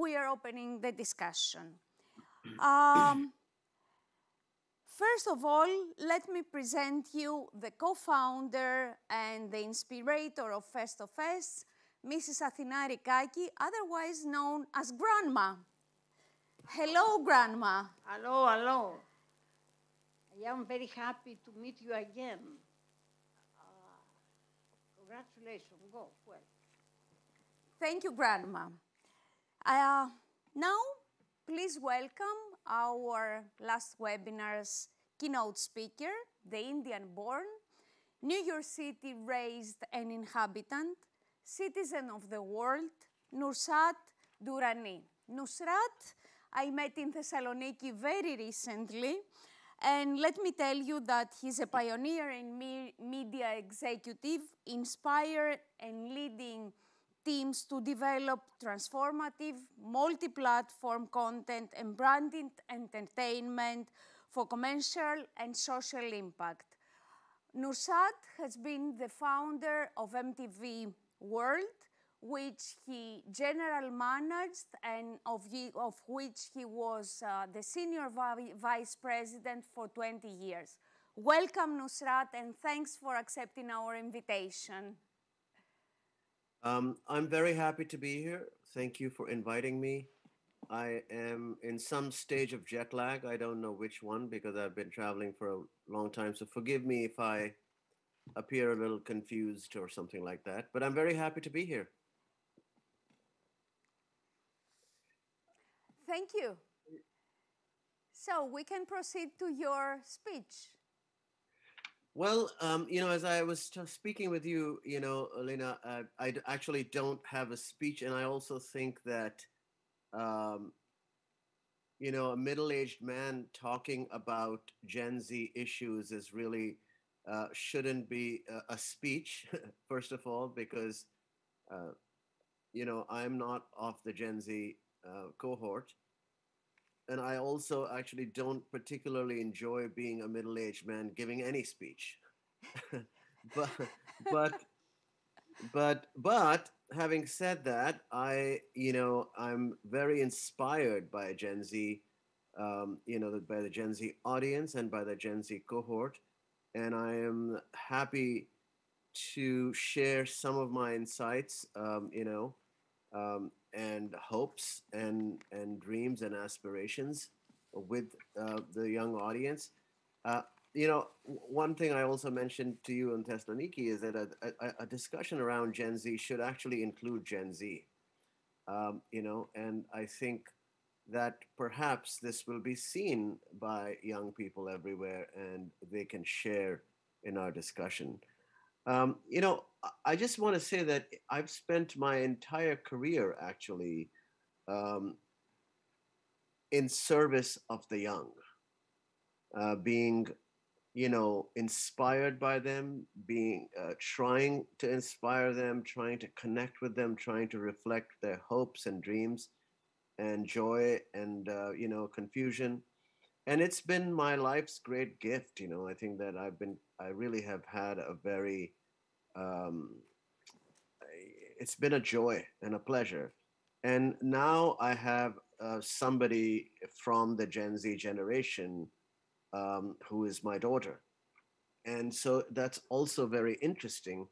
we are opening the discussion. First of all, let me present you the co-founder and the inspirator of Fest of Fests, Mrs. Athina Rikaki, otherwise known as Grandma. Hello, Grandma. Hello, hello. I am very happy to meet you again. Congratulations, go, well. Thank you, Grandma. Now, please welcome our last webinar's keynote speaker, the Indian-born, New York City raised and inhabitant, citizen of the world, Nusrat Durrani. Nusrat, I met in Thessaloniki very recently, and let me tell you that he's a pioneer in media executive, inspired and leading teams to develop transformative, multi-platform content and branded entertainment for commercial and social impact. Nusrat has been the founder of MTV World, which he general managed and of which he was the senior vice president for 20 years. Welcome, Nusrat, and thanks for accepting our invitation. I'm very happy to be here. Thank you for inviting me. I am in some stage of jet lag. I don't know which one because I've been traveling for a long time. So forgive me if I appear a little confused or something like that. But I'm very happy to be here. Thank you. So we can proceed to your speech. Well, as I was speaking with you, Elena, I actually don't have a speech. And I also think that, a middle-aged man talking about Gen Z issues is really shouldn't be a speech, first of all, because, I'm not of the Gen Z cohort. And I also actually don't particularly enjoy being a middle-aged man giving any speech. but having said that, I'm very inspired by Gen Z, by the Gen Z audience and by the Gen Z cohort. And I am happy to share some of my insights, and hopes and dreams and aspirations with the young audience. One thing I also mentioned to you in Thessaloniki is that a discussion around Gen Z should actually include Gen Z. And I think that perhaps this will be seen by young people everywhere and they can share in our discussion. I just want to say that I've spent my entire career actually in service of the young, being, inspired by them, trying to inspire them, trying to connect with them, trying to reflect their hopes and dreams and joy and, confusion. And it's been my life's great gift. I think that I really have had a very, it's been a joy and a pleasure. And now I have somebody from the Gen Z generation who is my daughter. And so that's also very interesting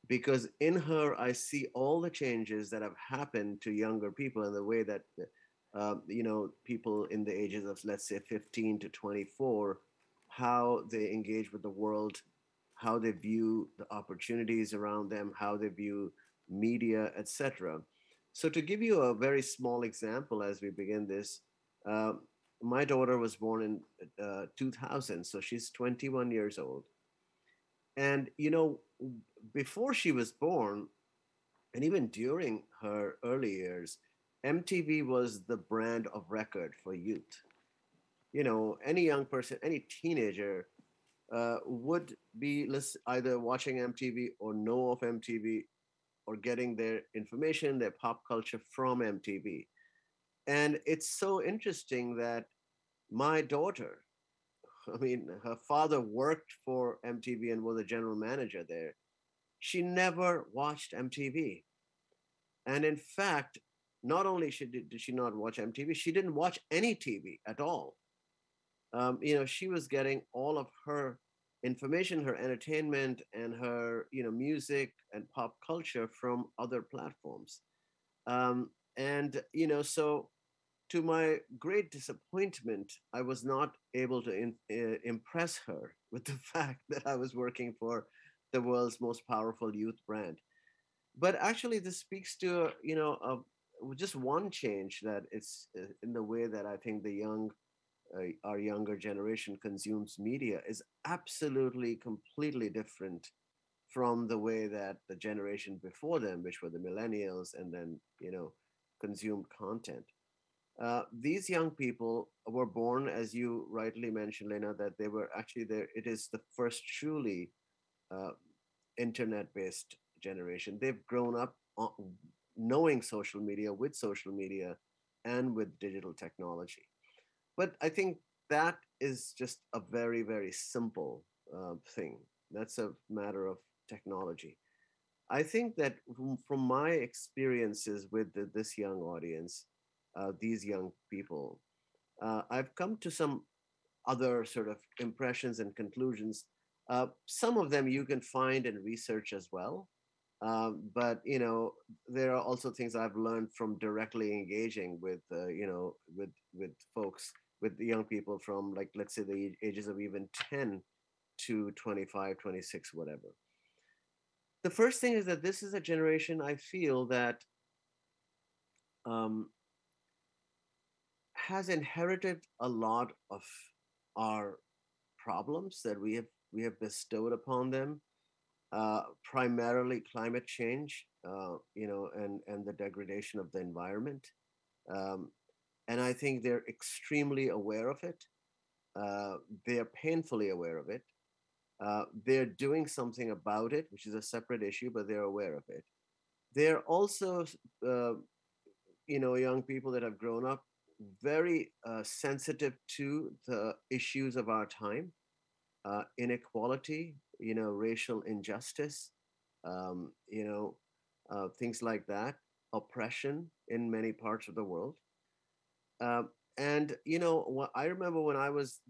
because in her, I see all the changes that have happened to younger people and the way that, people in the ages of, let's say, 15 to 24, how they engage with the world, how they view the opportunities around them, how they view media, etc. So to give you a very small example as we begin this, my daughter was born in 2000, so she's 21 years old. And, before she was born, and even during her early years, MTV was the brand of record for youth. Any young person, any teenager would be either watching MTV or know of MTV or getting their information, their pop culture from MTV. And it's so interesting that my daughter, her father worked for MTV and was a general manager there. She never watched MTV. And in fact, Not only did she not watch MTV, she didn't watch any TV at all. She was getting all of her information, her entertainment, and her, music and pop culture from other platforms. And, so to my great disappointment, I was not able to impress her with the fact that I was working for the world's most powerful youth brand. But actually, this speaks to, just one change, that it's in the way that I think our younger generation consumes media is absolutely completely different from the way that the generation before them, which were the millennials, and then, consumed content. These young people were born, as you rightly mentioned, Lena, that they were actually there. It is the first truly uh, internet based generation. They've grown up knowing social media, with social media, and with digital technology. But I think that is just a very, very simple thing. That's a matter of technology. I think that from my experiences with this young audience, these young people, I've come to some other sort of impressions and conclusions. Some of them you can find in research as well. But there are also things I've learned from directly engaging with with folks, with the young people from, like, let's say, the ages of even 10 to 25, 26, whatever. The first thing is that this is a generation, I feel, that um, has inherited a lot of our problems that we have bestowed upon them, primarily climate change, and the degradation of the environment. Um, and I think they're extremely aware of it. Uh, they're painfully aware of it. They're doing something about it, which is a separate issue, but they're aware of it. They're also, uh, young people that have grown up very sensitive to the issues of our time, inequality, racial injustice, things like that, oppression in many parts of the world. And I remember when I was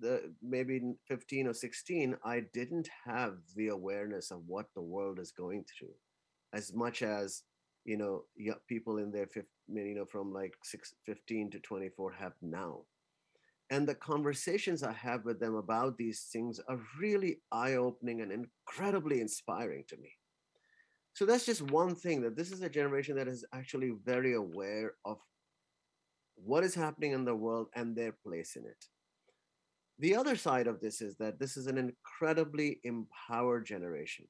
maybe 15 or 16, I didn't have the awareness of what the world is going through as much as people in their from like 15 to 24 have now. And the conversations I have with them about these things are really eye-opening and incredibly inspiring to me. So that's just one thing, that this is a generation that is actually very aware of what is happening in the world and their place in it. The other side of this is that this is an incredibly empowered generation.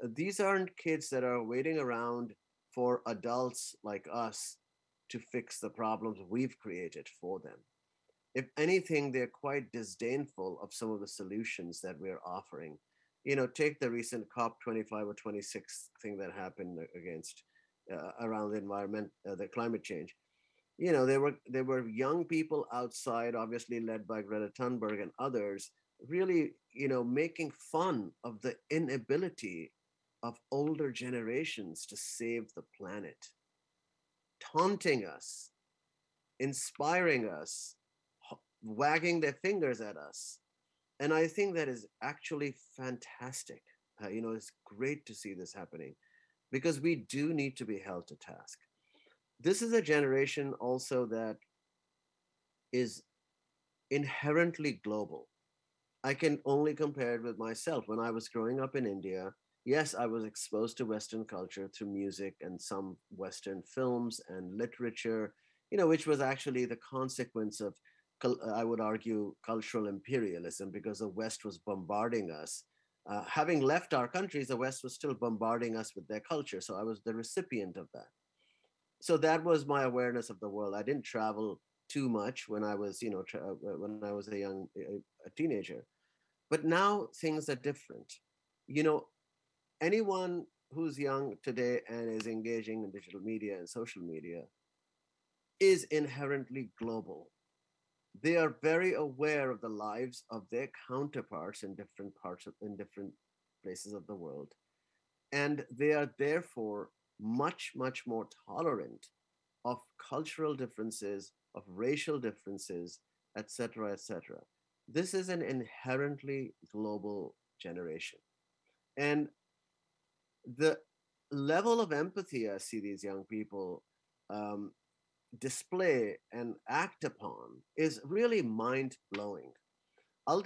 These aren't kids that are waiting around for adults like us to fix the problems we've created for them. If anything, they're quite disdainful of some of the solutions that we're offering. Take the recent COP 25 or 26 thing that happened against around the environment, the climate change. There were young people outside, obviously led by Greta Thunberg and others, really, making fun of the inability of older generations to save the planet, taunting us, inspiring us, wagging their fingers at us. And I think that is actually fantastic. It's great to see this happening, because we do need to be held to task. This is a generation also that is inherently global. I can only compare it with myself. When I was growing up in India, yes, I was exposed to Western culture through music and some Western films and literature, which was actually the consequence of, I would argue, cultural imperialism, because the West was bombarding us. Having left our countries, the West was still bombarding us with their culture. So I was the recipient of that. So that was my awareness of the world. I didn't travel too much when I was, when I was a teenager. But now things are different. You know, anyone who's young today and is engaging in digital media and social media is inherently global. They are very aware of the lives of their counterparts in different places of the world, and they are therefore much more tolerant of cultural differences, of racial differences, etc., etc. This is an inherently global generation. And the level of empathy I see these young people um, display and act upon is really mind blowing. I'll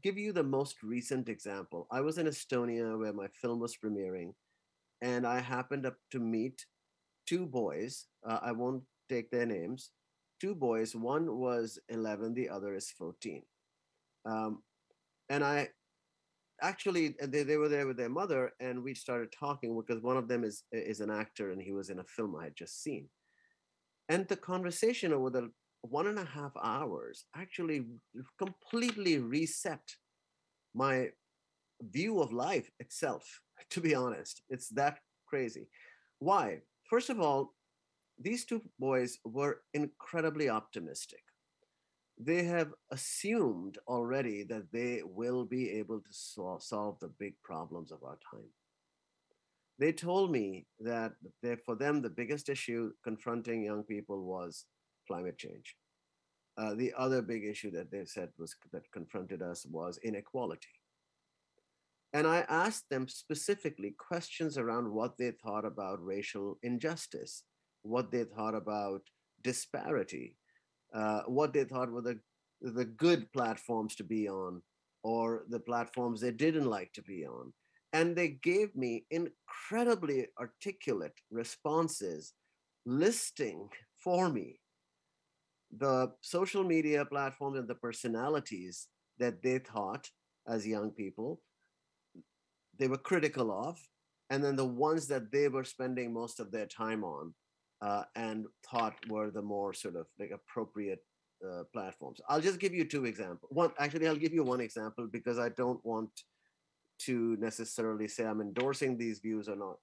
give you the most recent example. I was in Estonia where my film was premiering, and I happened up to meet two boys. I won't take their names. Two boys. One was 11, the other is 14. Um, and I actually they were there with their mother, and we started talking because one of them is an actor, and he was in a film I had just seen. And the conversation over the 1.5 hours actually completely reset my view of life itself. To be honest, it's that crazy. Why? First of all, these two boys were incredibly optimistic. They have assumed already that they will be able to solve the big problems of our time. They told me that for them, the biggest issue confronting young people was climate change. The other big issue that they said was that confronted us was inequality. And I asked them specifically questions around what they thought about racial injustice, what they thought about disparity, what they thought were the good platforms to be on, or the platforms they didn't like to be on. And they gave me incredibly articulate responses listing for me the social media platforms and the personalities that they thought as young people they were critical of, and then the ones that they were spending most of their time on and thought were the more sort of like appropriate platforms. I'll just give you two examples. One, actually, I'll give you one example because I don't want to necessarily say I'm endorsing these views or not.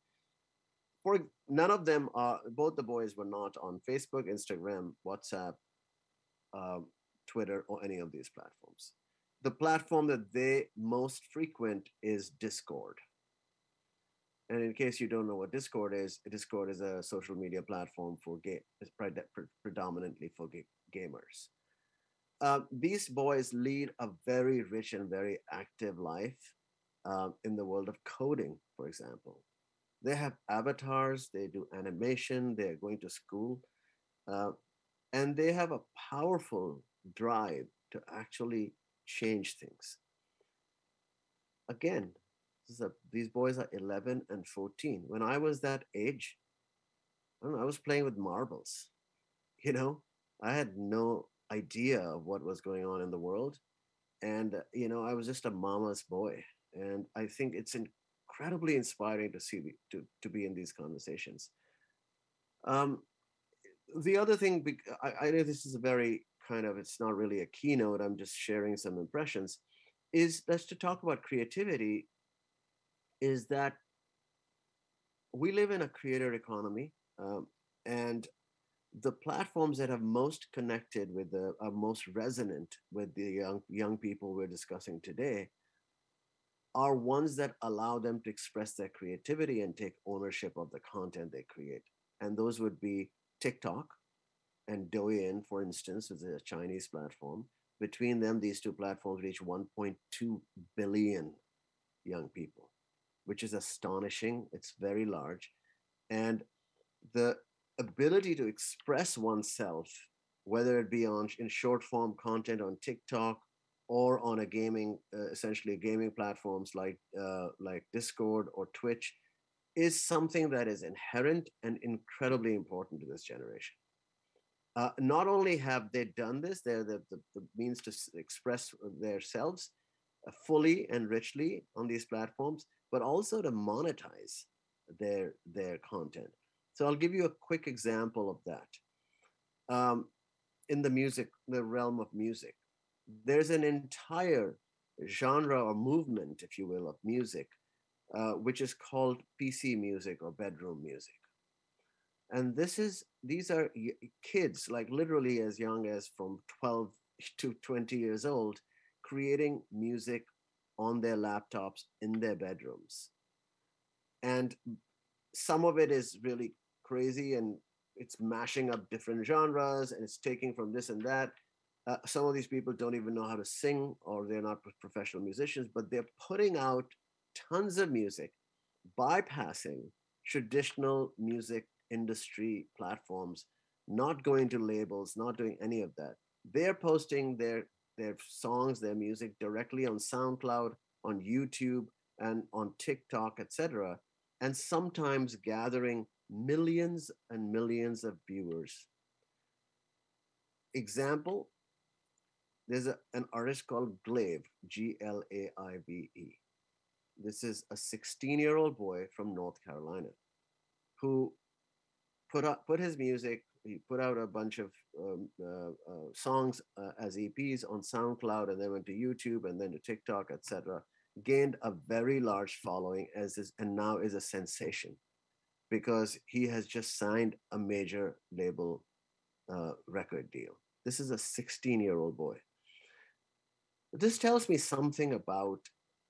For none of them are. Both the boys were not on Facebook, Instagram, WhatsApp, um, Twitter, or any of these platforms. The platform that they most frequent is Discord. And in case you don't know what Discord is a social media platform for it's predominantly for gamers. These boys lead a very rich and very active life in the world of coding, for example. They have avatars, they do animation, they're going to school, uh, and they have a powerful drive to actually change things. Again, these boys are 11 and 14. When I was that age, I don't know, I was playing with marbles. You know, I had no idea of what was going on in the world. And, I was just a mama's boy. And I think it's incredibly inspiring to see, to be in these conversations. Um, the other thing, I know this is a very kind of, it's not really a keynote, I'm just sharing some impressions, is that's to talk about creativity, is that we live in a creator economy, and the platforms that have most connected with are most resonant with the young people we're discussing today are ones that allow them to express their creativity and take ownership of the content they create. And those would be TikTok and Douyin, for instance, is a Chinese platform. Between them, these two platforms reach 1.2 billion young people, which is astonishing. It's very large. And the ability to express oneself, whether it be in short form content on TikTok or on a essentially gaming platforms like Discord or Twitch, is something that is inherent and incredibly important to this generation. Not only have they done this, they're the means to express themselves fully and richly on these platforms, but also to monetize their content. So I'll give you a quick example of that. In the realm of music, there's an entire genre or movement, if you will, of music, which is called PC music or bedroom music. And these are kids, like literally as young as from 12 to 20 years old, creating music on their laptops in their bedrooms. And some of it is really crazy and it's mashing up different genres and it's taking from this and that. Some of these people don't even know how to sing, or they're not professional musicians, but they're putting out tons of music, bypassing traditional music industry platforms, not going to labels, not doing any of that. They're posting their songs, their music directly on SoundCloud, on YouTube, and on TikTok, etc., and sometimes gathering millions and millions of viewers. Example, there's an artist called Glaive, Glaive. This is a 16-year-old boy from North Carolina who put his music. He put out a bunch of songs as EPs on SoundCloud, and then went to YouTube, and then to TikTok, etc. Gained a very large following and now is a sensation because he has just signed a major label record deal. This is a 16-year-old boy. This tells me something about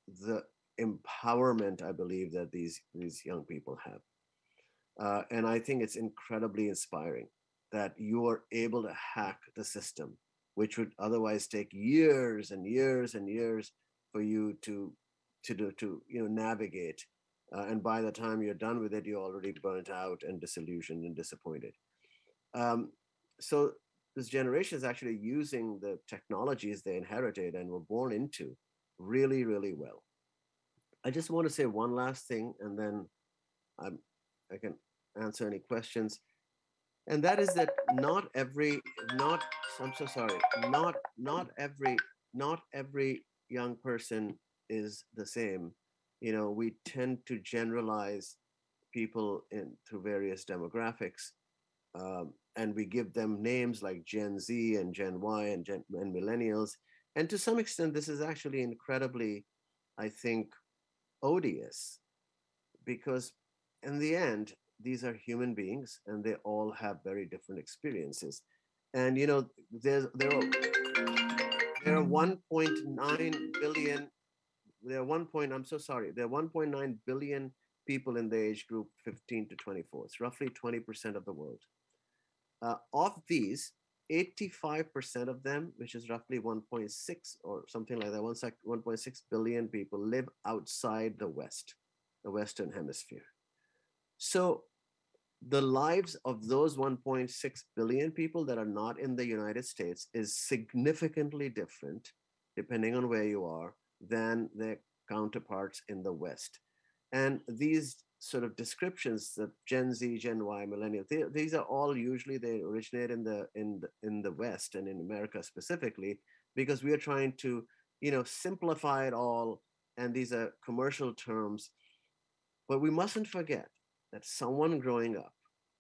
the empowerment I believe that these young people have. And I think it's incredibly inspiring that you are able to hack the system, which would otherwise take years and years and years for you to navigate. And by the time you're done with it, you're already burnt out and disillusioned and disappointed. So this generation is actually using the technologies they inherited and were born into really, really well. I just want to say one last thing, and then I can answer any questions. And that is that not, I'm so sorry, not every young person is the same. We tend to generalize people through various demographics, and we give them names like Gen Z and Gen Y and millennials. And to some extent, this is actually incredibly, I think, odious, because in the end, these are human beings and they all have very different experiences. And there are 1.9 billion, I'm so sorry, there are 1.9 billion people in the age group 15 to 24. It's roughly 20% of the world. Of these, 85% of them, which is roughly 1.6 or something like that, 1.6 billion people live outside the West, the Western Hemisphere. So the lives of those 1.6 billion people that are not in the United States is significantly different, depending on where you are, than their counterparts in the West. And these sort of descriptions that Gen Z, Gen Y, millennial, these are all usually they originate in the West and in America specifically, because we are trying to simplify it all, and these are commercial terms. But we mustn't forget that someone growing up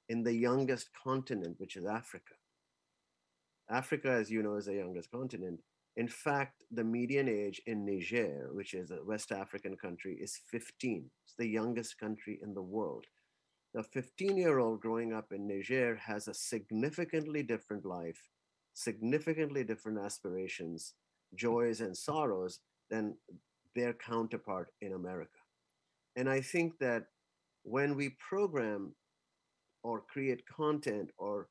in the youngest continent, which is Africa. Africa, as you know, is the youngest continent. In fact, the median age in Niger, which is a West African country, is 15. It's the youngest country in the world. A 15-year-old growing up in Niger has a significantly different life, significantly different aspirations, joys and sorrows than their counterpart in America. And I think that when we program or create content or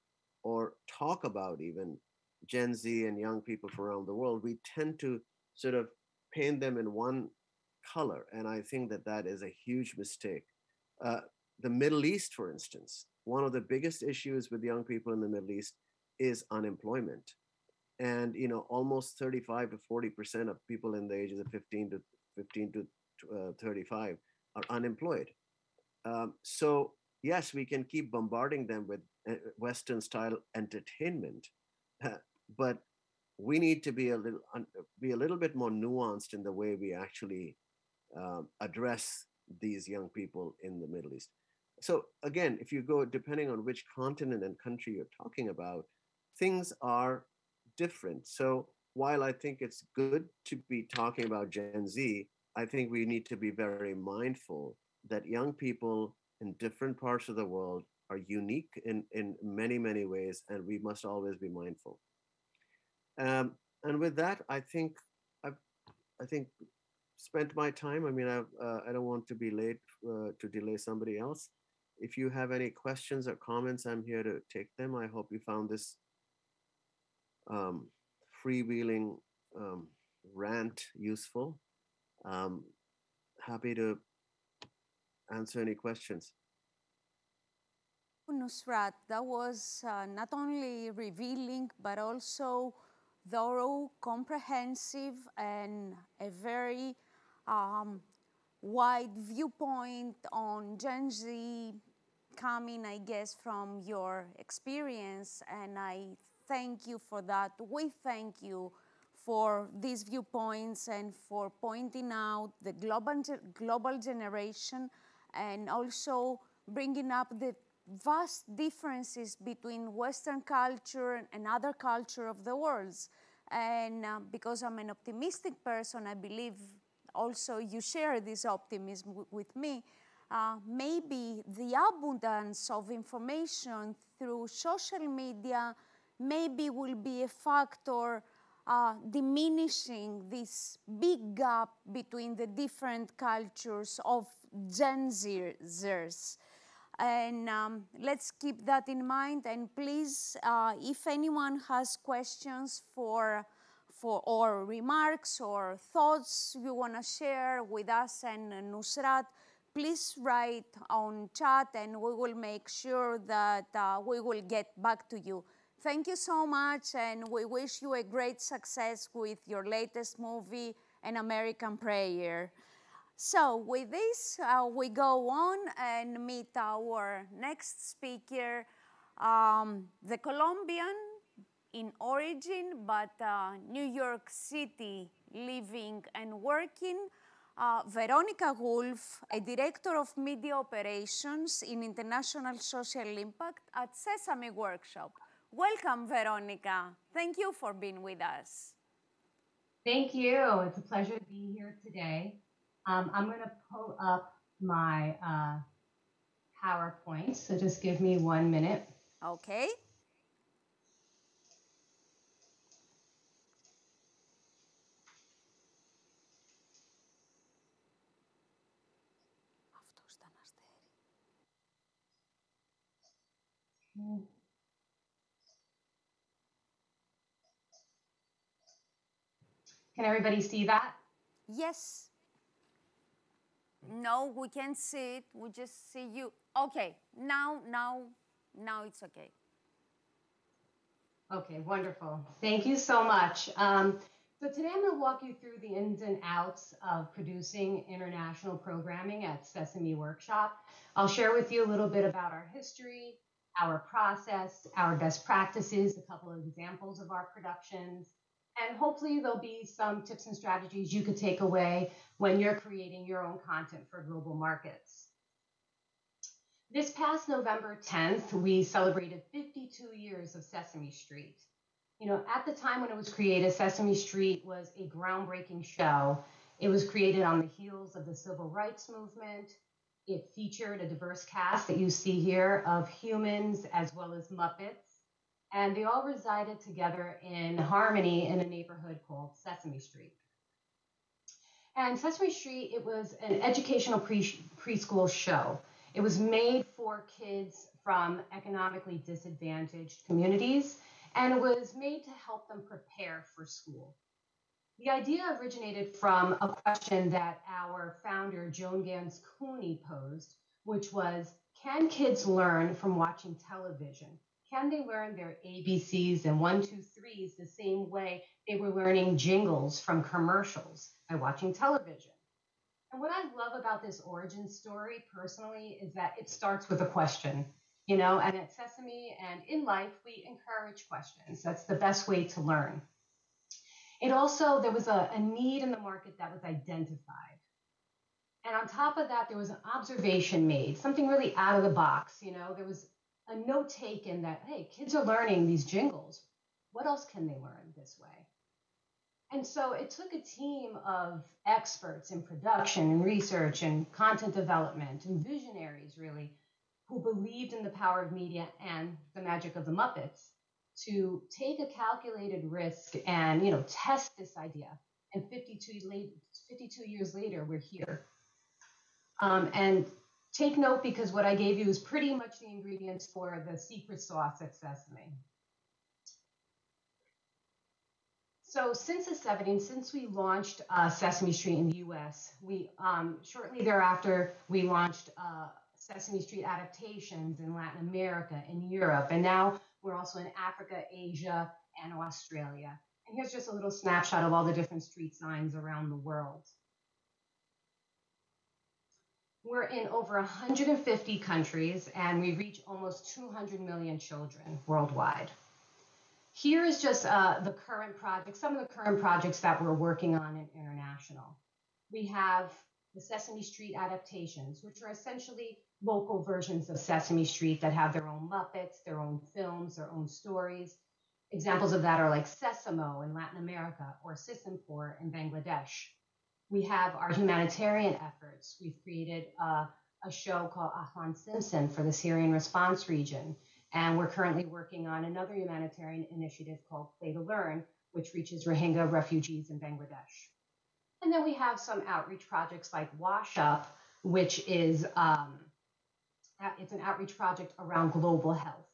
talk about even Gen Z and young people from around the world, we tend to sort of paint them in one color. And I think that that is a huge mistake. The Middle East, for instance, one of the biggest issues with young people in the Middle East is unemployment. And almost 35 to 40% of people in the ages of 15 to 35 are unemployed. So yes, we can keep bombarding them with Western style entertainment, but we need to be a little bit more nuanced in the way we actually address these young people in the Middle East. So again, if you go, depending on which continent and country you're talking about, things are different. So while I think it's good to be talking about Gen Z, I think we need to be very mindful that young people in different parts of the world are unique in many, many ways, and we must always be mindful. And with that, I think spent my time. I mean, I don't want to be late to delay somebody else. if you have any questions or comments, I'm here to take them. I hope you found this um, freewheeling um, rant useful. Um, Happy to answer any questions. Nusrat, that was not only revealing, but also thorough, comprehensive, and a very wide viewpoint on Gen Z coming, I guess, from your experience. And I thank you for that. We thank you for these viewpoints and for pointing out the global generation and also bringing up the vast differences between Western culture and other culture of the world. And because I'm an optimistic person, I believe also you share this optimism with me. Maybe the abundance of information through social media maybe will be a factor diminishing this big gap between the different cultures of Gen Zers. And let's keep that in mind. And please, if anyone has questions for or remarks or thoughts you want to share with us and Nusrat, please write on chat and we will make sure that we will get back to you. Thank you so much, and we wish you a great success with your latest movie, An American Prayer. So with this, we go on and meet our next speaker, the Colombian in origin, but New York City living and working, Veronica Wolf, a director of media operations in international social impact at Sesame Workshop. Welcome, Veronica. Thank you for being with us. Thank you. It's a pleasure to be here today. I'm going to pull up my PowerPoint, so just give me 1 minute. Okay. Can everybody see that? Yes. No, we can't see it. We just see you. Okay. Now it's okay. Okay, wonderful. Thank you so much. So today I'm going to walk you through the ins and outs of producing international programming at Sesame Workshop. I'll share with you a little bit about our history, our process, our best practices, a couple of examples of our productions, and hopefully there'll be some tips and strategies you could take away when you're creating your own content for global markets. This past November 10th, we celebrated 52 years of Sesame Street. You know, at the time when it was created, Sesame Street was a groundbreaking show. It was created on the heels of the civil rights movement. It featured a diverse cast that you see here of humans as well as Muppets. And they all resided together in harmony in a neighborhood called Sesame Street. And Sesame Street, it was an educational preschool show. It was made for kids from economically disadvantaged communities, and it was made to help them prepare for school. The idea originated from a question that our founder, Joan Gans Cooney, posed, which was, can kids learn from watching television? Can they learn their ABCs and 1, 2, 3s the same way they were learning jingles from commercials by watching television? And what I love about this origin story personally is that it starts with a question, you know, and at Sesame and in life, we encourage questions. That's the best way to learn. It also, there was a need in the market that was identified. And on top of that, there was an observation made, something really out of the box, you know, there was a note taken that, hey, kids are learning these jingles. What else can they learn this way? And so it took a team of experts in production and research and content development and visionaries, really, who believed in the power of media and the magic of the Muppets to take a calculated risk and, you know, test this idea. And 52 years later, we're here. And Take note because what I gave you is pretty much the ingredients for the secret sauce at Sesame. So since the 70s, since we launched Sesame Street in the US, we shortly thereafter, we launched Sesame Street adaptations in Latin America, in Europe, and now we're also in Africa, Asia, and Australia. And here's just a little snapshot of all the different street signs around the world. We're in over 150 countries, and we reach almost 200 million children worldwide. Here is just the current projects, some of the current projects that we're working on in international. We have the Sesame Street adaptations, which are essentially local versions of Sesame Street that have their own Muppets, their own films, their own stories. Examples of that are like Sesamo in Latin America or Sisimpur in Bangladesh. We have our humanitarian efforts. We've created a show called Ahlan Simpson for the Syrian response region. And we're currently working on another humanitarian initiative called Play to Learn, which reaches Rohingya refugees in Bangladesh. And then we have some outreach projects like Wash Up, which is it's an outreach project around global health.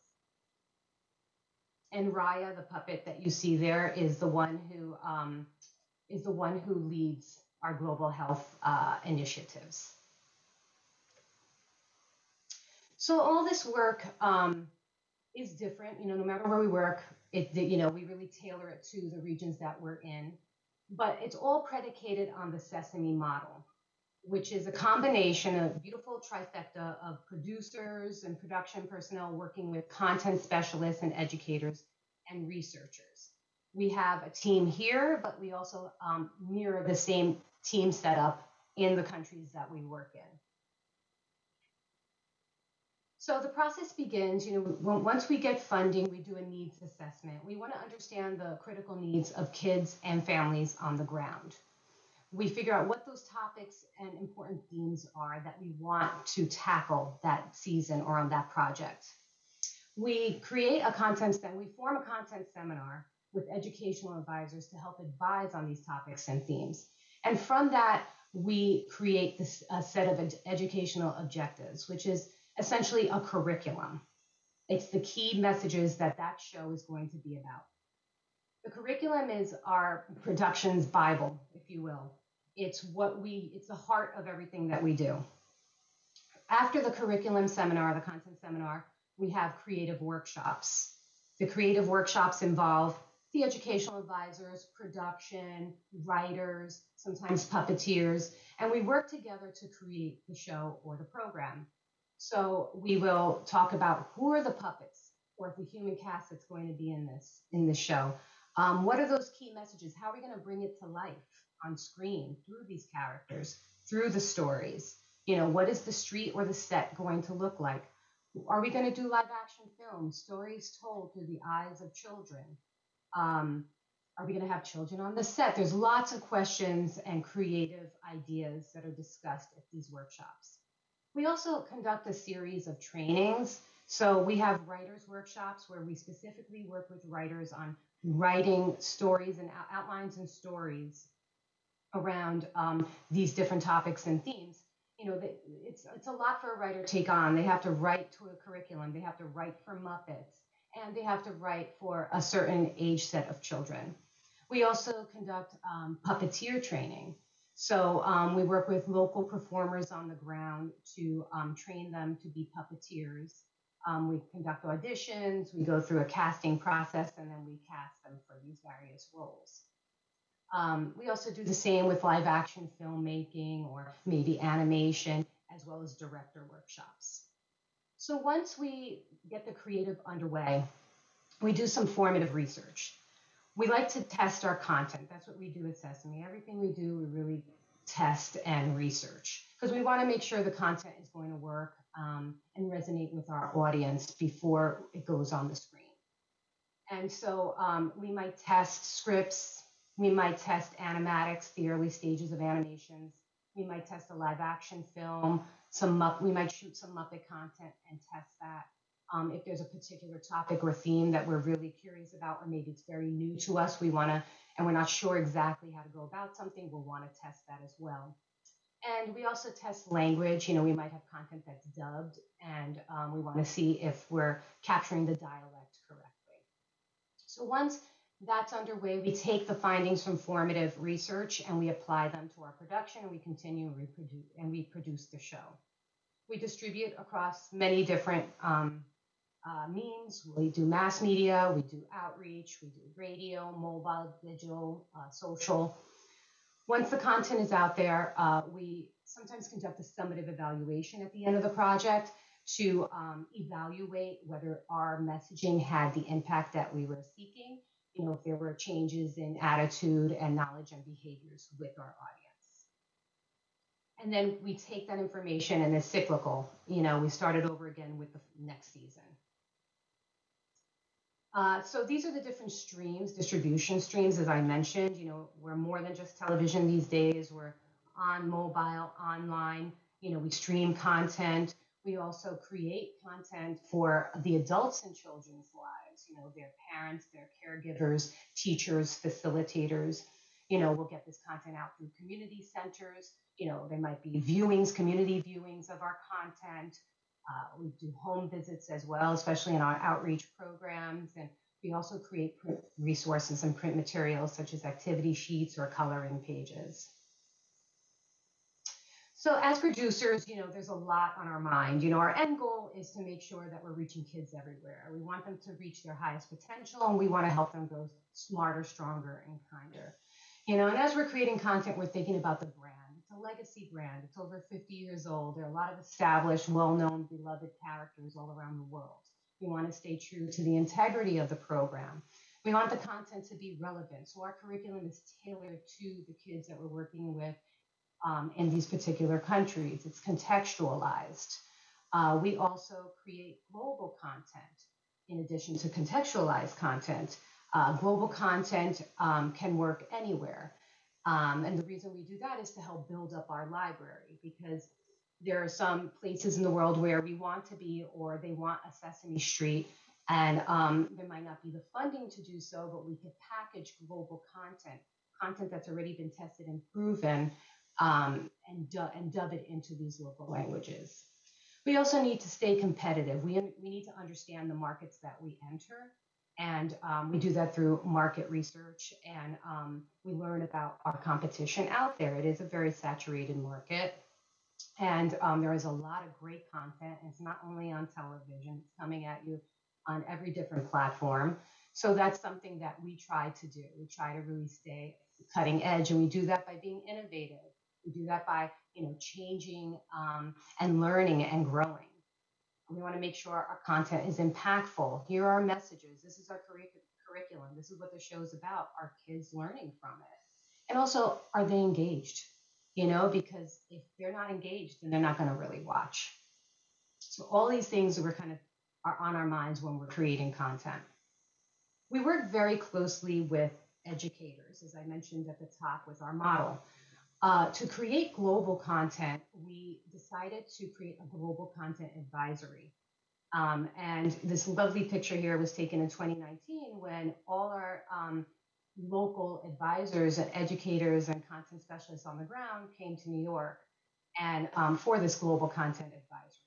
And Raya, the puppet that you see there, is the one who leads our global health initiatives. So all this work is different, no matter where we work, we really tailor it to the regions that we're in, but it's all predicated on the Sesame model, which is a combination of beautiful trifecta of producers and production personnel working with content specialists and educators and researchers. We have a team here, but we also mirror the same team setup in the countries that we work in. So the process begins, once we get funding, we do a needs assessment. We want to understand the critical needs of kids and families on the ground. We figure out what those topics and important themes are that we want to tackle that season or on that project. We create a we form a content seminar with educational advisors to help advise on these topics and themes. And from that, we create a set of educational objectives, which is essentially a curriculum. It's the key messages that show is going to be about. The curriculum is our production's Bible, if you will. It's the heart of everything that we do. After the curriculum seminar, the content seminar, we have creative workshops. The creative workshops involve the educational advisors, production, writers, sometimes puppeteers, and we work together to create the show or the program. So we will talk about who are the puppets or the human cast that's going to be in this show. What are those key messages? How are we going to bring it to life on screen through these characters, through the stories? What is the street or the set going to look like? Are we going to do live action films, stories told through the eyes of children? Are we going to have children on the set? There's lots of questions and creative ideas that are discussed at these workshops. We also conduct a series of trainings. So we have writers' workshops where we specifically work with writers on writing stories and outlines and stories around these different topics and themes. It's a lot for a writer to take on. They have to write to a curriculum. They have to write for Muppets. And they have to write for a certain age set of children. We also conduct puppeteer training. So we work with local performers on the ground to train them to be puppeteers. We conduct auditions, we go through a casting process, and then we cast them for these various roles. We also do the same with live action filmmaking or maybe animation, as well as director workshops. So once we get the creative underway, we do some formative research. We like to test our content. That's what we do at Sesame. Everything we do, we really test and research because we want to make sure the content is going to work and resonate with our audience before it goes on the screen. And so we might test scripts. We might test animatics, the early stages of animations. We might test a live action film. We might shoot some Muppet content and test that. If there's a particular topic or theme that we're really curious about, or maybe it's very new to us, and we're not sure exactly how to go about something, we'll want to test that as well. And we also test language. We might have content that's dubbed, and we want to see if we're capturing the dialect correctly. So once that's underway, we take the findings from formative research and we apply them to our production, and we continue and we produce the show. We distribute across many different means. We do mass media, we do outreach, we do radio, mobile, digital, social. Once the content is out there, we sometimes conduct a summative evaluation at the end of the project to evaluate whether our messaging had the impact that we were seeking, if there were changes in attitude and knowledge and behaviors with our audience. And then we take that information and it's cyclical. We start it over again with the next season. So these are the different streams, distribution streams, as I mentioned. We're more than just television these days. We're on mobile, online. We stream content. We also create content for the adults in children's lives, their parents, their caregivers, teachers, facilitators. We'll get this content out through community centers. There might be community viewings of our content. We do home visits as well, especially in our outreach programs. And we also create print resources and print materials such as activity sheets or coloring pages. So as producers, there's a lot on our mind. Our end goal is to make sure that we're reaching kids everywhere. We want them to reach their highest potential, and we want to help them grow smarter, stronger, and kinder. And as we're creating content, we're thinking about the brand. It's a legacy brand. It's over 50 years old. There are a lot of established, well-known, beloved characters all around the world. We want to stay true to the integrity of the program. We want the content to be relevant. So our curriculum is tailored to the kids that we're working with in these particular countries. It's contextualized. We also create global content in addition to contextualized content. Global content can work anywhere. And the reason we do that is to help build up our library, because there are some places in the world where we want to be, or they want a Sesame Street, and there might not be the funding to do so, but we could package global content that's already been tested and proven, and dub it into these local languages. We also need to stay competitive. We need to understand the markets that we enter. And we do that through market research, and we learn about our competition out there. It is a very saturated market, and there is a lot of great content. It's not only on television, it's coming at you on every different platform. So that's something that we try to do. We try to really stay cutting edge, and we do that by being innovative. We do that by changing and learning and growing. We want to make sure our content is impactful. Here are our messages. This is our curriculum. This is what the show's about. Are kids learning from it? And also, are they engaged? Because if they're not engaged, then they're not going to really watch. So all these things are on our minds when we're creating content. We work very closely with educators, as I mentioned at the top with our model. To create global content, we decided to create a global content advisory. And this lovely picture here was taken in 2019 when all our local advisors and educators and content specialists on the ground came to New York and for this global content advisory.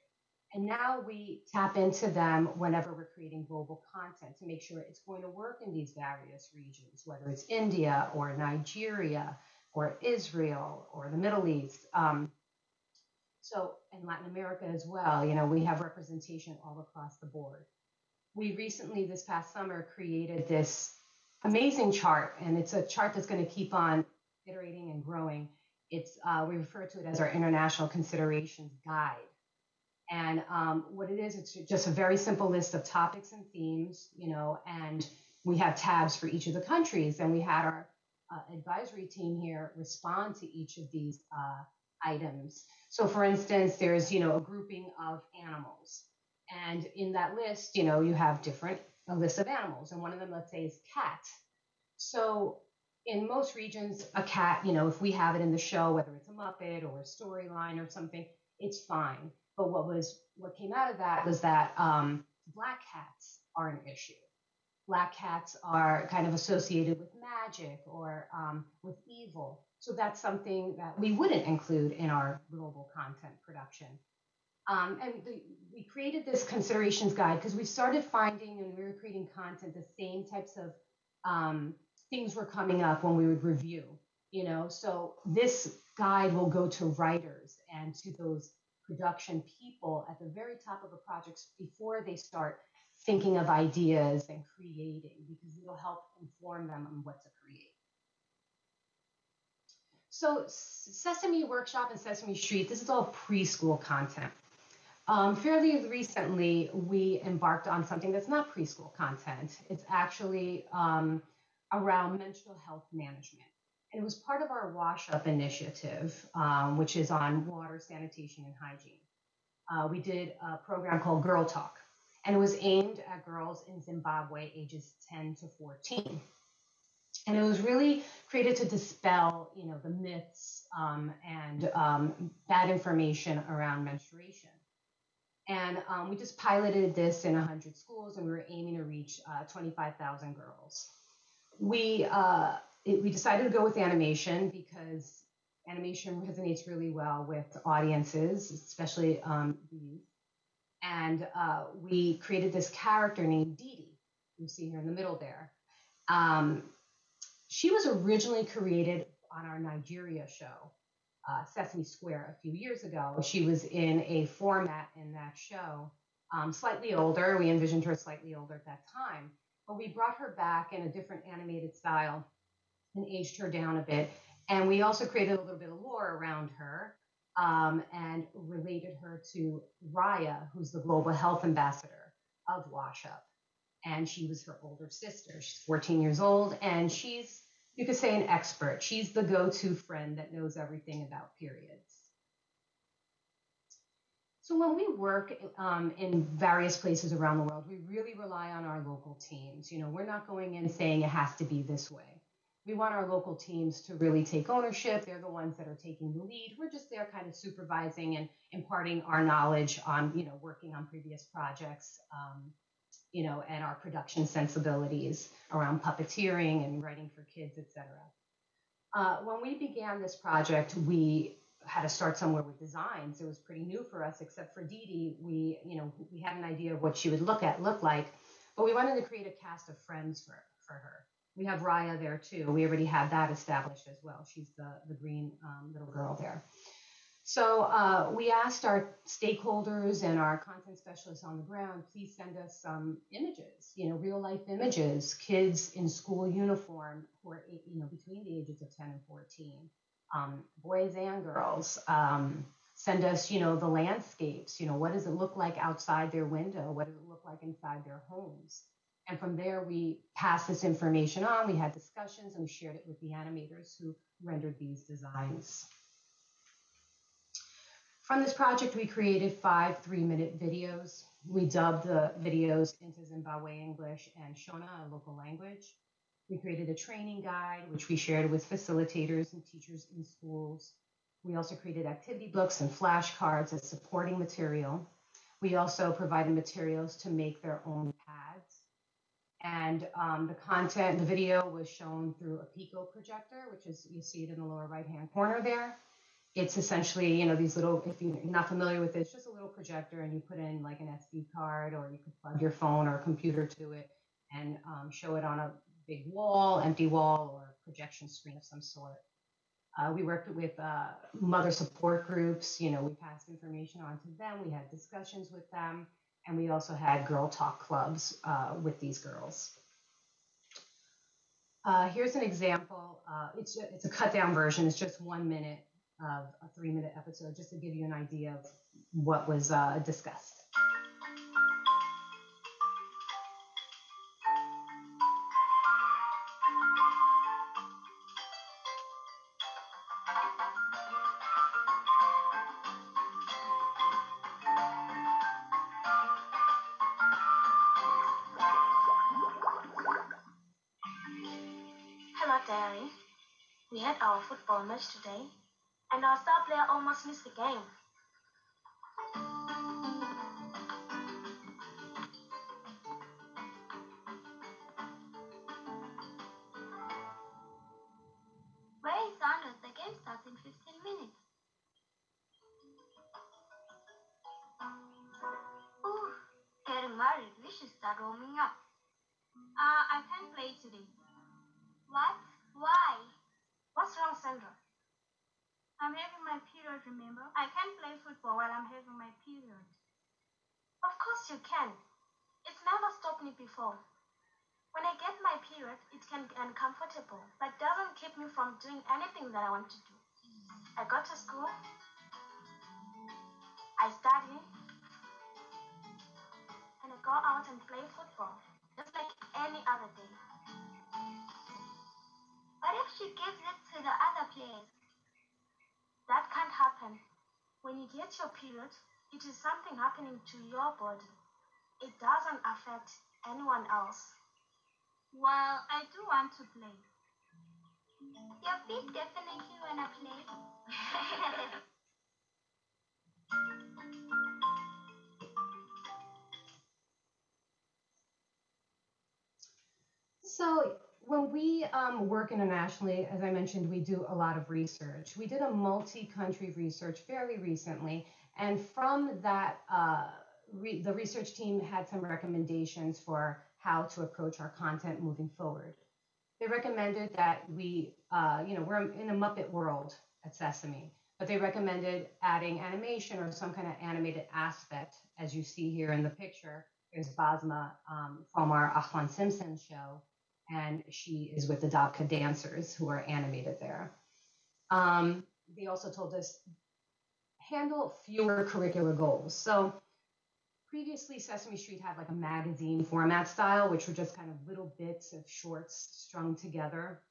And now we tap into them whenever we're creating global content to make sure it's going to work in these various regions, whether it's India or Nigeria or Israel or the Middle East. So in Latin America as well, we have representation all across the board. We recently, this past summer, created this amazing chart, and it's a chart that's going to keep on iterating and growing. It's we refer to it as our International Considerations Guide. And what it is, it's just a very simple list of topics and themes, and we have tabs for each of the countries. And we had our advisory team here respond to each of these items. So for instance, there's, a grouping of animals. And in that list, you have a list of animals. And one of them, let's say, is cat. So in most regions, a cat, if we have it in the show, whether it's a Muppet or a storyline or something, it's fine. But what came out of that was that black cats are an issue. Black cats are kind of associated with magic or with evil. So that's something that we wouldn't include in our global content production. We created this considerations guide because we started finding, when we were creating content, the same types of things were coming up when we would review, so this guide will go to writers and to those production people at the very top of the projects before they start thinking of ideas and creating, because it'll help inform them on what to create. So Sesame Workshop and Sesame Street, this is all preschool content. Fairly recently, we embarked on something that's not preschool content. It's actually around menstrual health management. And it was part of our Wash Up initiative, which is on water, sanitation, and hygiene. We did a program called Girl Talk, and it was aimed at girls in Zimbabwe ages 10 to 14. And it was really created to dispel, the myths and bad information around menstruation. And we just piloted this in 100 schools, and we were aiming to reach 25,000 girls. We decided to go with animation because animation resonates really well with audiences, especially the youth. And we created this character named Dee Dee, you see here in the middle there. She was originally created on our Nigeria show, Sesame Square, a few years ago. She was in a format in that show, slightly older. We envisioned her slightly older at that time, but we brought her back in a different animated style and aged her down a bit. And we also created a little bit of lore around her and related her to Raya, who's the global health ambassador of Wash Up. And she was her older sister. She's 14 years old, and she's, you could say, an expert. She's the go-to friend that knows everything about periods. So when we work in various places around the world, we really rely on our local teams. We're not going in saying it has to be this way. We want our local teams to really take ownership. They're the ones that are taking the lead. We're just there kind of supervising and imparting our knowledge on, working on previous projects, and our production sensibilities around puppeteering and writing for kids, etc. When we began this project, we had to start somewhere with designs. It was pretty new for us, except for Dee Dee. We had an idea of what she would look like, but we wanted to create a cast of friends for her. We have Raya there too. We already had that established as well. She's the green little girl there. So we asked our stakeholders and our content specialists on the ground, please send us some images, real life images, kids in school uniform who are, between the ages of 10 and 14, boys and girls. Send us, the landscapes, what does it look like outside their window? What does it look like inside their homes? And from there, we passed this information on. We had discussions, and we shared it with the animators who rendered these designs. From this project, we created 5 3-minute videos. We dubbed the videos into Zimbabwe English and Shona, a local language. We created a training guide, which we shared with facilitators and teachers in schools. We also created activity books and flashcards as supporting material. We also provided materials to make their own pads. And the video was shown through a Pico projector, which is, you see it in the lower right-hand corner there. It's essentially, these little, if you're not familiar with it, it's just a little projector, and you put in like an SD card, or you could plug your phone or a computer to it and show it on a big wall, empty wall, or a projection screen of some sort. We worked with mother support groups. We passed information on to them. We had discussions with them. And we also had girl talk clubs with these girls. Here's an example. It's a cut down version. It's just 1 minute of a 3-minute episode, just to give you an idea of what was discussed. Hello, Daddy. We had our football match today, and our star player almost missed the game. start warming up. I can't play today. What? Why? What's wrong, Sandra? I'm having my period, remember? I can't play football while I'm having my period. Of course you can. It's never stopped me before. When I get my period, it can be uncomfortable, but doesn't keep me from doing anything that I want to do. I go to school, I study, and I go out and play football, just like any other day. What if she gives it to the other players? That can't happen. When you get your period, it is something happening to your body. It doesn't affect anyone else. Well, I do want to play. Your feet definitely wanna play. So when we work internationally, as I mentioned, we do a lot of research. We did a multi-country research fairly recently, and from that, the research team had some recommendations for how to approach our content moving forward. They recommended that we're in a Muppet world at Sesame, but they recommended adding animation or some kind of animated aspect, as you see here in the picture. There's Basma from our Ahwan Simpson show, and she is with the Dabka dancers who are animated there. They also told us handle fewer curricular goals. So previously, Sesame Street had like a magazine format style, which were just kind of little bits of shorts strung together.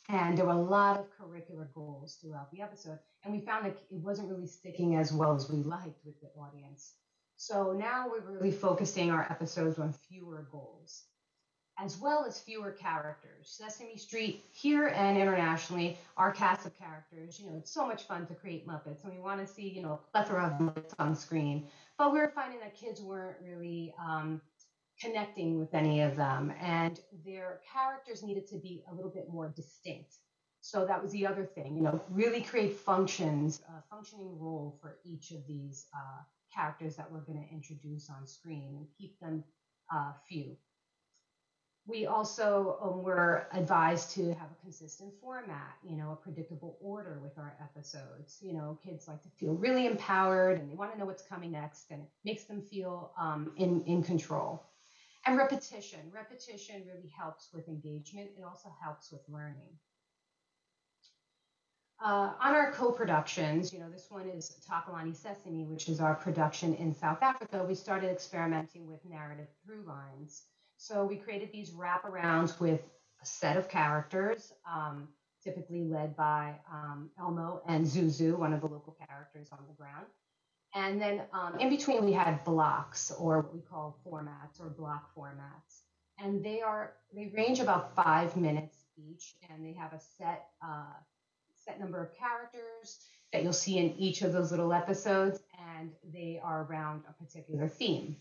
And there were a lot of curricular goals throughout the episode. And we found that it wasn't really sticking as well as we liked with the audience. So now we're really focusing our episodes on fewer goals, as well as fewer characters. Sesame Street here and internationally, our cast of characters, it's so much fun to create Muppets, and we want to see, a plethora of Muppets on screen. But we were finding that kids weren't really connecting with any of them, and their characters needed to be a little bit more distinct. So that was the other thing, really create functioning role for each of these characters that we're going to introduce on screen and keep them few. We also were advised to have a consistent format, a predictable order with our episodes. Kids like to feel really empowered and they want to know what's coming next, and it makes them feel in control. And repetition really helps with engagement. It also helps with learning. On our co-productions, this one is Cacoyannis Sesame, which is our production in South Africa. We started experimenting with narrative through lines. So we created these wraparounds with a set of characters, typically led by Elmo and Zuzu, one of the local characters on the ground. And then in between, we had blocks, or what we call formats, or block formats. And they range about 5 minutes each, and they have a set number of characters that you'll see in each of those little episodes, and they are around a particular theme.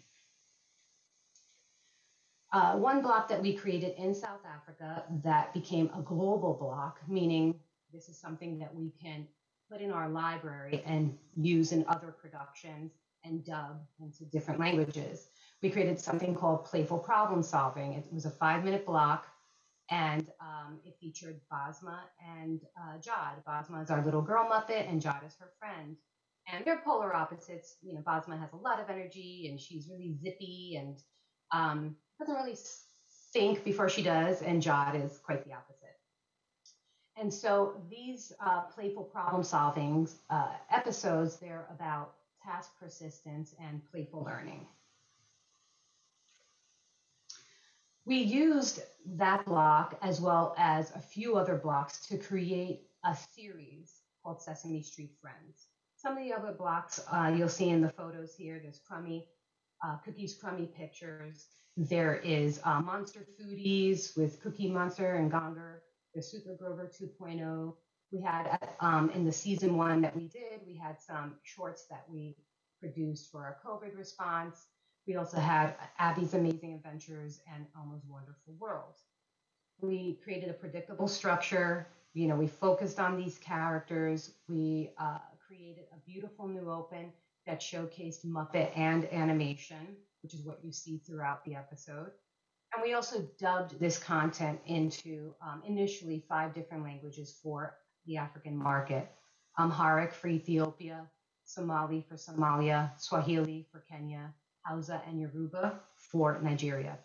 One block that we created in South Africa that became a global block, meaning this is something that we can put in our library and use in other productions and dub into different languages. We created something called Playful Problem Solving. It was a 5-minute block, and it featured Basma and Jod. Basma is our little girl Muppet, and Jod is her friend. And they're polar opposites. Basma has a lot of energy, and she's really zippy and doesn't really think before she does, and Jod is quite the opposite. And so these playful problem-solving episodes, they're about task persistence and playful learning. We used that block as well as a few other blocks to create a series called Sesame Street Friends. Some of the other blocks you'll see in the photos here. There's Cookie's Crummy Pictures. There is Monster Foodies with Cookie Monster and Gonger. There's Super Grover 2.0. We had, in the season 1 that we did, we had some shorts that we produced for our COVID response. We also had Abby's Amazing Adventures and Elmo's Wonderful World. We created a predictable structure. We focused on these characters. We created a beautiful new open that showcased Muppet and animation. which is what you see throughout the episode. And we also dubbed this content into initially 5 different languages for the African market: Amharic for Ethiopia, Somali for Somalia, Swahili for Kenya, Hausa and Yoruba for Nigeria.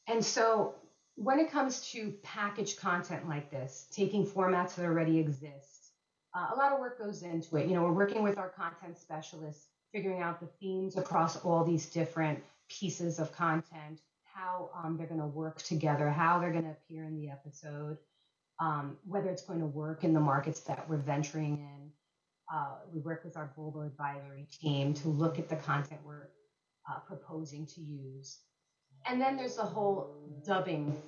And so when it comes to packaged content like this, taking formats that already exist, a lot of work goes into it. We're working with our content specialists, figuring out the themes across all these different pieces of content, how they're going to work together, how they're going to appear in the episode, whether it's going to work in the markets that we're venturing in. We work with our global advisory team to look at the content we're proposing to use. And then there's the whole dubbing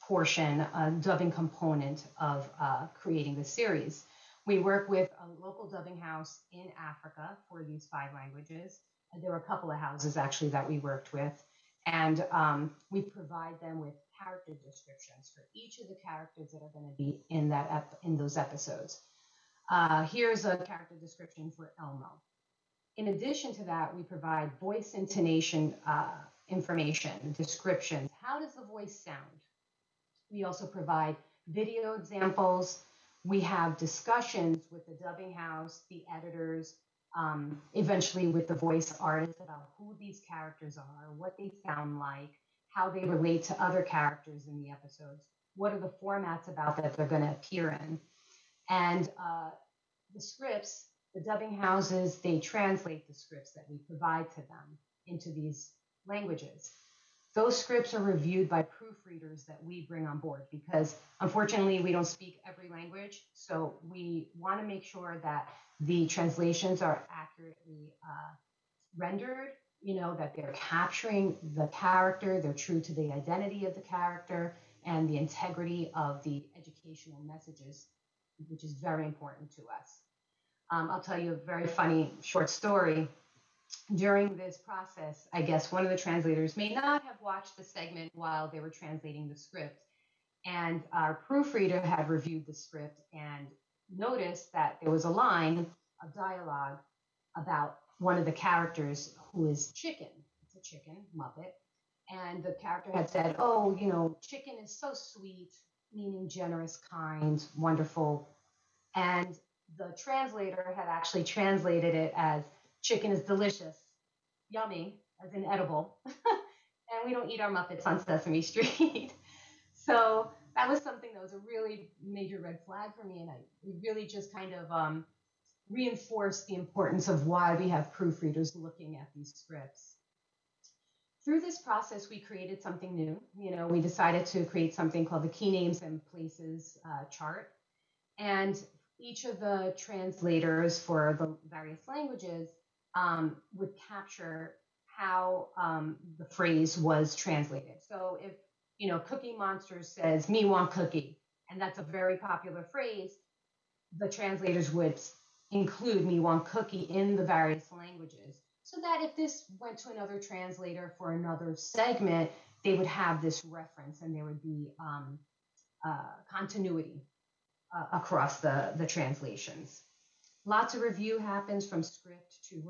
portion, dubbing component of creating the series. We work with a local dubbing house in Africa for these 5 languages. And there were a couple of houses actually that we worked with. And we provide them with character descriptions for each of the characters that are going to be in those episodes. Here's a character description for Elmo. In addition to that, we provide voice intonation information, descriptions. How does the voice sound? We also provide video examples. We have discussions with the dubbing house, the editors, eventually with the voice artists about who these characters are, what they sound like, how they relate to other characters in the episodes, what are the formats about that they're going to appear in. And the scripts, the dubbing houses, they translate the scripts that we provide to them into these languages. Those scripts are reviewed by proofreaders that we bring on board because unfortunately we don't speak every language. So we want to make sure that the translations are accurately rendered, that they're capturing the character, they're true to the identity of the character and the integrity of the educational messages, which is very important to us. I'll tell you a very funny short story. During this process, I guess one of the translators may not have watched the segment while they were translating the script. And our proofreader had reviewed the script and noticed that there was a line of dialogue about one of the characters who is Chicken. It's a chicken, Muppet. And the character had said, oh, Chicken is so sweet, meaning generous, kind, wonderful. And the translator had actually translated it as chicken is delicious, yummy, as in edible. And we don't eat our Muppets on Sesame Street. So that was something that was a really major red flag for me. And it really just kind of reinforced the importance of why we have proofreaders looking at these scripts. Through this process, we created something new. We decided to create something called the Key Names and Places chart. And each of the translators for the various languages would capture how the phrase was translated. So if, Cookie Monster says, me want cookie, and that's a very popular phrase, the translators would include me want cookie in the various languages so that if this went to another translator for another segment, they would have this reference and there would be continuity across the translations. Lots of review happens from script to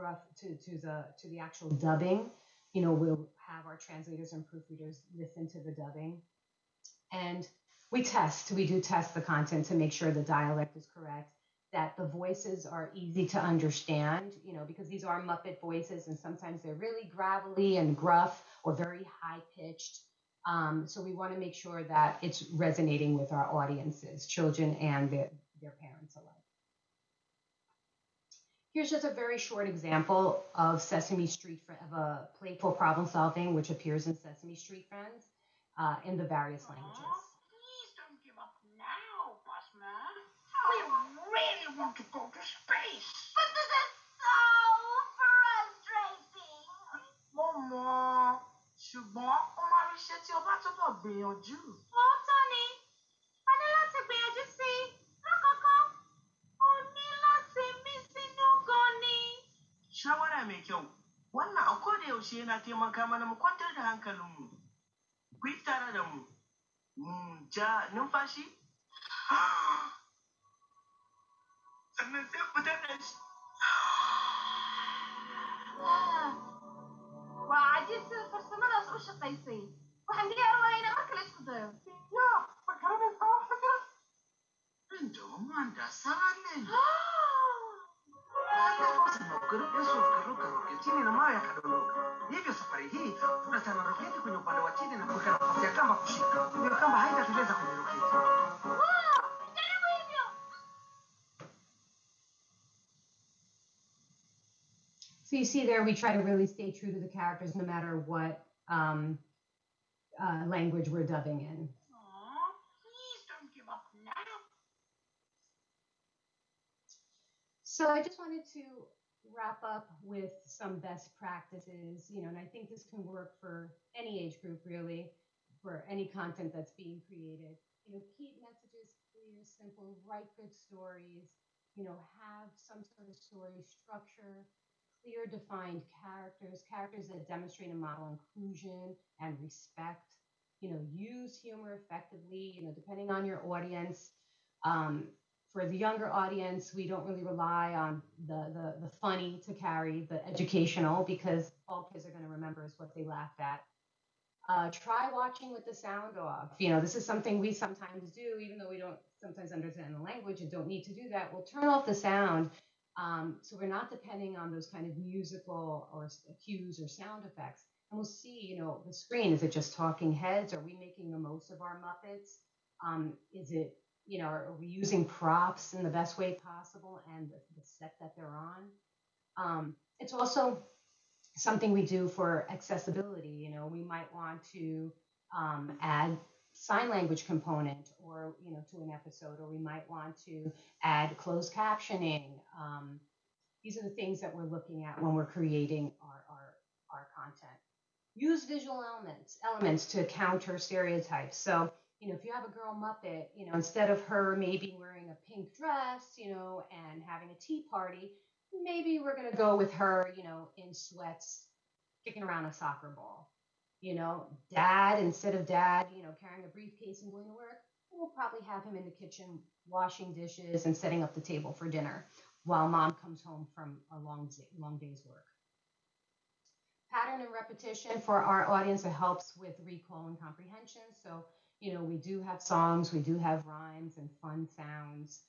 the actual dubbing. We'll have our translators and proofreaders listen to the dubbing, and we do test the content to make sure the dialect is correct, that the voices are easy to understand, because these are Muppet voices and sometimes they're really gravelly and gruff or very high pitched. So we want to make sure that it's resonating with our audiences, children and their parents alike. Here's just a very short example of Sesame Street, of a playful problem solving, which appears in Sesame Street Friends in the various languages. Please don't give up now, Basma. We really want to go to space. But this is so frustrating. Mama, ṣùgbọ́n ó máa rí iṣẹ́ tí o bá túbọ̀ gbìyànjú. Òótọ́ ni, a ní láti gbìyànjú sí i. Lákọ̀ọ́kọ́, o ní láti mí sínú gan ni. Shawara mai kyau. Wannan a koda yaushe yana taimaka mana mu kwantar da hankalinmu. Ku yi tare da mu. Ja numfashi. Sannan sai fitar da shi. وعجزت farsamadaas u shaqaysay waxaan diyaar u ahay inaan mar kale isku dayo yaa ma garanaysaa wax fikra عندهم عندها سالم Maukiru Yesu ukiruka chini na mawe yakadondoka. Hivyo safari hii tutatana roketi kwenye upande wa chini na kuweka nafasi ya kamba kushika. Hiyo kamba haitateleza kwenye roketi. jaribu hivyo So you see there, we try to really stay true to the characters no matter what language we're dubbing in. Aw, please don't give up now. So I just wanted to wrap up with some best practices, and I think this can work for any age group, really, for any content that's being created. Keep messages clear, simple, write good stories, have some sort of story structure, clear, defined characters that demonstrate and model inclusion and respect. Use humor effectively, depending on your audience. For the younger audience, we don't really rely on the funny to carry the educational, because all kids are going to remember is what they laughed at. Try watching with the sound off. This is something we sometimes do, even though we don't sometimes understand the language and don't need to do that. We'll turn off the sound, so we're not depending on those kind of musical or cues or sound effects. And we'll see, the screen, is it just talking heads? Are we making the most of our Muppets? Is it, are we using props in the best way possible and the set that they're on? It's also something we do for accessibility. We might want to add sign language component or, to an episode, or we might want to add closed captioning. These are the things that we're looking at when we're creating our content. Use visual elements to counter stereotypes. So, if you have a girl Muppet, instead of her maybe wearing a pink dress, and having a tea party, maybe we're going to go with her, in sweats, kicking around a soccer ball. Dad, instead of dad, carrying a briefcase and going to work, we'll probably have him in the kitchen washing dishes and setting up the table for dinner while mom comes home from a long day's work. Pattern and repetition for our audience, it helps with recall and comprehension. So, we do have songs, we do have rhymes and fun sounds.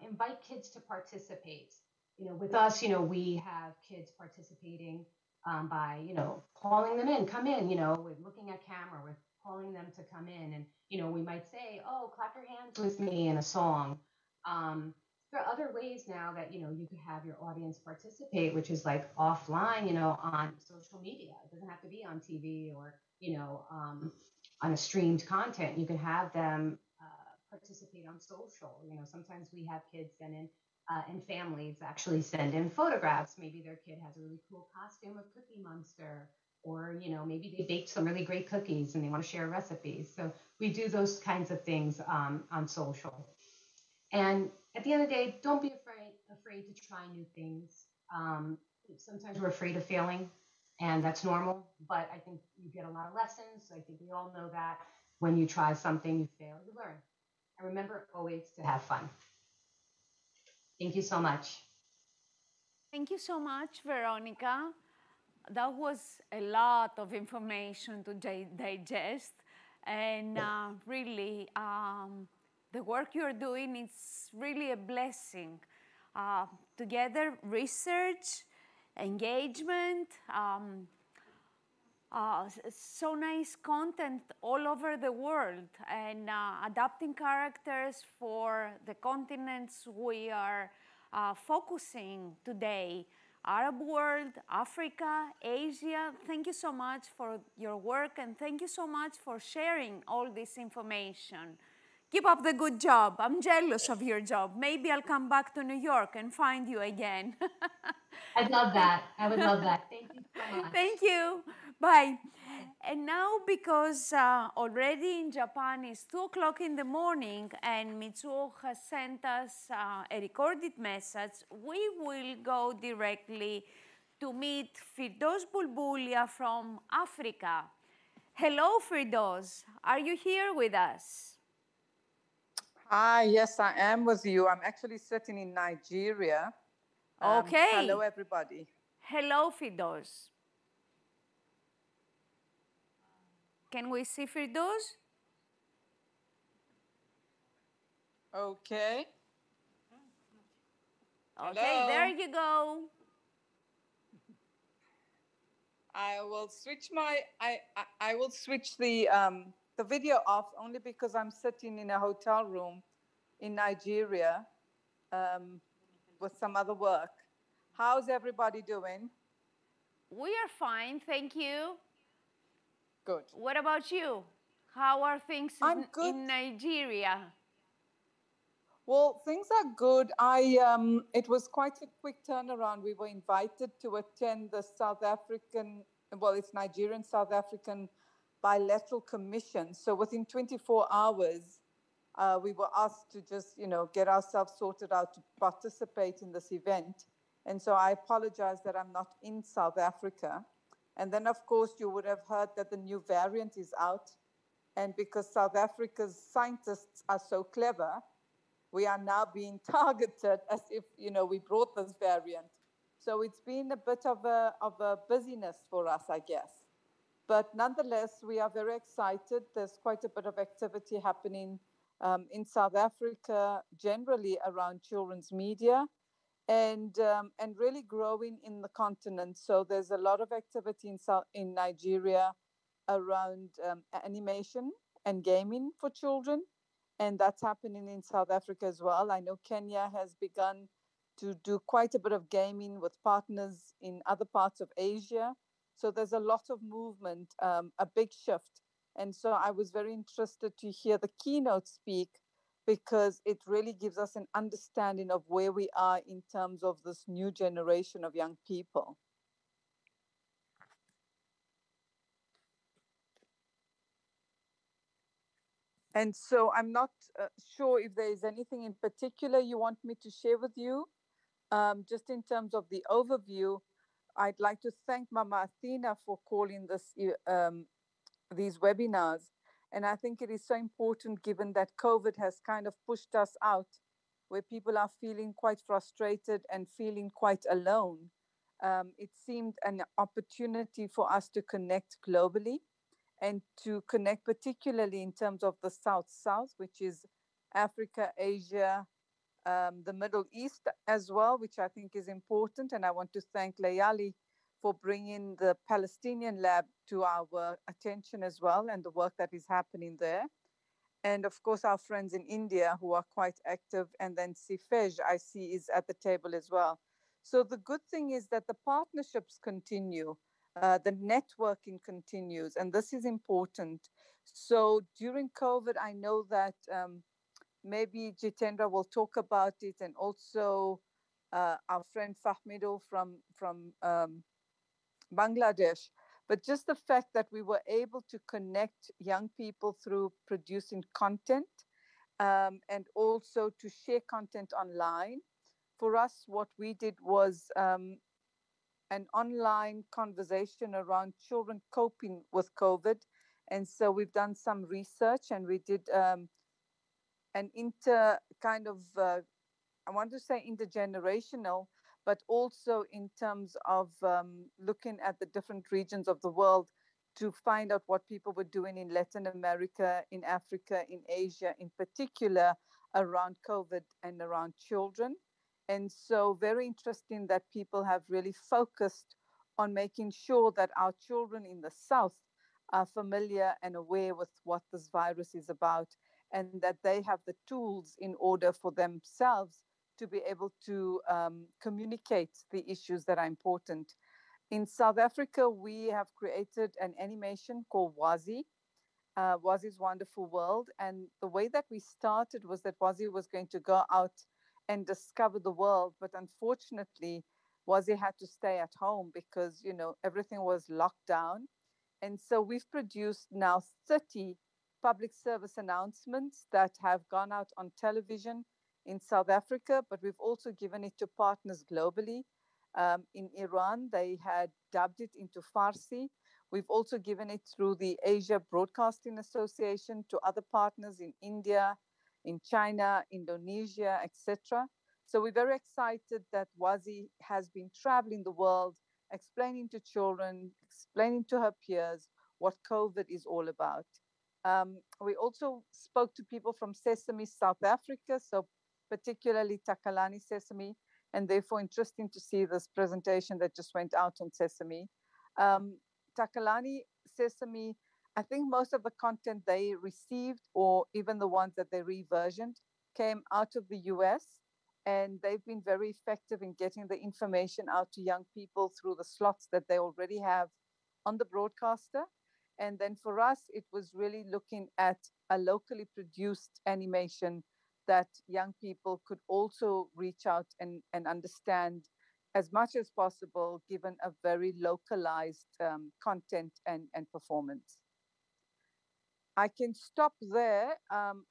Invite kids to participate. With us, we have kids participating by, calling them in, come in, with looking at camera, we're calling them to come in. And, we might say, oh, clap your hands with me in a song. There are other ways now that, you could have your audience participate, which is like offline, on social media. It doesn't have to be on TV or, on a streamed content. You can have them participate on social. Sometimes we have kids send in, and families actually send in photographs. Maybe their kid has a really cool costume of Cookie Monster, or, maybe they baked some really great cookies and they want to share recipes. So we do those kinds of things on social. And at the end of the day, don't be afraid to try new things. Sometimes we're afraid of failing, and that's normal, but I think you get a lot of lessons. I think we all know that when you try something, you fail, you learn. And remember always to have fun. Thank you so much. Thank you so much, Veronica. That was a lot of information to digest, and really, the work you're doing is really a blessing. Together, research, engagement, so nice content all over the world, and adapting characters for the continents we are focusing today. Arab world, Africa, Asia. Thank you so much for your work, and thank you so much for sharing all this information. Keep up the good job. I'm jealous of your job. Maybe I'll come back to New York and find you again. I'd love that. I would love that. Thank you so much. Thank you. Bye. And now, because already in Japan it's 2 o'clock in the morning and Mitsuo has sent us a recorded message, we will go directly to meet Firdos Bulbulia from Africa. Hello, Firdos. Are you here with us? Hi, yes, I am with you. I'm actually sitting in Nigeria. Okay. Hello, everybody. Hello, Firdos. Can we see Firdaus? Okay. Okay, Hello. there you go. I will switch I will switch the video off only because I'm sitting in a hotel room in Nigeria with some other work. How's everybody doing? We are fine, thank you. Good. What about you? How are things I'm good. in Nigeria? Well, things are good. It was quite a quick turnaround. We were invited to attend the South African, well, it's Nigerian South African bilateral commission. So within 24 hours, we were asked to just, get ourselves sorted out to participate in this event. And so I apologize that I'm not in South Africa. And then, of course, you would have heard that the new variant is out. And because South Africa's scientists are so clever, we are now being targeted as if, we brought this variant. So it's been a bit of a busyness for us, I guess. But nonetheless, we are very excited. There's quite a bit of activity happening in South Africa, generally around children's media, and really growing in the continent. So there's a lot of activity in Nigeria around animation and gaming for children. And that's happening in South Africa as well. I know Kenya has begun to do quite a bit of gaming with partners in other parts of Asia. So there's a lot of movement, a big shift. And so I was very interested to hear the keynote speak because it really gives us an understanding of where we are in terms of this new generation of young people. And so I'm not sure if there is anything in particular you want me to share with you. Just in terms of the overview, I'd like to thank Mama Athena for calling these webinars. And I think it is so important given that COVID has kind of pushed us out, where people are feeling quite frustrated and feeling quite alone. It seemed an opportunity for us to connect globally and to connect particularly in terms of the South-South, which is Africa, Asia, the Middle East as well, which I think is important. And I want to thank Layali for bringing the Palestinian lab to our attention as well and the work that is happening there. And of course, our friends in India who are quite active. And then Sifej, I see, is at the table as well. So the good thing is that the partnerships continue. The networking continues, and this is important. So during COVID, I know that maybe Jitendra will talk about it, and also our friend Fahmido from Bangladesh. But just the fact that we were able to connect young people through producing content and also to share content online. For us, what we did was an online conversation around children coping with COVID. And so we've done some research and we did an I want to say intergenerational, but also in terms of looking at the different regions of the world to find out what people were doing in Latin America, in Africa, in Asia, in particular around COVID and around children. And so very interesting that people have really focused on making sure that our children in the South are familiar and aware with what this virus is about, and that they have the tools in order for themselves to be able to communicate the issues that are important. In South Africa, we have created an animation called Wazi, Wazi's Wonderful World. And the way that we started was that Wazi was going to go out and discover the world. But unfortunately, Wazi had to stay at home because, everything was locked down. And so we've produced now 30 public service announcements that have gone out on television in South Africa, but we've also given it to partners globally. In Iran, they had dubbed it into Farsi. We've also given it through the Asia Broadcasting Association to other partners in India, in China, Indonesia, etc. So we're very excited that Wazi has been traveling the world, explaining to children, explaining to her peers what COVID is all about. We also spoke to people from Sesame South Africa, so particularly Takalani Sesame, and therefore interesting to see this presentation that just went out on Sesame. Takalani Sesame, I think most of the content they received, or even the ones that they reversioned, came out of the US, and they've been very effective in getting the information out to young people through the slots that they already have on the broadcaster. And then for us, it was really looking at a locally produced animation that young people could also reach out and understand as much as possible, given a very localized content and performance. I can stop there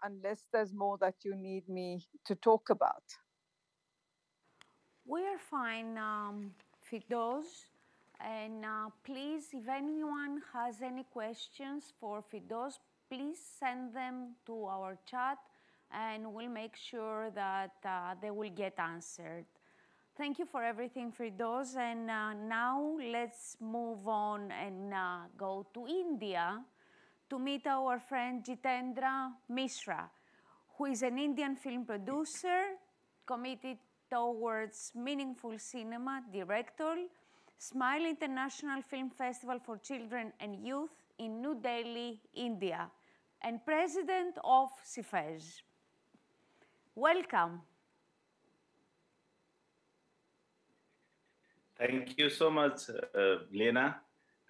unless there's more that you need me to talk about. We are fine, Fidos. And please, if anyone has any questions for Fidos, please send them to our chat and we'll make sure that they will get answered. Thank you for everything, Fidos. And now let's move on and go to India to meet our friend Jitendra Mishra, who is an Indian film producer committed towards meaningful cinema, director, Smile International Film Festival for Children and Youth in New Delhi, India, and president of CIFEJ. Welcome. Thank you so much, Lena.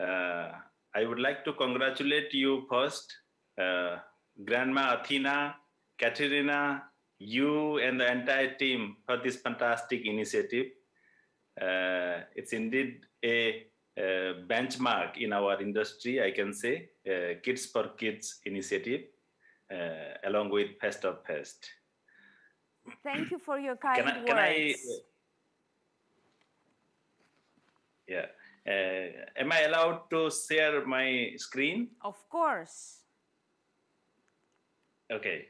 I would like to congratulate you first, Grandma Athena, Katerina, you and the entire team for this fantastic initiative. It's indeed a benchmark in our industry, I can say, Kids for Kids initiative, along with Fest of Fest. Thank you for your kind words. Yeah. Am I allowed to share my screen? Of course. Okay.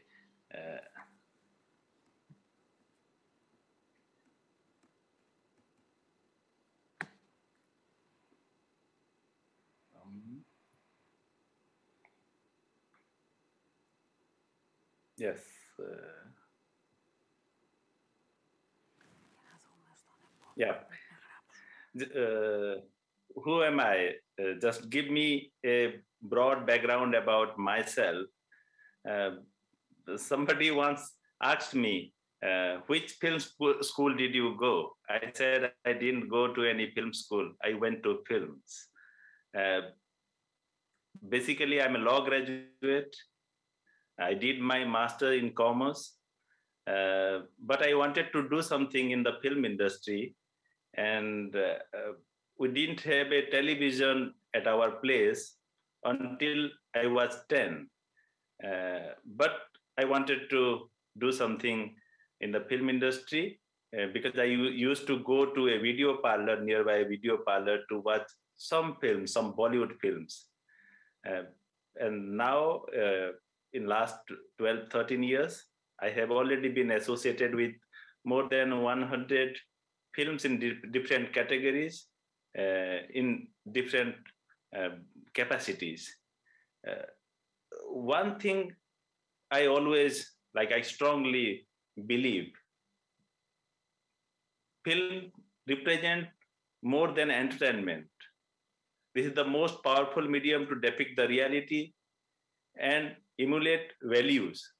Yes. Yeah. Who am I? Just give me a broad background about myself. Somebody once asked me, which film school did you go? I said, I didn't go to any film school. I went to films. Basically, I'm a law graduate. I did my master in commerce, but I wanted to do something in the film industry. And we didn't have a television at our place until I was 10. But I wanted to do something in the film industry because I used to go to a video parlor, nearby a video parlor, to watch some films, some Bollywood films. And now, in last 12, 13 years, I have already been associated with more than 100 films in different categories, in different capacities. One thing I always, I strongly believe, film represent more than entertainment. This is the most powerful medium to depict the reality and emulate values.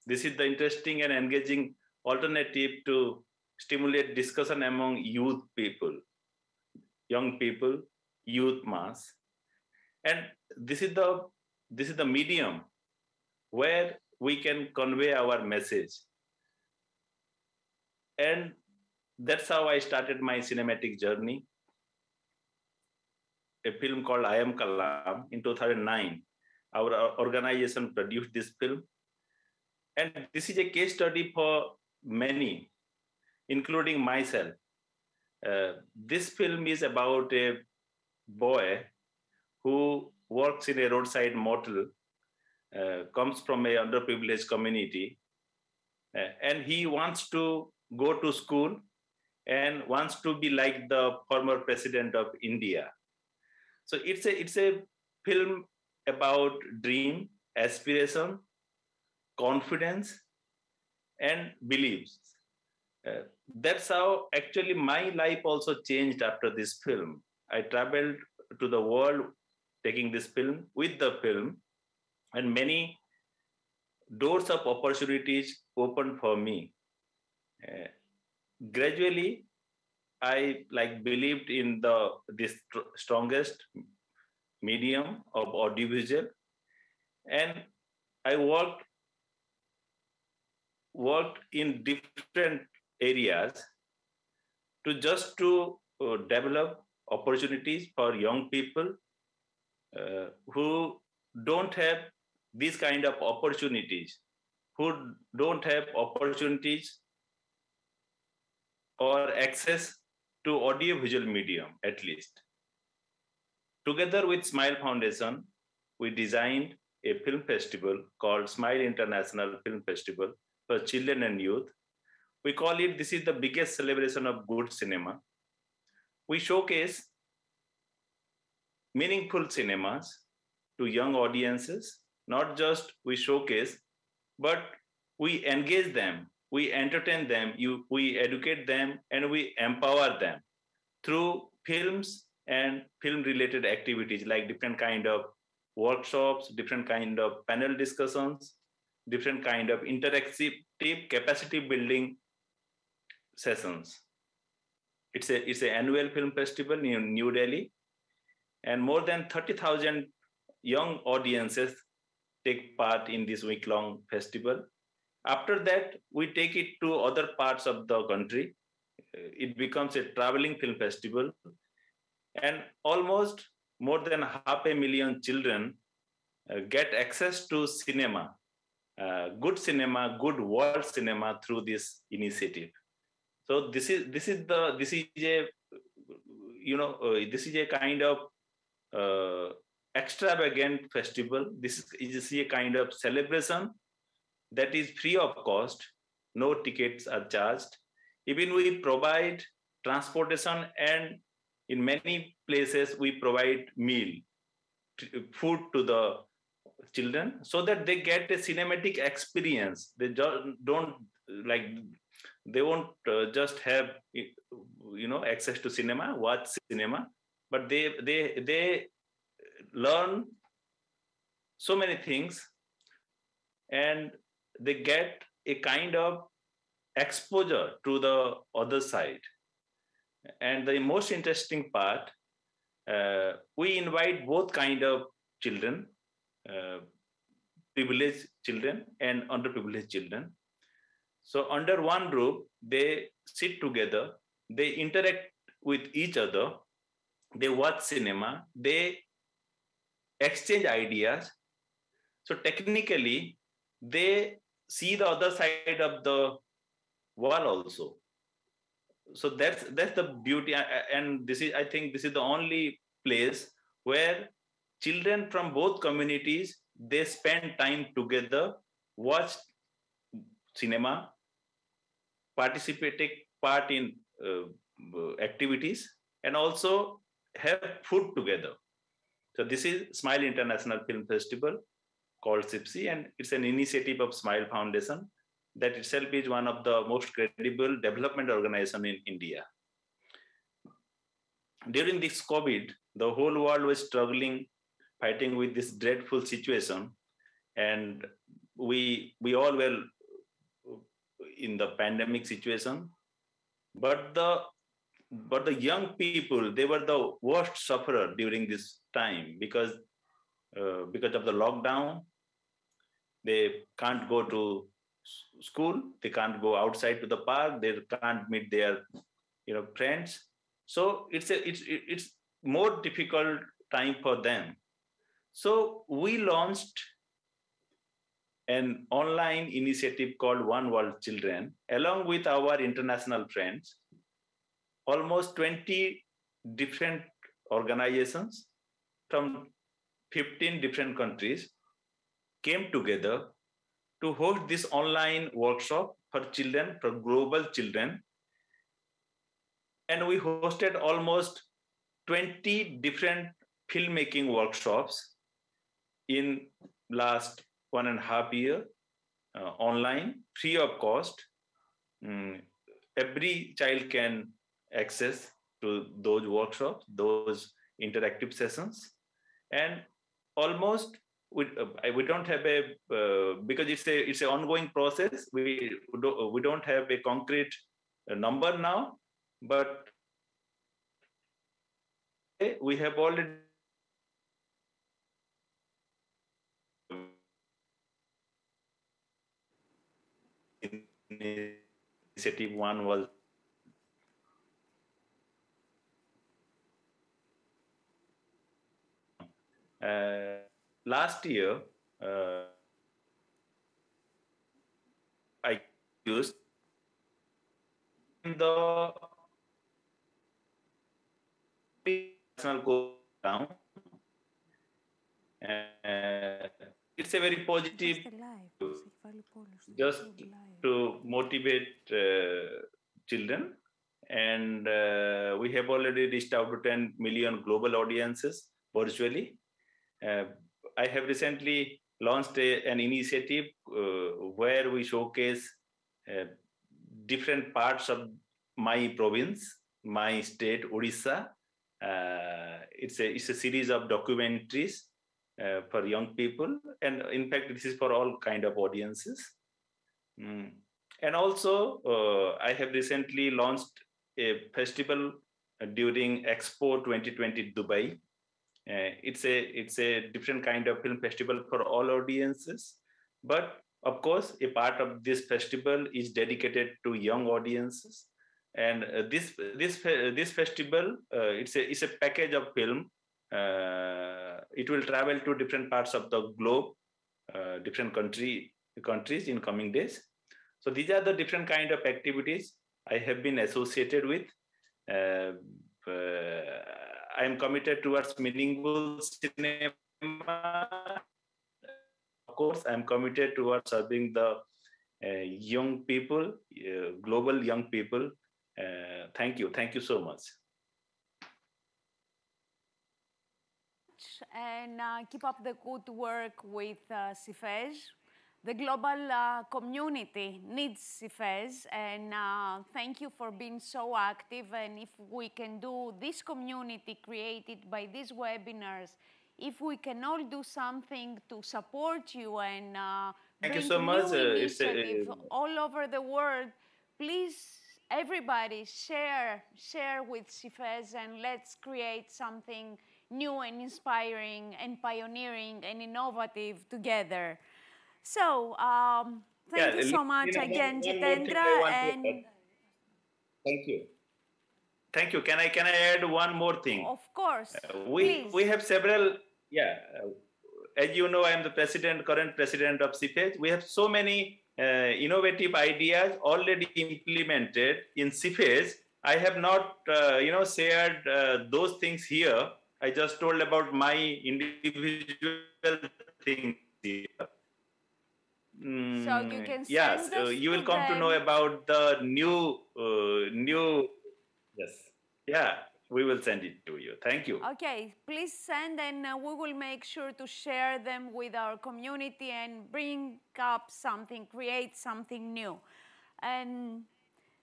This is the interesting and engaging alternative to stimulate discussion among youth people, young people, youth mass. And this is the medium where we can convey our message. And that's how I started my cinematic journey. A film called I Am Kalam in 2009. Our organization produced this film. And this is a case study for many, including myself. This film is about a boy who works in a roadside motel, comes from a underprivileged community, and he wants to go to school and wants to be like the former president of India. So it's a film about dream, aspiration, confidence, and beliefs. That's how actually my life also changed after this film. I traveled to the world taking this film with the film, and many doors of opportunities opened for me. Gradually, I believed in this strongest medium of audiovisual, and I worked in different areas to develop opportunities for young people who don't have these kind of opportunities, who don't have opportunities or access to audiovisual medium at least. Together with Smile Foundation, we designed a film festival called Smile International Film Festival for children and youth. We call it, this is the biggest celebration of good cinema. We showcase meaningful cinemas to young audiences. Not just we showcase, but we engage them, we entertain them, we educate them, and we empower them through films and film-related activities like different kind of workshops, different kind of panel discussions, different kind of interactive capacity building sessions. It's an annual film festival in New Delhi, and more than 30,000 young audiences take part in this week-long festival. After that, we take it to other parts of the country. It becomes a traveling film festival, and almost more than 500,000 children get access to cinema, good world cinema through this initiative. So this is a kind of extravagant festival. This is a kind of celebration that is free of cost. No tickets are charged. Even we provide transportation, and in many places we provide food to the children so that they get a cinematic experience. They won't just have access to cinema, watch cinema, but they learn so many things, and they get a kind of exposure to the other side. And the most interesting part, we invite both kind of children, privileged children and underprivileged children. So under one roof, they sit together, they interact with each other, they watch cinema, they exchange ideas. So technically, they see the other side of the wall also. So that's the beauty, and I think this is the only place where children from both communities, they spend time together, watch cinema, take part in activities, and also have food together. So this is Smile International Film Festival called SIPSI, and it's an initiative of Smile Foundation that itself is one of the most credible development organizations in India. During this COVID, the whole world was struggling, fighting with this dreadful situation, and we all were in the pandemic situation. But the young people, they were the worst sufferer during this time because of the lockdown. They can't go to school, they can't go outside to the park, they can't meet their friends. So it's more difficult time for them. So we launched an online initiative called One World Children, along with our international friends. Almost 20 different organizations from 15 different countries came together to host this online workshop for children, for global children. And we hosted almost 20 different filmmaking workshops in last 1.5 years online, free of cost. Every child can access to those workshops, those interactive sessions, and almost we don't have a because it's an ongoing process. We don't have a concrete number now, but we have already initiative. One was last year. I used the national go down. It's a very positive just to motivate children, and we have already reached out to 10 million global audiences virtually. I have recently launched an initiative where we showcase different parts of my province, my state, Odisha. It's a series of documentaries for young people, and in fact, this is for all kind of audiences. And also, I have recently launched a festival during Expo 2020 Dubai. It's a different kind of film festival for all audiences, but of course, a part of this festival is dedicated to young audiences. And this festival, it's a package of film. It will travel to different parts of the globe, different countries in coming days. So these are the different kind of activities I have been associated with. I am committed towards meaningful cinema. Of course, I am committed towards serving the young people, global young people. Thank you so much. And keep up the good work with CIFEJ. The global community needs CIFEJ, and thank you for being so active. And if we can do this community created by these webinars, if we can all do something to support you and thank bring you so much. new initiatives all over the world, please, everybody, share with CIFEJ, and let's create something new and inspiring and pioneering and innovative together. So, thank you so much again, Jitendra. And thank you. Thank you. Can I add one more thing? Of course. We have several. As you know, I am the current president of CIFEJ. We have so many innovative ideas already implemented in CIFEJ. I have not, shared those things here. I just told about my individual things here. So you can send us you will come to know about the new. Yes. Yeah, we will send it to you. Thank you. Okay, please send, and we will make sure to share them with our community and bring up something, create something new. And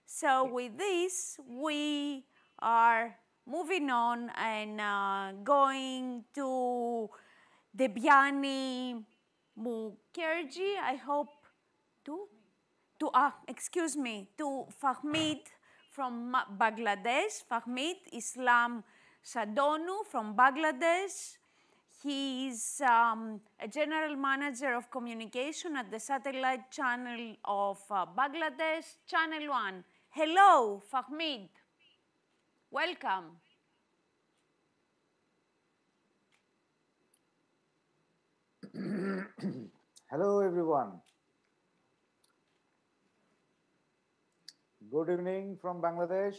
so with this, we are moving on and going to Debyani Mukherjee, I hope, to Fahmid from Bangladesh, Fahmid Islam Sadonu from Bangladesh. He is a general manager of communication at the satellite channel of Bangladesh, Channel 1. Hello, Fahmid. Welcome. Hello, everyone. Good evening from Bangladesh.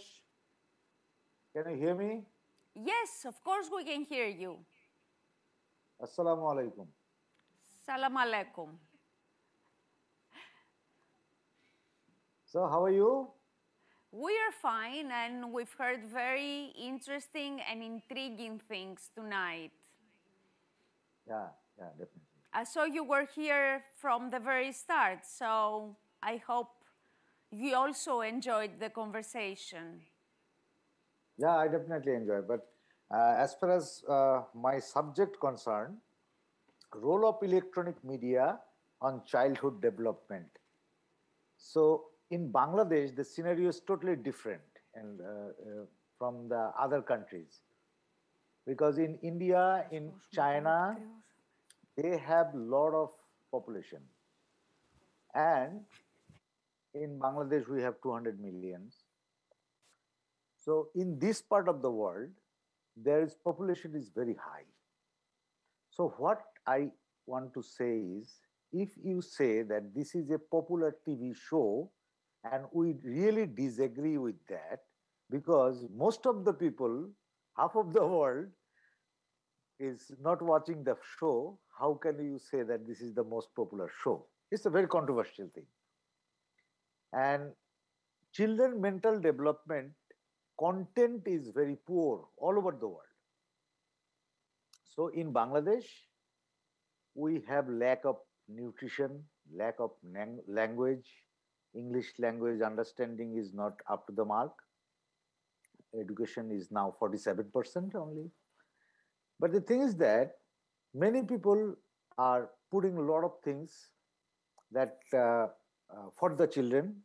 Can you hear me? Yes, of course we can hear you. Assalamu alaikum. Salam alaikum. So, how are you? We are fine, and we've heard very interesting and intriguing things tonight. Yeah. Yeah, definitely. I saw you were here from the very start, so I hope you also enjoyed the conversation. Yeah, I definitely enjoy. But as far as my subject concerned, role of electronic media on childhood development. So in Bangladesh, the scenario is totally different and from the other countries because in India, in China, they have a lot of population, and in Bangladesh we have 200 millions. So in this part of the world, there is population is very high. So what I want to say is, if you say that this is a popular TV show, and we really disagree with that, because most of the people, half of the world, is not watching the show, how can you say that this is the most popular show? It's a very controversial thing. And children mental development content is very poor all over the world. So in Bangladesh, we have lack of nutrition, lack of language, English language understanding is not up to the mark. Education is now 47% only. But the thing is that many people are putting a lot of things that for the children,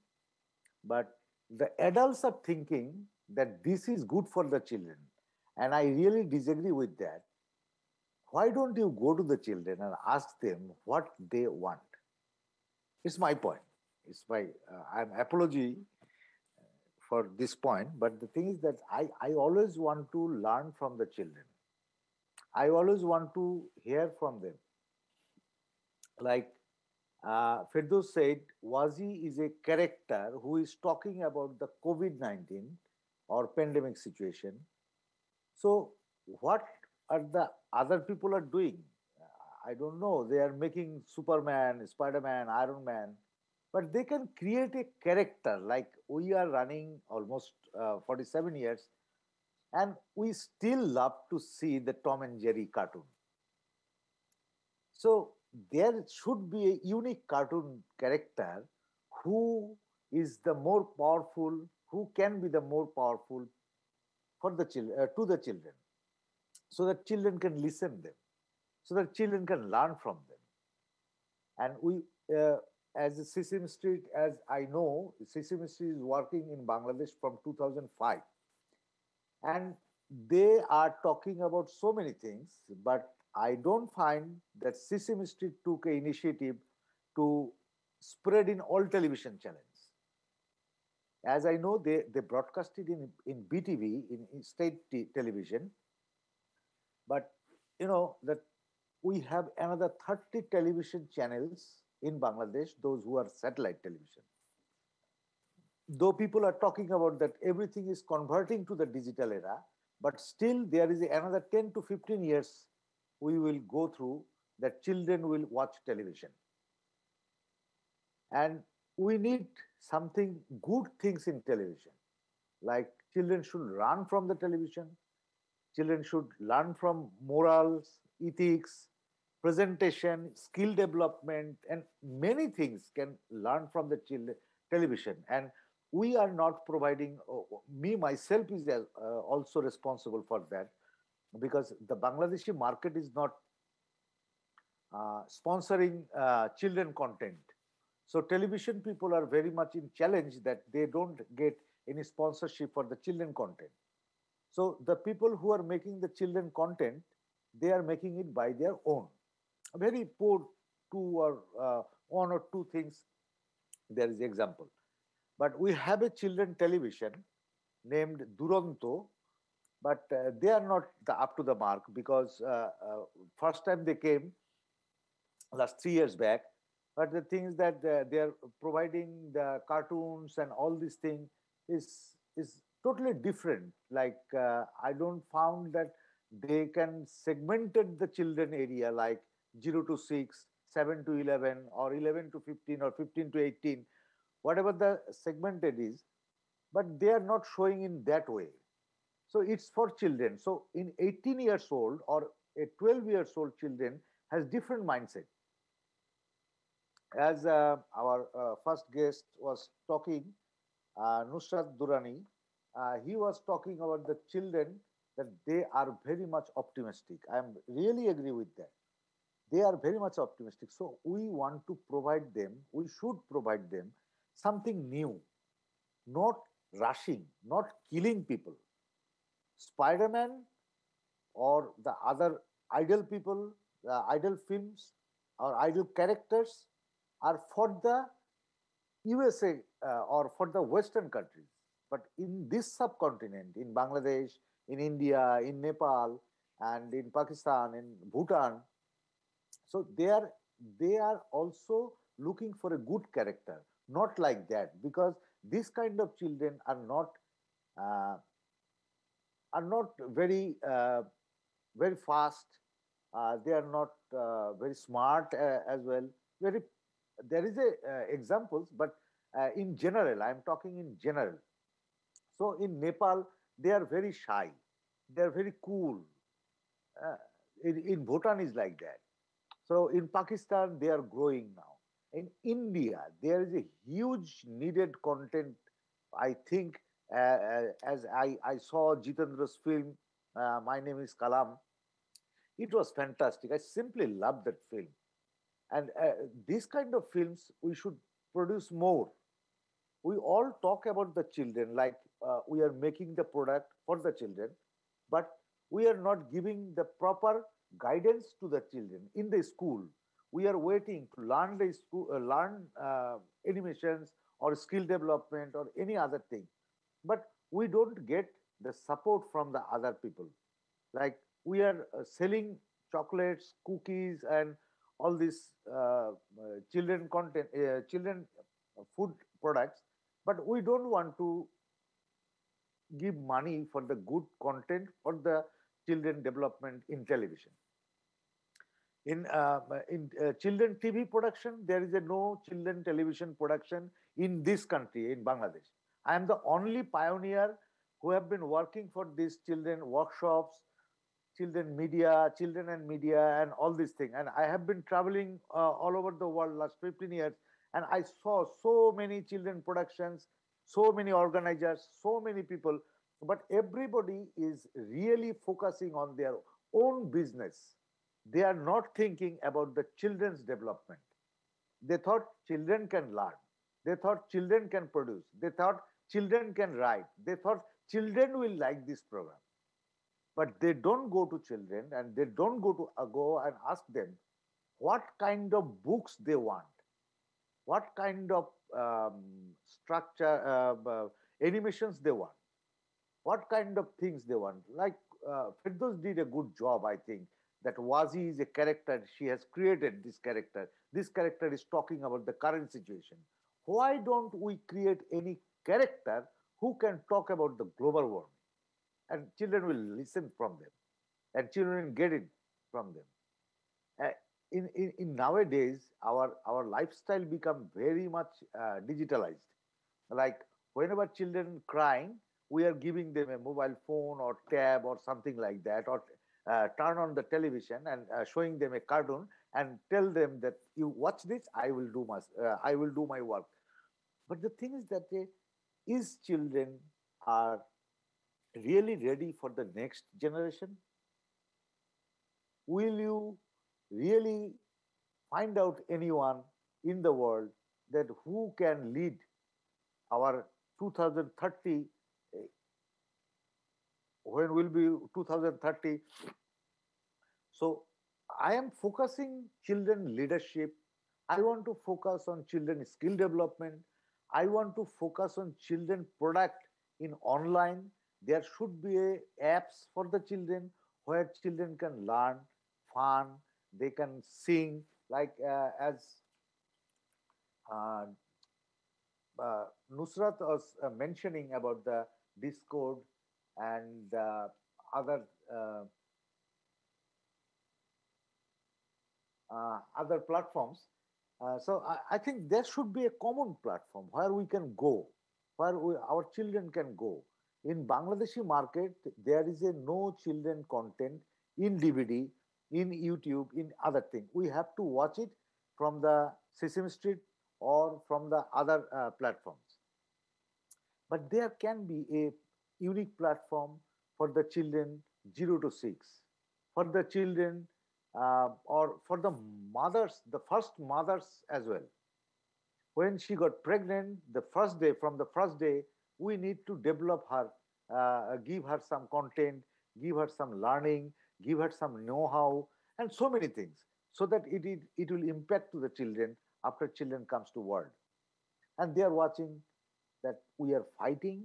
but the adults are thinking that this is good for the children. And I really disagree with that. Why don't you go to the children and ask them what they want? It's my point. It's my I'm apology for this point, but the thing is that I always want to learn from the children. I always want to hear from them. Like Firdaus said, Wazi is a character who is talking about the COVID-19 or pandemic situation. So, what are the other people are doing? I don't know. They are making Superman, Spider Man, Iron Man, but they can create a character like we are running almost 47 years, and we still love to see the Tom and Jerry cartoon. So there should be a unique cartoon character who is the more powerful, who can be the more powerful for the to the children, so that children can listen them, so that children can learn from them. And we, as Sesame Street, as I know, Sesame Street is working in Bangladesh from 2005, and they are talking about so many things, but I don't find that Sesame Street took an initiative to spread in all television channels. As I know, they broadcasted in BTV, in state television, but you know that we have another 30 television channels in Bangladesh, those who are satellite television. Though people are talking about that everything is converting to the digital era, but still there is another 10 to 15 years we will go through that children will watch television. And we need something good things in television. Like children should learn from the television, children should learn from morals, ethics, presentation, skill development, and many things can learn from the television. And we are not providing, me myself is also responsible for that, because the Bangladeshi market is not sponsoring children content. So television people are very much in challenge that they don't get any sponsorship for the children content. So the people who are making the children content, they are making it by their own. Very poor two or one or two things. There is example, but we have a children television named Duronto, but they are not up to the mark because first time they came last 3 years back. But the thing is that they are providing the cartoons and all these things is totally different. Like I don't found that they can segmented the children area like 0 to 6, 7 to 11, or 11 to 15, or 15 to 18, whatever the segmented is. But they are not showing in that way. So it's for children. So in 18 years old or a 12 years old children has different mindset. As our first guest was talking, Nusrat Durani, he was talking about the children that they are very much optimistic. I am really agree with that. They are very much optimistic. So we want to provide them, we should provide them something new, not rushing, not killing people. Spider-Man or the other idol people, the idol films or idol characters are for the USA or for the Western countries. But in this subcontinent, in Bangladesh, in India, in Nepal, and in Pakistan, in Bhutan, so they are also looking for a good character, not like that, because this kind of children uh, are not very fast. They are not very smart as well. Very there is a examples, but in general, I am talking in general. So in Nepal, they are very shy. They are very cool. Uh, in Bhutan is like that. So in Pakistan, they are growing now. In India, there is a huge needed content. I think as I saw Jitendra's film, My Name is Kalam, it was fantastic. I simply loved that film. And these kind of films, we should produce more. We all talk about the children like we are making the product for the children, but we are not giving the proper guidance to the children in the school. We are waiting to learn the school, learn animations or skill development or any other thing, but we don't get the support from the other people. Like we are selling chocolates, cookies, and all these children food products, but we don't want to give money for the good content for the children development in television. In children TV production, there is a no children television production in this country, in Bangladesh. I am the only pioneer who have been working for these children workshops, children and media, and all these things. And I have been traveling all over the world last 15 years, and I saw so many children productions, so many organizers, so many people, but everybody is really focusing on their own business. They are not thinking about the children's development. They thought children can learn. They thought children can produce. They thought children can write. They thought children will like this program. But they don't go to children and they don't go and ask them what kind of books they want, what kind of structure, animations they want, what kind of things they want. Like Firdaus did a good job, I think, that Wazi is a character. She has created this character. This character is talking about the current situation. Why don't we create any character who can talk about the global warming? And children will listen from them, and children will get it from them. Uh, in nowadays, our lifestyle become very much digitalized. Like whenever children crying, we are giving them a mobile phone or tab or something like that, or turn on the television and showing them a cartoon and tell them that you watch this, I will do my work. But the thing is that is children are really ready for the next generation? Will you really find out anyone in the world that who can lead our 2030, eh, when will be 2030? So I am focusing children leadership. I want to focus on children skill development. I want to focus on children product in online. There should be apps for the children where children can learn fun. They can sing like as uh, Nusrat was mentioning about the Discord and other uh, other platforms. So I think there should be a common platform where we can go, where our children can go. In Bangladeshi market, there is a no children content in DVD. in YouTube, in other thing. We have to watch it from the Sesame Street or from the other platforms. But there can be a unique platform for the children 0 to 6, for the children or for the mothers, the first mothers as well. When she got pregnant, the first day, from the first day, we need to develop her, give her some content, give her some learning, give her some know-how, and so many things, so that it will impact to the children after children comes to world. And they are watching that we are fighting,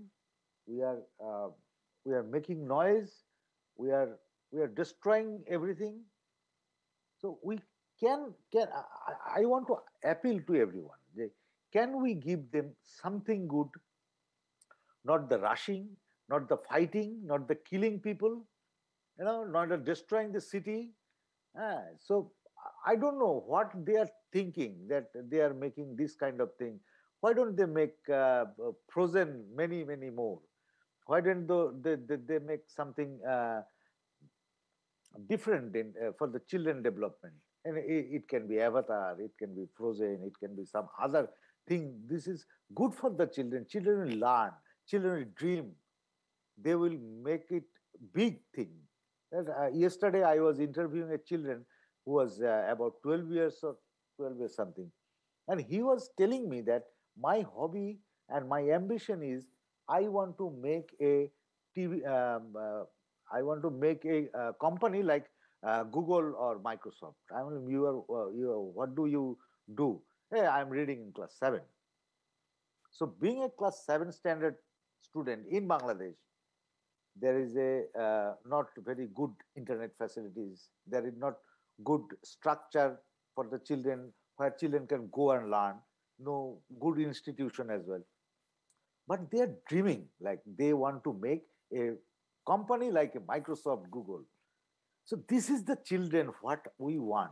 we are uh, we are making noise, we are we are destroying everything. So we can I want to appeal to everyone. Can we give them something good, not the rushing, not the fighting, not the killing people, not the destroying the city. So I don't know what they are thinking that they are making this kind of thing. Why don't they make frozen many more? Why don't they make something different for the children development? And it can be Avatar, it can be Frozen, it can be some other thing. This is good for the children. Children will learn, children will dream, they will make it big thing. Yesterday I was interviewing a children who was about 12 years or 12 years something, and he was telling me that my hobby and my ambition is I want to make a TV. I want to make a company like Google or Microsoft. I mean, what do you do? Hey, I'm reading in class 7. So, being a class 7 standard student in Bangladesh, there is a not very good internet facilities. There is not good structure for the children where children can go and learn. No good institution as well. But they are dreaming like they want to make a company like a Microsoft, Google. So this is the children what we want.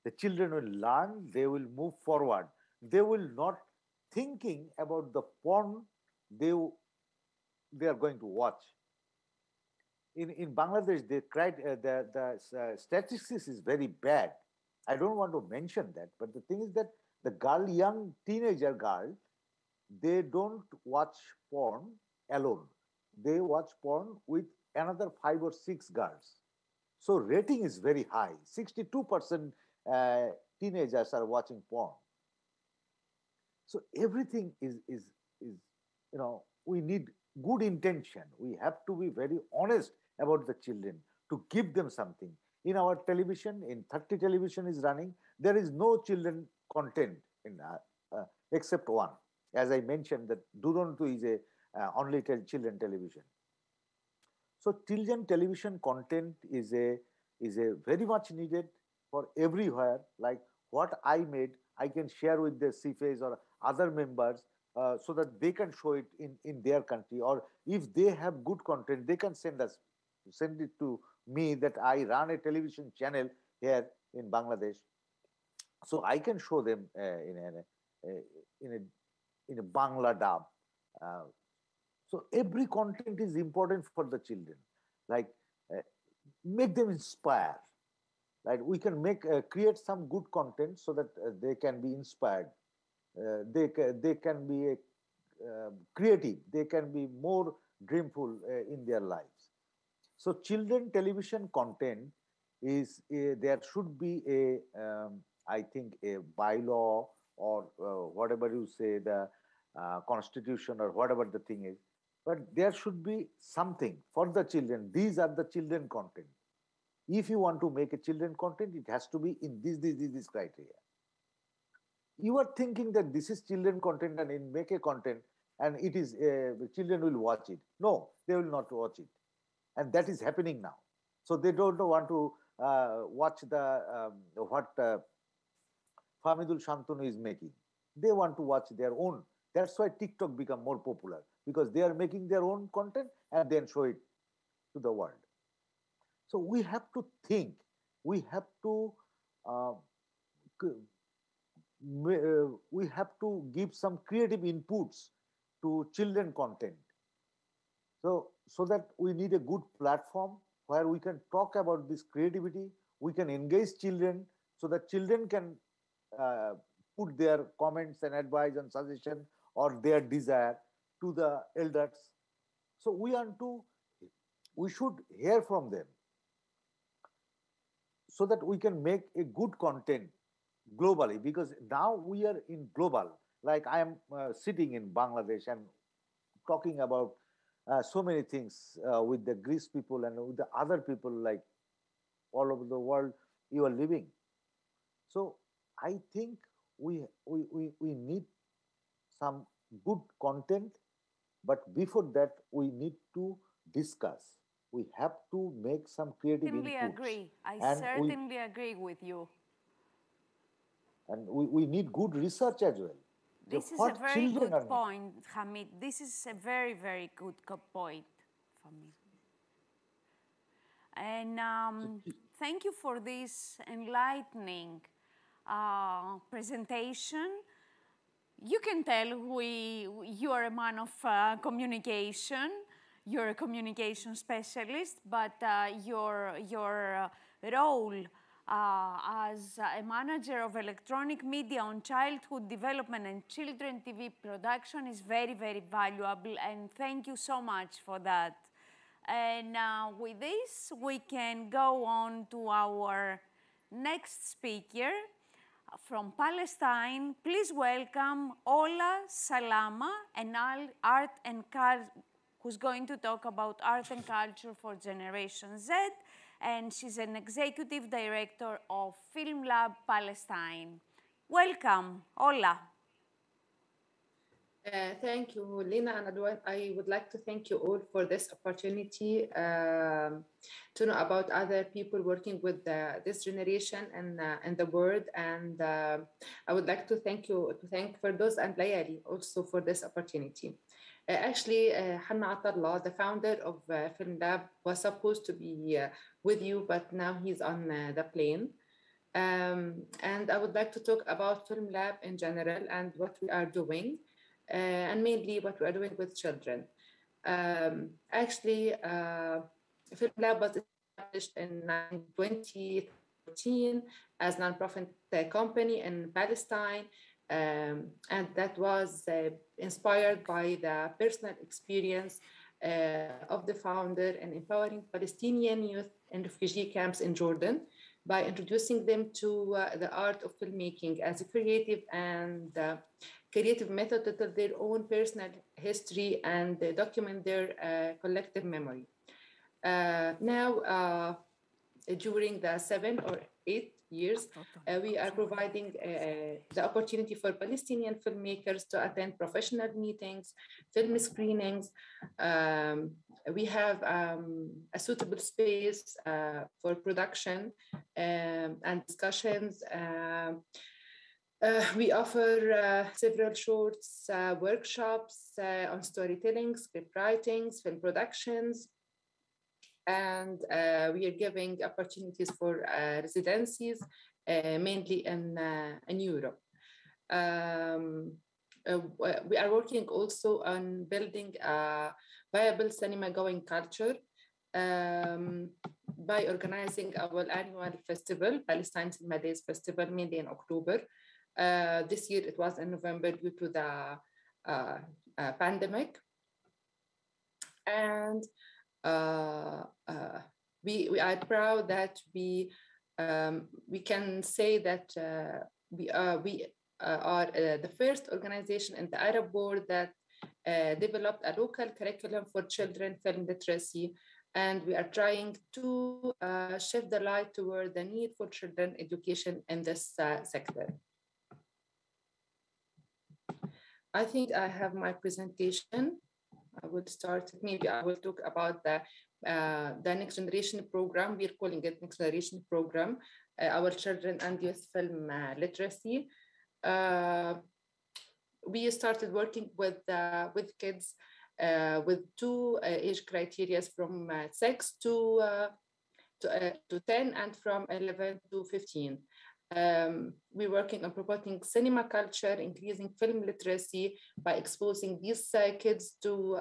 The children will learn. They will move forward. They will not thinking about the porn they they are going to watch. In Bangladesh, the statistics is very bad. I don't want to mention that, but the thing is that the girl, young teenager girl, they don't watch porn alone. They watch porn with another 5 or 6 girls. So rating is very high. 62% teenagers are watching porn. So everything is we need good intention. We have to be very honest about the children to give them something. In our television, in 30 television is running, there is no children content in except one. As I mentioned, that Durontu is a only children television. So children television content is a very much needed for everywhere. Like what I made, I can share with the CFAs or other members so that they can show it in their country. Or if they have good content, they can send it to me that I run a television channel here in Bangladesh. So I can show them in a Bangla dub. Uh, so every content is important for the children. Like uh, make them inspire. Right? We can create some good content so that they can be inspired. They can be creative. They can be more dreamful in their lives. So children television content there should be I think a bylaw or whatever you say, the constitution or whatever the thing is, but there should be something for the children. These are the children content. If you want to make a children content, it has to be in this criteria. You are thinking that this is children content and in make a content and it is children will watch it. No, they will not watch it, and that is happening now. So they don't want to watch the what Famidul Shantanu is making. They want to watch their own. That's why TikTok become more popular, because they are making their own content and then show it to the world. So we have to think. We have to uh, we have to give some creative inputs to children content. So that we need a good platform where we can talk about this creativity, we can engage children so that children can put their comments and advice and suggestion or their desire to the elders. So we should hear from them so that we can make a good content globally, because now we are in global. Like I am sitting in Bangladesh and talking about so many things with the Greece people and with the other people, like all over the world you are living. So I think we need some good content, but before that we need to discuss. We have to make some creative Certainly inputs. agree. I And certainly agree with you. we need good research as well. This is a very good point, Hamid. This is a very, very good point for me. And thank you for this enlightening presentation. You can tell you are a man of communication. You're a communication specialist, but your role as a manager of electronic media on childhood development and children TV production is very, very valuable, and thank you so much for that. And with this, we can go on to our next speaker from Palestine. Please welcome Ola Salama, art and who's going to talk about art and culture for Generation Z, and she's an executive director of Film Lab Palestine. Welcome, Ola. Thank you, Lina, and I would like to thank you all for this opportunity to know about other people working with this generation and the world. And I would like to thank Firdaus and Layali also for this opportunity. Actually, Hanna Atallah, the founder of Film Lab, was supposed to be with you, but now he's on the plane. And I would like to talk about Film Lab in general and what we are doing. And mainly what we are doing with children. Actually, Film Lab was established in 2013 as a nonprofit company in Palestine, and that was inspired by the personal experience of the founder in empowering Palestinian youth in refugee camps in Jordan by introducing them to the art of filmmaking as a creative method to tell their own personal history and document their collective memory. Now, during the 7 or 8 years, we are providing the opportunity for Palestinian filmmakers to attend professional meetings, film screenings. We have a suitable space for production and discussions. We offer several shorts workshops on storytelling, script writing, film productions, and we are giving opportunities for residencies, mainly in Europe. We are working also on building a viable cinema-going culture by organizing our annual festival, Palestine Cinema Days Festival, mainly in October. This year it was in November due to the pandemic. And we are proud that we can say that we are the first organization in the Arab world that developed a local curriculum for children film literacy, and we are trying to shift the light toward the need for children education in this sector. I think I have my presentation. I will start. Maybe I will talk about the Next Generation program. We're calling it Next Generation program, our children and youth film literacy. We started working with kids with two age criteria from 6 to 10 and from 11 to 15. We're working on promoting cinema culture, increasing film literacy by exposing these kids to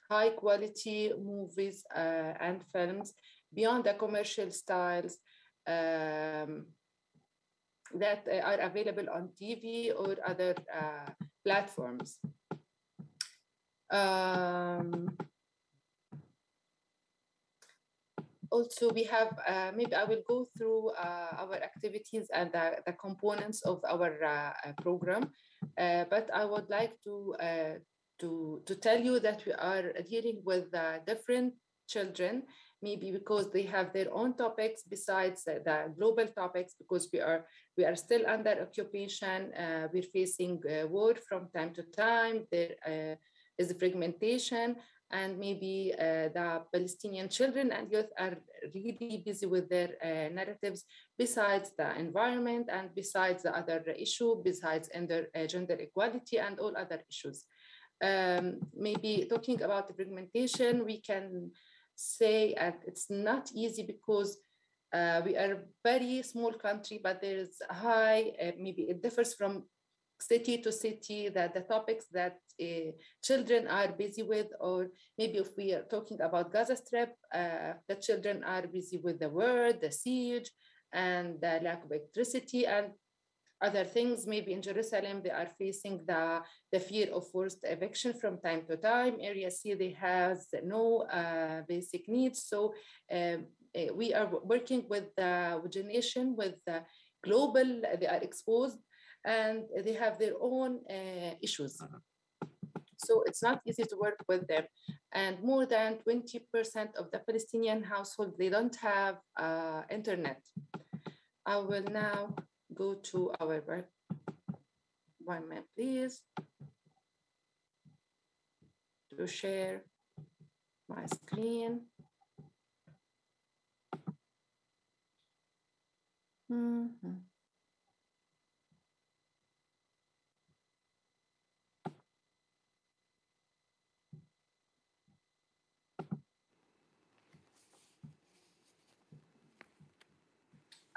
high quality movies and films beyond the commercial styles that are available on TV or other platforms. Also, we have, maybe I will go through our activities and the components of our program, but I would like to tell you that we are dealing with different children, maybe because they have their own topics besides the global topics, because we are still under occupation. We're facing war from time to time. There is fragmentation, and maybe the Palestinian children and youth are really busy with their narratives besides the environment and besides the other issue, besides gender equality and all other issues. Maybe talking about the fragmentation, we can say it's not easy because we are a very small country, but there is a high, maybe it differs from city to city, that the topics that children are busy with, or maybe if we are talking about Gaza Strip, the children are busy with the war, the siege, and the lack of electricity and other things. Maybe in Jerusalem, they are facing the fear of forced eviction from time to time. Area C, they have no basic needs. So we are working with the generation, with the global, they are exposed, and they have their own issues. So it's not easy to work with them. And more than 20% of the Palestinian households, they don't have internet. I will now go to our work. 1 minute, please, to share my screen.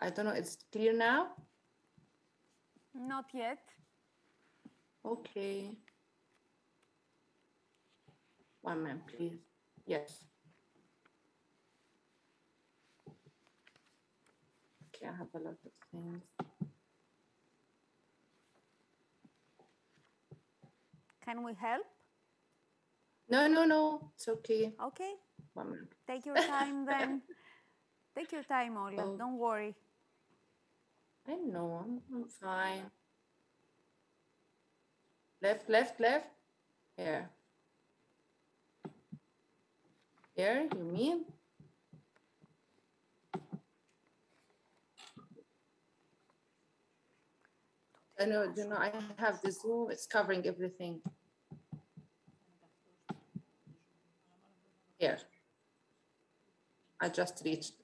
I don't know, it's clear now? Not yet. Okay. 1 minute, please. Yes. Okay, I have a lot of things. Can we help? No, it's okay. Okay. 1 minute. Take your time then. Take your time, Ola. Oh. Don't worry. I know, I'm fine. Left. Here. Here, you mean? I know, I have the Zoom, it's covering everything. Here. I just reached.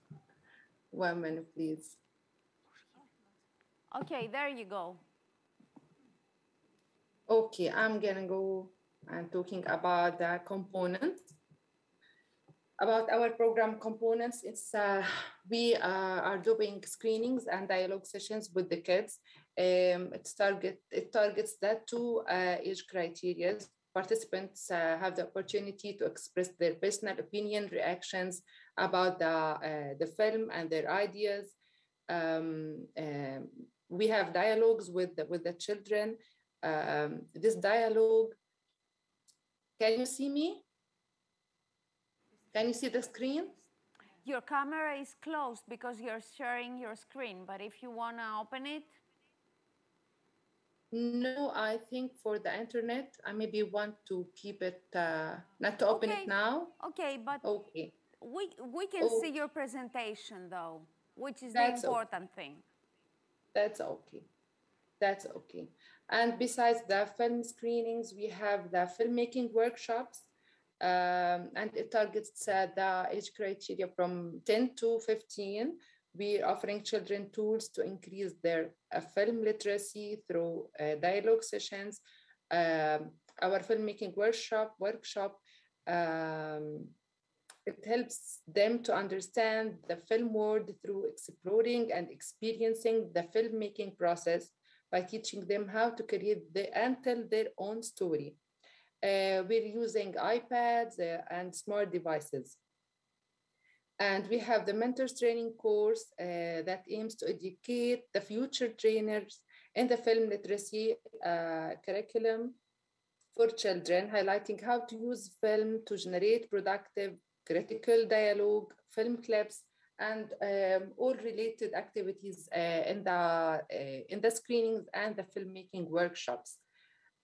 1 minute, please. Okay, there you go. Okay, I'm gonna go and talking about the components. About our program components, it's we are doing screenings and dialogue sessions with the kids. It targets that two age criteria. Participants have the opportunity to express their personal opinion, reactions about the film and their ideas. We have dialogues with the children. This dialogue, can you see me? Can you see the screen? Your camera is closed because you're sharing your screen, but if you want to open it. No, I think for the internet, I maybe want to keep it, not to open it now. Okay, but okay. We can see your presentation though, which is the important thing. That's okay. That's okay. And besides the film screenings, we have the filmmaking workshops, and it targets the age criteria from 10 to 15. We're offering children tools to increase their film literacy through dialogue sessions. Our filmmaking workshop, it helps them to understand the film world through exploring and experiencing the filmmaking process by teaching them how to create and tell their own story. We're using iPads and smart devices. And we have the mentors training course that aims to educate the future trainers in the film literacy curriculum for children, highlighting how to use film to generate productive, critical dialogue, film clips, and all related activities in the screenings and the filmmaking workshops.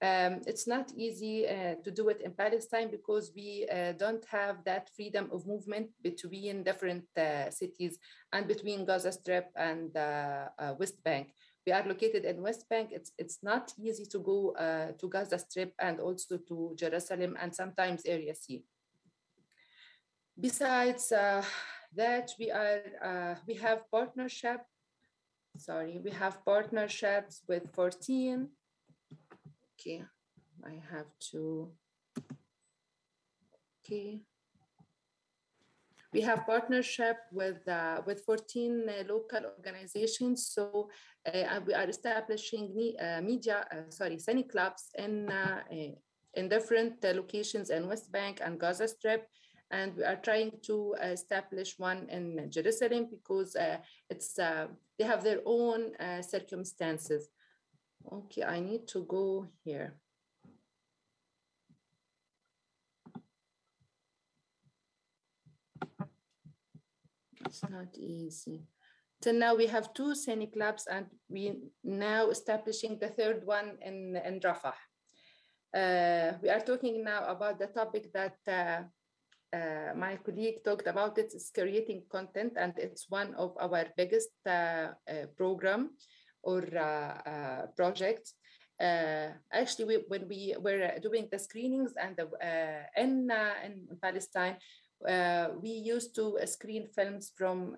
It's not easy to do it in Palestine because we don't have that freedom of movement between different cities and between Gaza Strip and West Bank. We are located in West Bank. It's not easy to go to Gaza Strip and also to Jerusalem and sometimes Area C. Besides that, we have partnership. We have partnerships with 14. Okay, I have to. Okay. We have partnership with 14 local organizations. So we are establishing cine clubs in different locations in West Bank and Gaza Strip. And we are trying to establish one in Jerusalem because they have their own circumstances. Okay, I need to go here. It's not easy. So now we have 2 cine clubs and we now establishing the third one in Rafah. We are talking now about the topic that my colleague talked about. It's creating content, and it's one of our biggest program or projects. Actually, when we were doing the screenings and in Palestine, we used to screen films from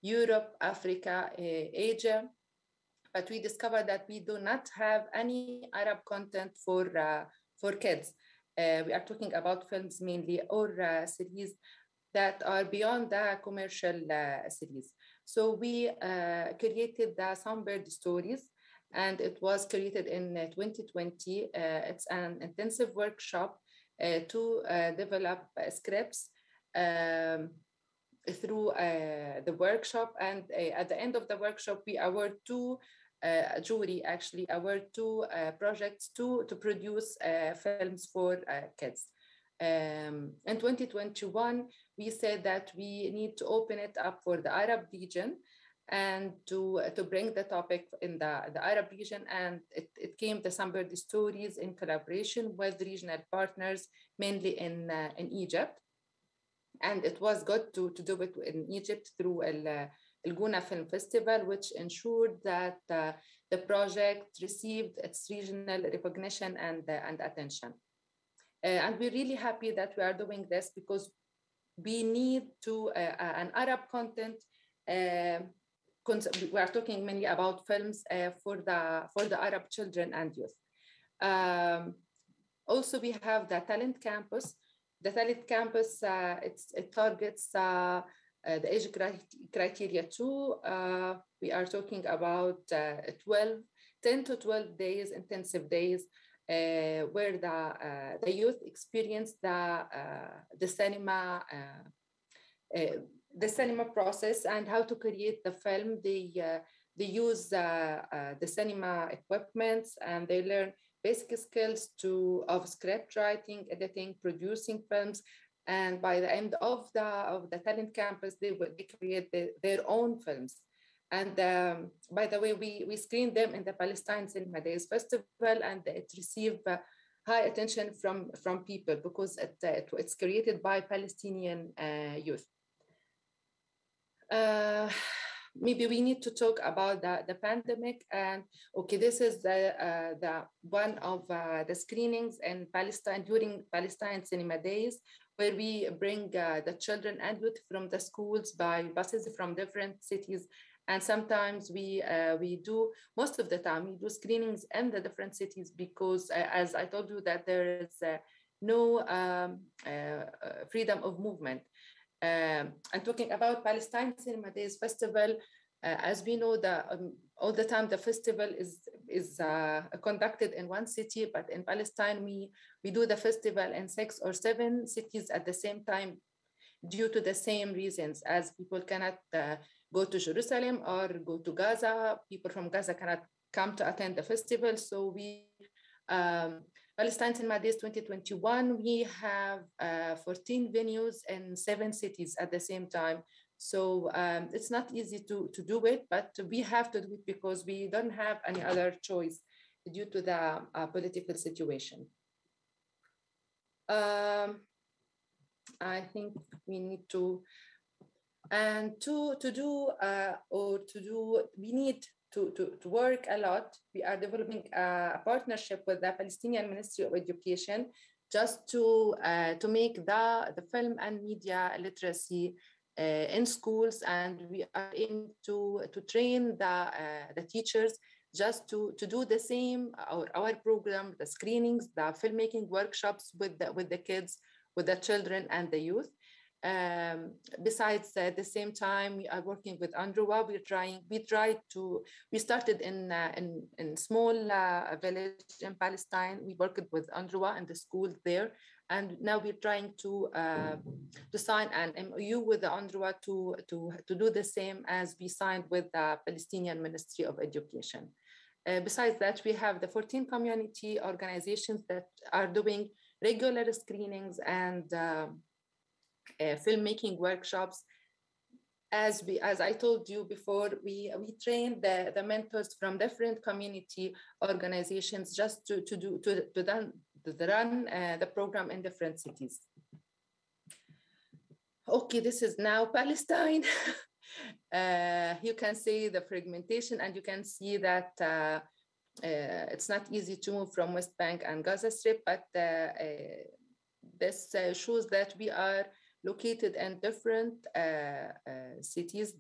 Europe, Africa, Asia, but we discovered that we do not have any Arab content for kids. We are talking about films mainly or series that are beyond the commercial series. So we created the Songbird Stories, and it was created in 2020. It's an intensive workshop to develop scripts through the workshop. And at the end of the workshop, we award 2 jury actually award 2 projects to produce films for kids. In 2021, we said that we need to open it up for the Arab region and to bring the topic in the Arab region. And it came the Songbird Stories in collaboration with regional partners, mainly in Egypt. And it was good to do it in Egypt through El Guna Film Festival, which ensured that the project received its regional recognition and attention. And we're really happy that we are doing this because we need to an Arab content. We are talking mainly about films for the Arab children and youth. Also, we have the Talent Campus. The Talent Campus, it targets the age criteria too. We are talking about 10 to 12 days, intensive days, where the youth experience the cinema process and how to create the film. They use the cinema equipment, and they learn basic skills of script writing, editing, producing films. And by the end of the Talent Campus, they create their own films. And by the way, we screened them in the Palestine Cinema Days Festival, and it received high attention from people because it's created by Palestinian youth. Maybe we need to talk about the pandemic. And okay, this is the one of the screenings in Palestine during Palestine Cinema Days, where we bring the children and youth from the schools by buses from different cities. And sometimes we do, most of the time, we do screenings in the different cities because, as I told you, that there is no freedom of movement. And talking about Palestine Cinema Days Festival, as we know, all the time the festival is conducted in one city, but in Palestine we do the festival in 6 or 7 cities at the same time, due to the same reasons, as people cannot go to Jerusalem or go to Gaza. People from Gaza cannot come to attend the festival. So we, Palestine Cinema Days 2021, we have 14 venues in 7 cities at the same time. So it's not easy to do it, but we have to do it because we don't have any other choice due to the political situation. I think we need to, and to do, we need to work a lot. We are developing a partnership with the Palestinian Ministry of Education just to make the film and media literacy in schools, and we are aiming to train the teachers just to do the same, our program, the screenings, the filmmaking workshops with the kids, with the children and the youth. Besides, at the same time, we are working with UNRWA. We started in small village in Palestine. We worked with UNRWA and the schools there. And now we're trying to sign an MOU with the UNRWA to do the same as we signed with the Palestinian Ministry of Education. Besides that, we have the 14 community organizations that are doing regular screenings and filmmaking workshops. As I told you before, we train the mentors from different community organizations just to run the program in different cities. Okay, this is now Palestine. You can see the fragmentation, and you can see that it's not easy to move from West Bank and Gaza Strip, but this shows that we are located in different cities.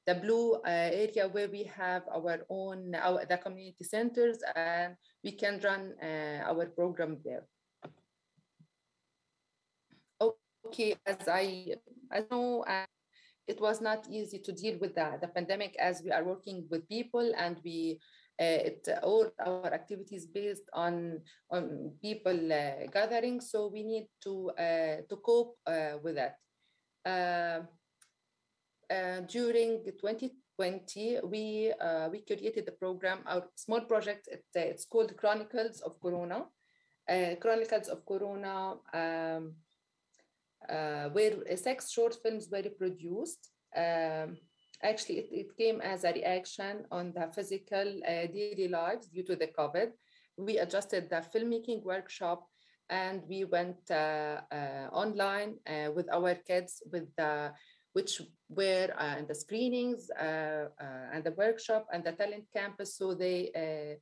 The blue area where we have our own the community centers, and we can run our program there. Okay, as I know, it was not easy to deal with the pandemic, as we are working with people, and all our activities based on people gathering. So we need to cope with that. During 2020, we created the program, our small project. It's called Chronicles of Corona. Chronicles of Corona, where 6 short films were produced. Actually, it came as a reaction on the physical daily lives due to the COVID. We adjusted the filmmaking workshop, and we went online with our kids, which were in the screenings and the workshop and the talent campus. So they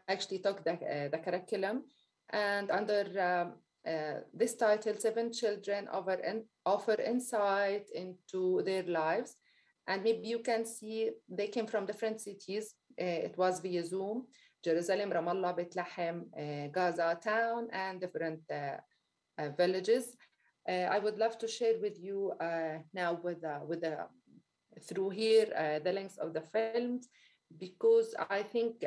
actually took the curriculum, and under this title, 7 children offer insight into their lives. And maybe you can see they came from different cities. It was via Zoom: Jerusalem, Ramallah, Bethlehem, Gaza town, and different villages. I would love to share with you now through here the links of the films, because I think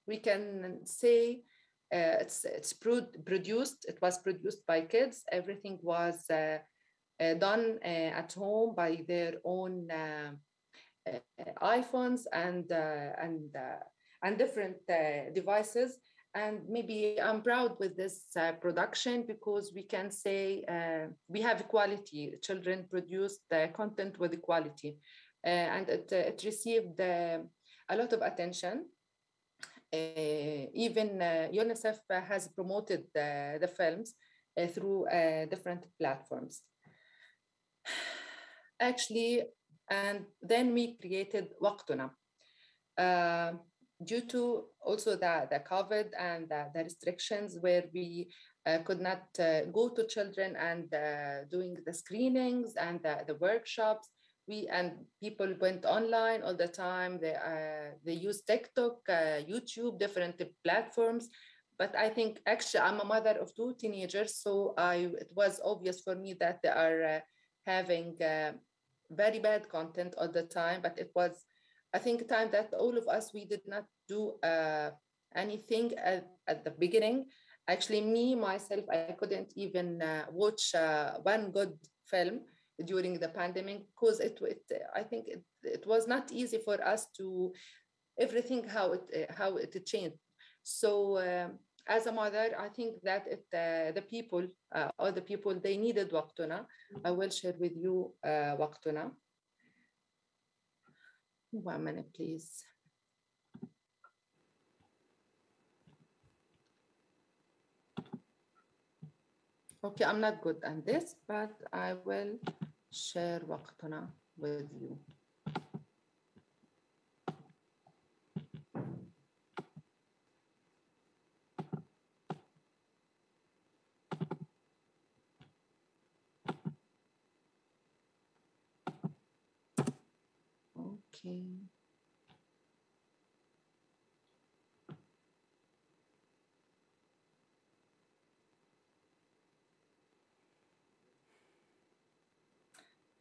we can say it's produced. It was produced by kids. Everything was done at home by their own iPhones and different devices. And maybe I'm proud with this production, because we can say we have equality. Children produced the content with equality, and it received a lot of attention. Even UNICEF has promoted the films through different platforms. Actually, and then we created Waqtuna. Due to also the COVID and the restrictions, where we could not go to children and doing the screenings and the workshops, and people went online all the time. They use TikTok, YouTube, different platforms. But I think actually I'm a mother of 2 teenagers, so it was obvious for me that they are having very bad content all the time. But it was, I think, time that all of us, we did not do anything at the beginning. Actually, me, myself, I couldn't even watch one good film during the pandemic because I think it was not easy for us to everything how it changed. So as a mother, I think that the people, all the people, they needed وقتنا. I will share with you وقتنا. 1 minute, please. Okay, I'm not good at this, but I will share وقتنا with you. Okay.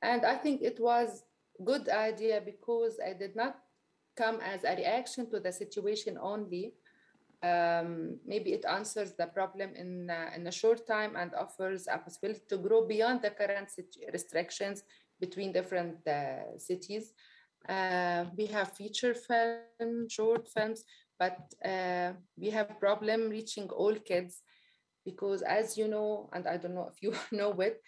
And I think it was good idea because I did not come as a reaction to the situation only. Maybe it answers the problem in a short time and offers a possibility to grow beyond the current restrictions between different cities. We have feature film, short films, but we have problem reaching all kids because, as you know, and I don't know if you know it,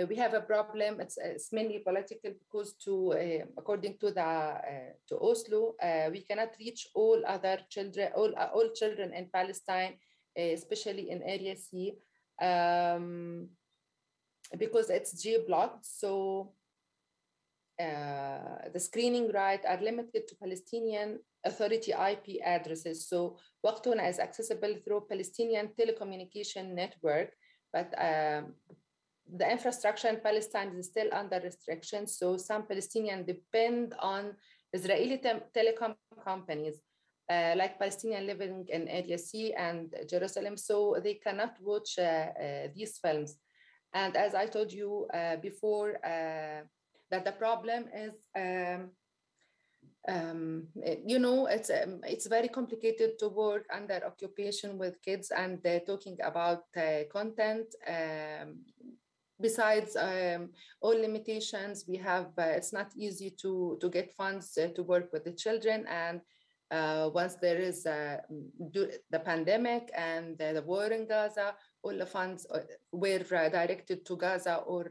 we have a problem. It's mainly political because, according to to Oslo, we cannot reach all other children, all children in Palestine, especially in Area C, because it's geo-blocked. So the screening rights are limited to Palestinian Authority IP addresses. So وقتنا is accessible through Palestinian telecommunication network, but the infrastructure in Palestine is still under restriction. So some Palestinians depend on Israeli telecom companies, like Palestinians living in Area C and Jerusalem. So they cannot watch these films. And as I told you before, that the problem is, you know, it's very complicated to work under occupation with kids and talking about content. Besides all limitations we have, it's not easy to get funds to work with the children. And once there is the pandemic and the war in Gaza, all the funds were directed to Gaza or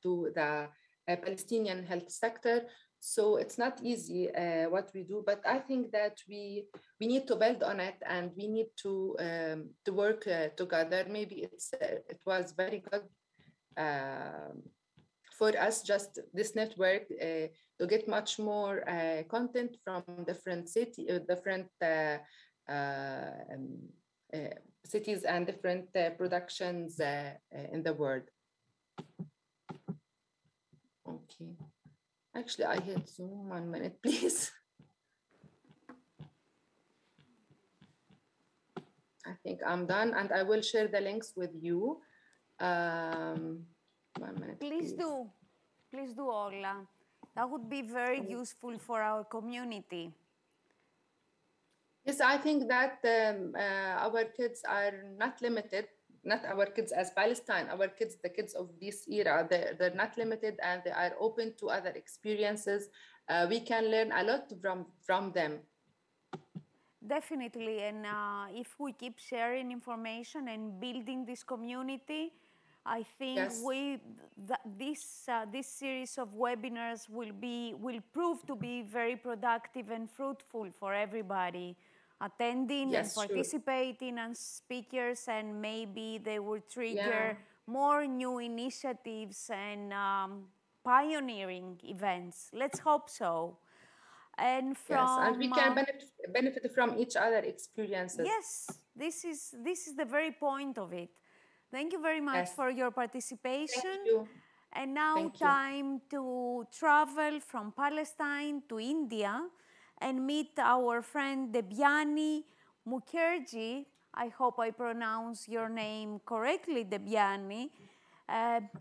to the Palestinian health sector. So it's not easy what we do, but I think that we need to build on it and we need to work together. Maybe it was very good for us, just this network, to get much more content from different cities and different productions in the world. Okay. Actually, I hit Zoom. 1 minute, please. I think I'm done, and I will share the links with you. 1 minute, please do, Orla. That would be very useful for our community. Yes, I think that our kids are not limited, not our kids as Palestine, our kids, the kids of this era, they're not limited and they are open to other experiences. We can learn a lot from them. Definitely, and if we keep sharing information and building this community, I think yes. This series of webinars will prove to be very productive and fruitful for everybody attending yes, and participating, sure. And speakers, and maybe they will trigger more new initiatives and pioneering events. Let's hope so. And and we can benefit from each other experiences. Yes, this is the very point of it. Thank you very much for your participation. Thank you. And now time to travel from Palestine to India and meet our friend Debyani Mukherjee. I hope I pronounce your name correctly, Debyani.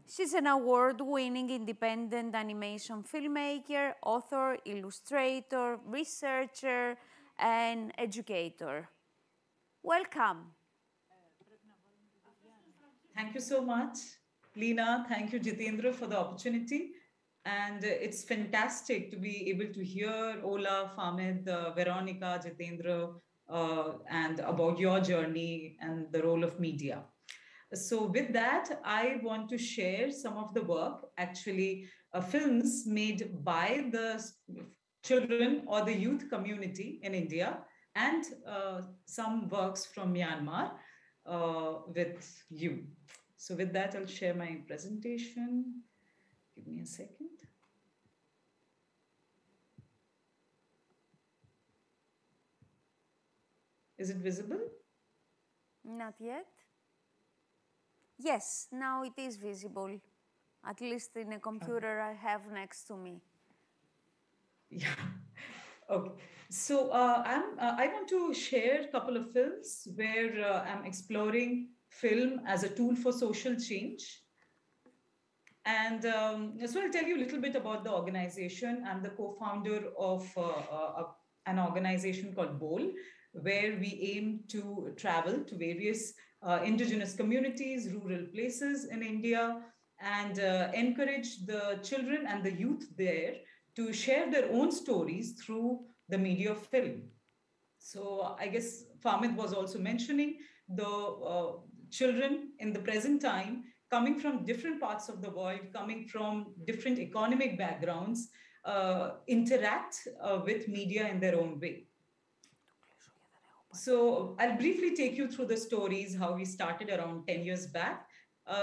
She's an award-winning independent animation filmmaker, author, illustrator, researcher, an educator. Welcome. Thank you so much, Leena. Thank you, Jitendra, for the opportunity. And it's fantastic to be able to hear Ola, Famid, Veronica, Jitendra, and about your journey and the role of media. So with that, I want to share some of the work, actually films made by the children or the youth community in India, and some works from Myanmar with you. So with that, I'll share my presentation. Give me a second. Is it visible? Not yet. Yes, now it is visible, at least in a computer I have next to me. Yeah. Okay. So I want to share a couple of films where I'm exploring film as a tool for social change. And so I'll tell you a little bit about the organization. I'm the co-founder of an organization called BOL, where we aim to travel to various indigenous communities, rural places in India, and encourage the children and the youth there to share their own stories through the media of film. So I guess Famid was also mentioning the children in the present time coming from different parts of the world, coming from different economic backgrounds, interact with media in their own way. So I'll briefly take you through the stories, how we started around 10 years back.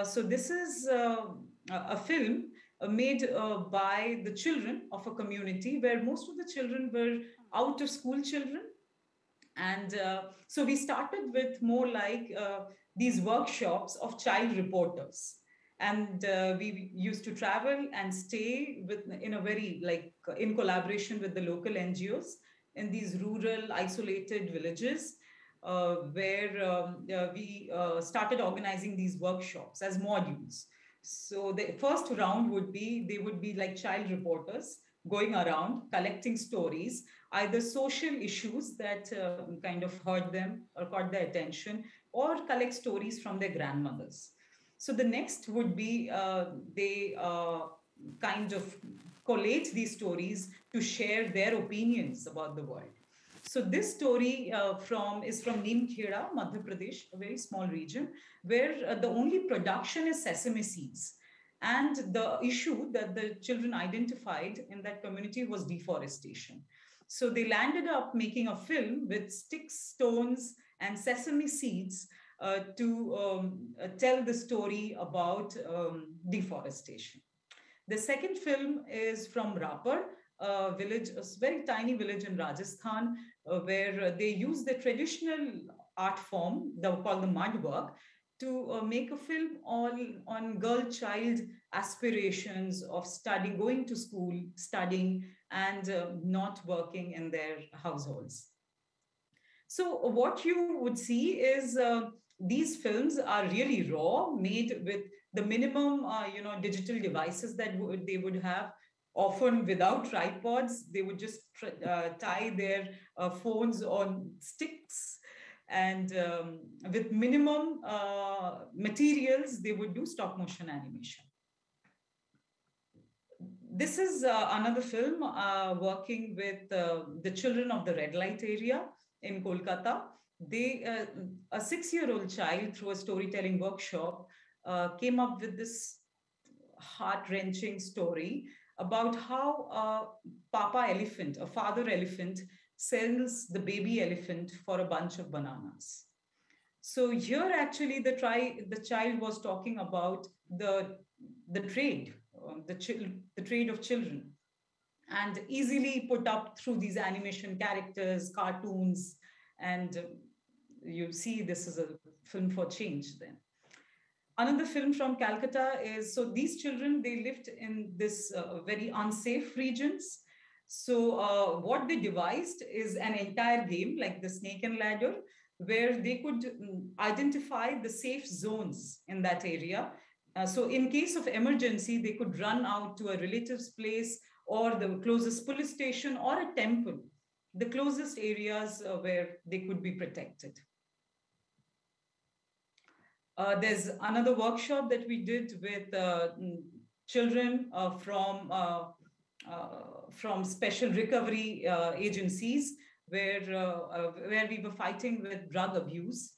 So this is a film made by the children of a community where most of the children were out of school children. And so we started with more like these workshops of child reporters. And we used to travel and stay in a very in collaboration with the local NGOs in these rural isolated villages where we started organizing these workshops as modules. So the first round would be, they would be like child reporters going around collecting stories, either social issues that kind of hurt them or caught their attention, or collect stories from their grandmothers. So the next would be they kind of collate these stories to share their opinions about the world. So this story is from Neemkheda, Madhya Pradesh, a very small region, where the only production is sesame seeds. And the issue that the children identified in that community was deforestation. So they landed up making a film with sticks, stones, and sesame seeds to tell the story about deforestation. The second film is from Rapar, a village, a very tiny village in Rajasthan, where they use the traditional art form called the mud work to make a film on girl-child aspirations of studying, going to school, studying, and not working in their households. So what you would see is these films are really raw, made with the minimum, digital devices that they would have. Often without tripods, they would just tie their phones on sticks, and with minimum materials, they would do stop motion animation. This is another film working with the children of the red light area in Kolkata. A 6-year-old child, through a storytelling workshop, came up with this heart-wrenching story about how a papa elephant, a father elephant, sells the baby elephant for a bunch of bananas. So here, actually, the child was talking about the trade, the trade of children, and easily put up through these animation characters, cartoons, and you see this is a film for change then. Another film from Calcutta is, so these children, they lived in this very unsafe regions. So what they devised is an entire game like the Snake and Ladder, where they could identify the safe zones in that area. So in case of emergency, they could run out to a relative's place or the closest police station or a temple, the closest areas where they could be protected. There's another workshop that we did with children from special recovery agencies where we were fighting with drug abuse.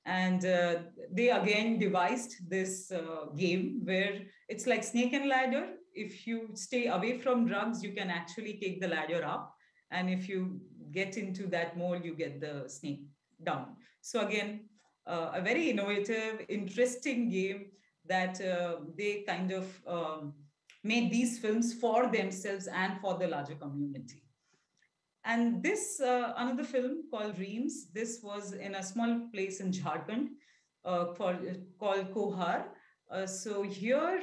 And they again devised this game where it's like snake and ladder. If you stay away from drugs, you can actually take the ladder up. And if you get into that mole, you get the snake down. So again, a very innovative, interesting game that they kind of made these films for themselves and for the larger community. And this, another film called Dreams, this was in a small place in Jharkhand called Kohar. So here,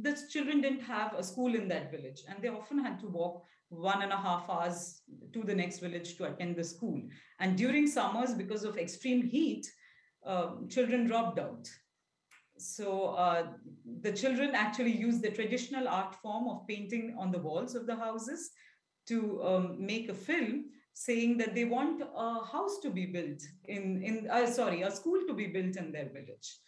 the children didn't have a school in that village, and they often had to walk 1.5 hours to the next village to attend the school. And during summers, because of extreme heat, children dropped out. So the children actually used the traditional art form of painting on the walls of the houses to make a film saying that they want a house to be built a school to be built in their village.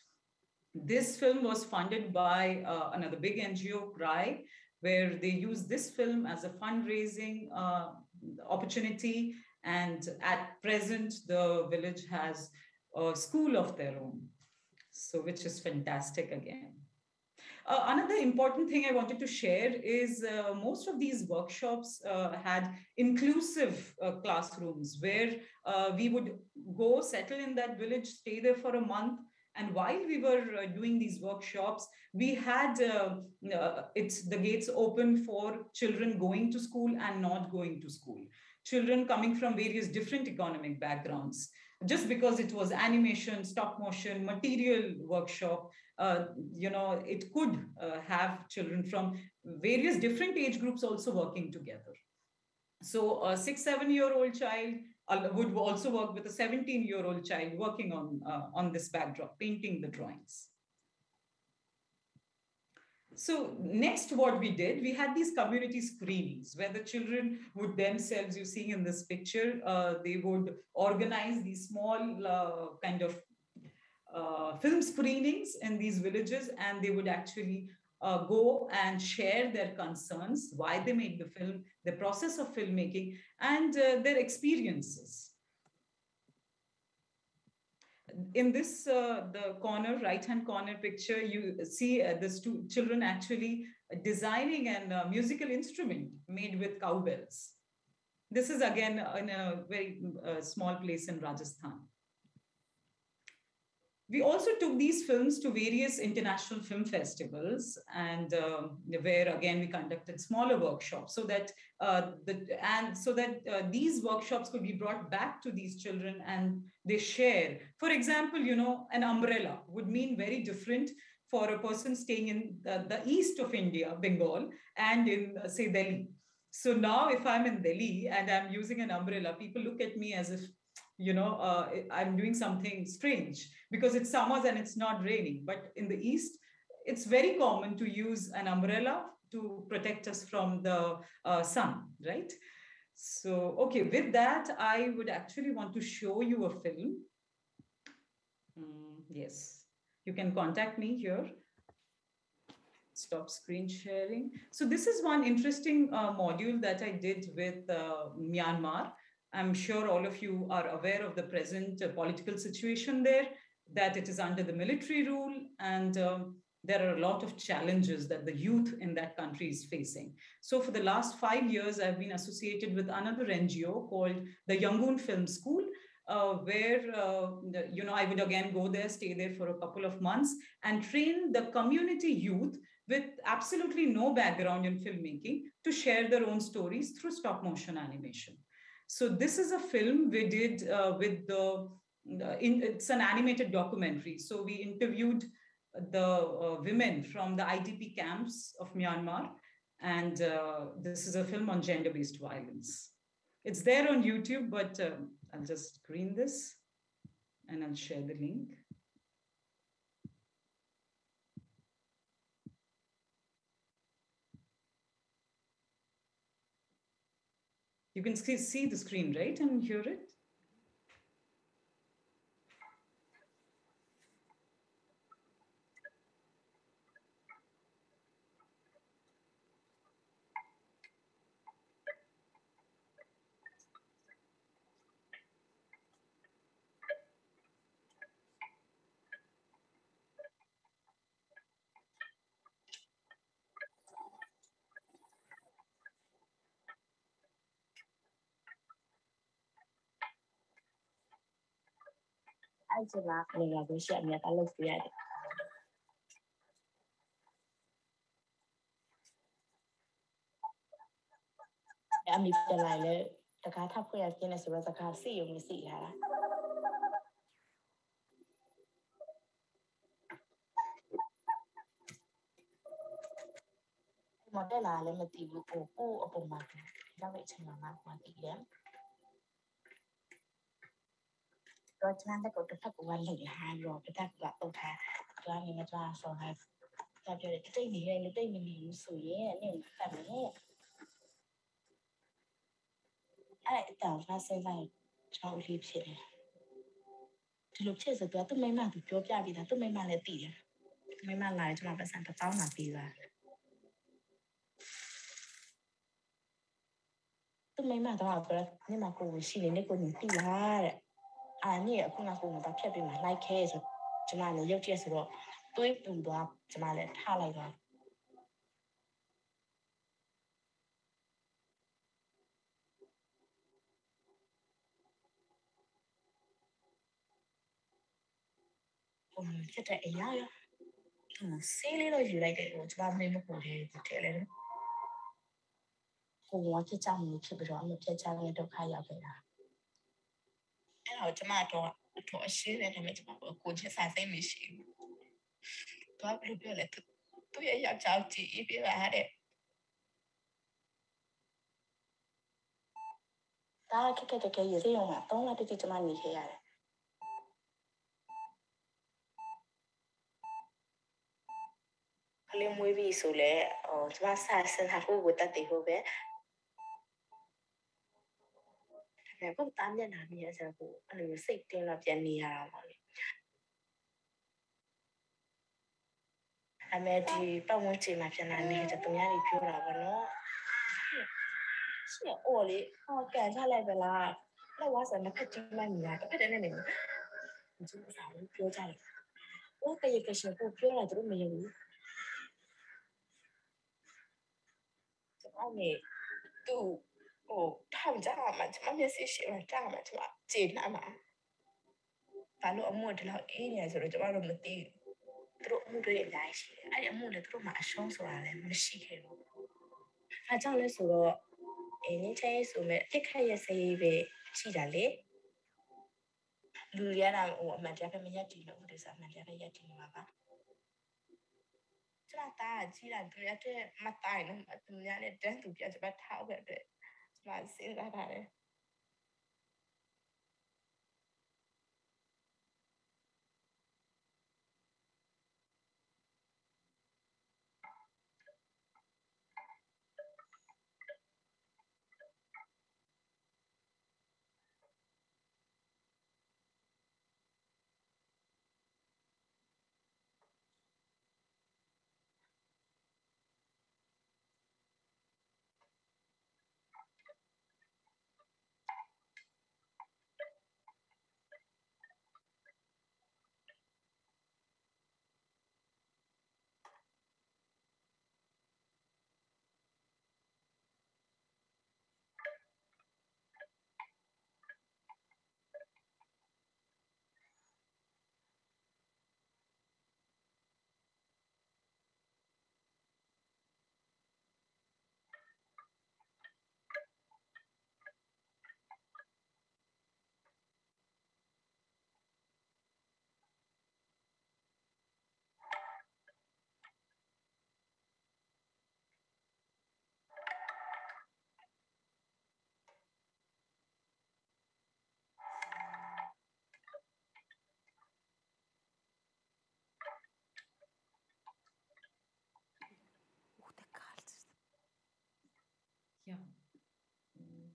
This film was funded by another big NGO, CRY, where they used this film as a fundraising opportunity. And at present, the village has a school of their own, so which is fantastic again. Another important thing I wanted to share is most of these workshops had inclusive classrooms where we would go settle in that village, stay there for a month. And while we were doing these workshops, we had the gates open for children going to school and not going to school. Children coming from various different economic backgrounds. Just because it was animation, stop motion, material workshop, it could have children from various different age groups also working together. So a 6-7-year-old child would also work with a 17-year-old child working on this backdrop, painting the drawings. So next, what we did, we had these community screenings where the children would themselves, you see in this picture, they would organize these small kind of film screenings in these villages, and they would actually go and share their concerns, why they made the film, the process of filmmaking, and their experiences. In this, the corner, right-hand corner picture, you see the children actually designing a musical instrument made with cowbells. This is again in a very small place in Rajasthan. We also took these films to various international film festivals, and where again we conducted smaller workshops, so that these workshops could be brought back to these children and they share. For example, an umbrella would mean very different for a person staying in the east of India, Bengal, and in say Delhi. So now, if I'm in Delhi and I'm using an umbrella, people look at me as if I'm doing something strange because it's summers and it's not raining. But in the East, it's very common to use an umbrella to protect us from the sun, right? So, okay, with that, I would actually want to show you a film. Yes, you can contact me here. Stop screen sharing. So this is one interesting module that I did with Myanmar. I'm sure all of you are aware of the present political situation there, that it is under the military rule, and there are a lot of challenges that the youth in that country is facing. So for the last 5 years, I've been associated with another NGO called the Yangon Film School, where I would again go there, stay there for a couple of months, and train the community youth with absolutely no background in filmmaking to share their own stories through stop motion animation. So this is a film we did it's an animated documentary. So we interviewed the women from the IDP camps of Myanmar. And this is a film on gender-based violence. It's there on YouTube, but I'll just screen this and I'll share the link. You can see the screen, right? And hear it? Ai chỉ là mình là cái chuyện người ta lục tiền em đi trở lạiเลยแต่การทับคุยกันในสุดสักการสี่อยู่มีสี่ค่ะหมดได้ลาเลยมาตีบุกกู้เอาปมมาแล้วไปชนะมากมาตีเลี้ยงก็ฉะนั้นถ้าเกิดถ้าเกิดวันหนึ่งหายรอไปถ้าเกิดตรงท้ายร้านนี้มาจ้าสองให้แต่เดี๋ยวจะได้หนีเลยหรือได้มีหนีสวยเนี่ยแต่เนี่ย အဲ့တောင်ဖားစိတ်လိုက်ချောင်းလေးဖြစ်တယ်ဒီလိုဖြစ်ဆိုတော့သူ့မိမသူပြောပြပြီးတာသူ့မိမလည်းသိတယ်မိမလာကျွန်တော်ပတ်စံတစ်ပေါင်းမှပြီးသွားသူ့မိမတော့ပြောနေမှာကိုရှိနေနေကိုနေသိလားတဲ့အာနေအခုငါကိုတော့ဖြတ်ပြီးမှလိုက်ခဲဆိုကျွန်မလည်းရုပ်ချက်ဆိုတော့တွေးပူသွားကျွန်မလည်းထားလိုက်သွားဖြစ်တဲ့အရာရောဆေးလေးတော့ယူလိုက်တယ်ဟိုကျွန်မမင်းမပူတယ်ထဲလဲကိုကဖြစ်ကြမှုဖြစ်ပြီးတော့အမဖြစ်ကြတဲ့ဒုက္ခရောက်ခဲ့တာအဲ့တော့ကျွန်မတော့အရှိတယ်ဒါပေမဲ့ကျွန်မကိုချက်စားစိတ်မရှိဘူးတော့ဘယ်လိုပြောလဲသူရဲ့ယောက်ျားကြည့်ပြရတဲ့ဒါခက်ခက်တကယ်ရေးစေးအောင်မှာ3လတိတိကျွန်မနေခဲ့ရတယ်ကလေးမွေးပြီးဆိုလဲကျွန်မစားစင်ဟာကိုဝတ်တဲ့ဟိုပဲဒါပေမဲ့တားမျက်နှာမြင်ရစကိုအဲ့လိုစိတ်တင်းတော့ပြန်နေရတာပေါ့လေအမေဒီပတ်ဝန်းကျင်မှာပြန်လာနေတဲ့သူများတွေပြောတာပေါ့နော်ရှင့်အော်လေကန်ချလိုက်ပါလားလောက်ဝါစမဖက်ကြီးမှနေတာတစ်ဖက်တည်းနဲ့နေကျူးစားလို့ပြောကြတယ်ဘိုးကရေကရှင်ကိုပြောတာသူတို့မယုံဘူးကျွန်တော်နေသူဟိုထောင်ကြမှာကျွန်မမျက်စိရှိမှကြားမှာကျွန်မကျေနပ်မှာဘာလို့အမှုတလောက်အေးနေဆိုတော့ကျွန်တော်တို့မသိသူတို့အမှုတွေအများကြီးရှိတယ်အဲ့ဒီအမှုလည်းသူတို့မှအရှုံးဆိုတာလည်းမရှိခဲ့ဘူးအဲကြောင့်လဲဆိုတော့နင်းချဲဆိုမဲ့တစ်ခက်ရစေးပဲရှိတာလေလူရတာဟိုအမှန်တရားပဲမရက်တည်လို့ဒီစားအမှန်တရားပဲရက်တည်နေမှာပါကျွန်တော်တာကြီးလာသူရတဲ့မတိုင်နော်သူများနဲ့တန်းသူပြကျွန်မထောက်ပဲတဲ့ကျွန်မစဉ်းစားတာလေ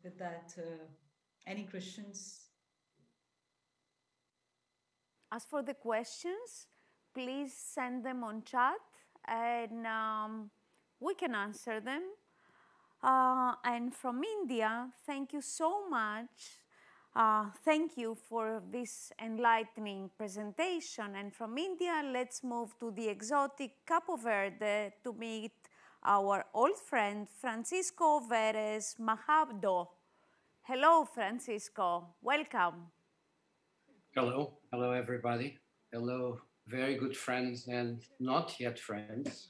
with that. Any questions? As for the questions, please send them on chat and we can answer them. And from India, thank you so much. Thank you for this enlightening presentation. And from India, let's move to the exotic Capo Verde to meet our old friend, Francisco Veres Mahabdo. Hello, Francisco. Welcome. Hello. Hello, everybody. Hello, very good friends and not yet friends.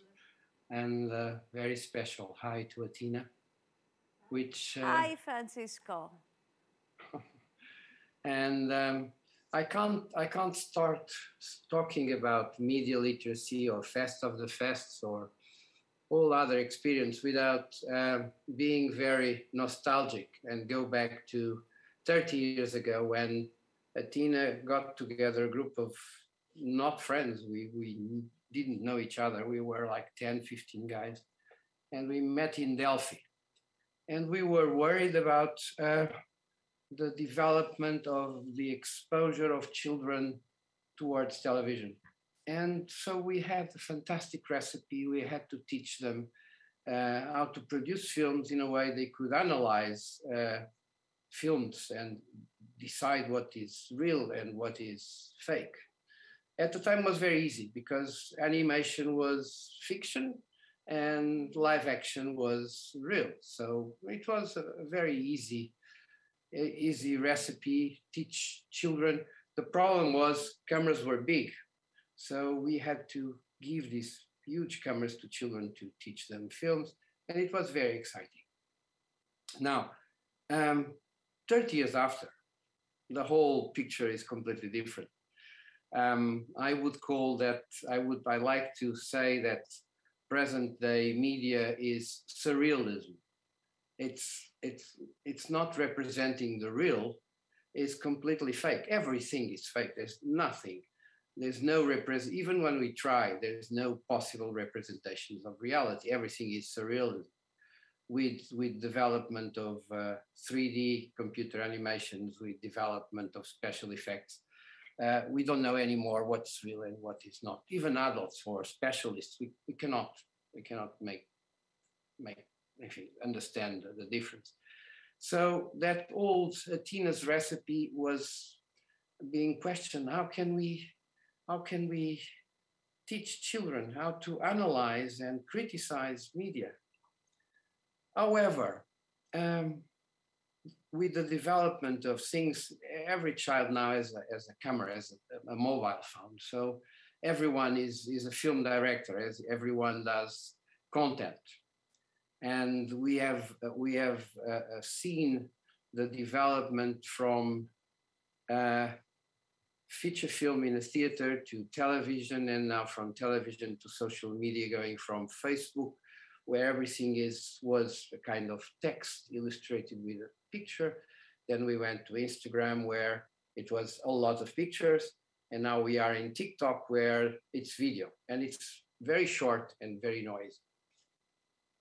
And very special hi to Athena, which... Hi, Francisco. And I can't start talking about media literacy or Fest of the Fests or all other experience without being very nostalgic and go back to 30 years ago when Athena got together a group of not friends. We didn't know each other. We were like 10, 15 guys. And we met in Delphi. And we were worried about the development of the exposure of children towards television. And so we had a fantastic recipe. We had to teach them how to produce films in a way they could analyze films and decide what is real and what is fake. At the time it was very easy because animation was fiction and live action was real. So it was a very easy recipe, teach children. The problem was cameras were big. So we had to give these huge cameras to children to teach them films. And it was very exciting. Now, 30 years after, the whole picture is completely different. I would call that, I like to say that present day media is surrealism. It's not representing the real, it's completely fake. Everything is fake, there's nothing. There's no even when we try, there's no possible representations of reality. Everything is surrealism. With development of 3D computer animations, with development of special effects, we don't know anymore what's real and what is not. Even adults or specialists, we cannot make understand the difference. So that old Athena's recipe was being questioned. How can we teach children how to analyze and criticize media? However, with the development of things, every child now has a camera, has a mobile phone. So everyone is a film director, as everyone does content. And we have seen the development from feature film in a theater to television, and now from television to social media, going from Facebook, where everything was a kind of text illustrated with a picture. Then we went to Instagram, where it was a lot of pictures. And now we are in TikTok, where it's video, and it's very short and very noisy.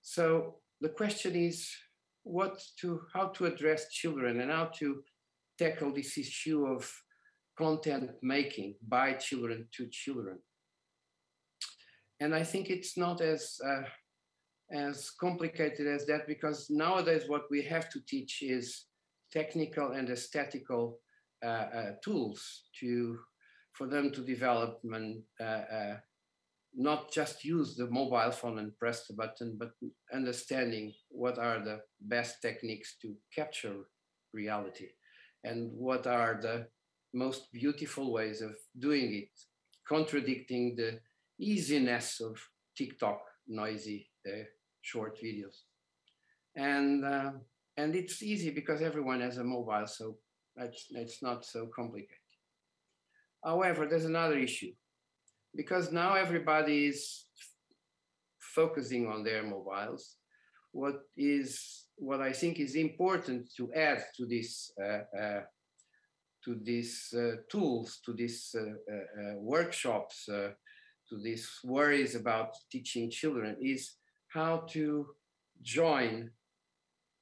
So the question is how to address children and how to tackle this issue of content making by children to children. And I think it's not as complicated as that, because nowadays what we have to teach is technical and aesthetical tools for them to develop and not just use the mobile phone and press the button, but understanding what are the best techniques to capture reality and what are the most beautiful ways of doing it, contradicting the easiness of TikTok noisy short videos. And it's easy because everyone has a mobile, so it's not so complicated. However, there's another issue, because now everybody is focusing on their mobiles. What I think is important to add to these tools, to these workshops, to these worries about teaching children, is how to join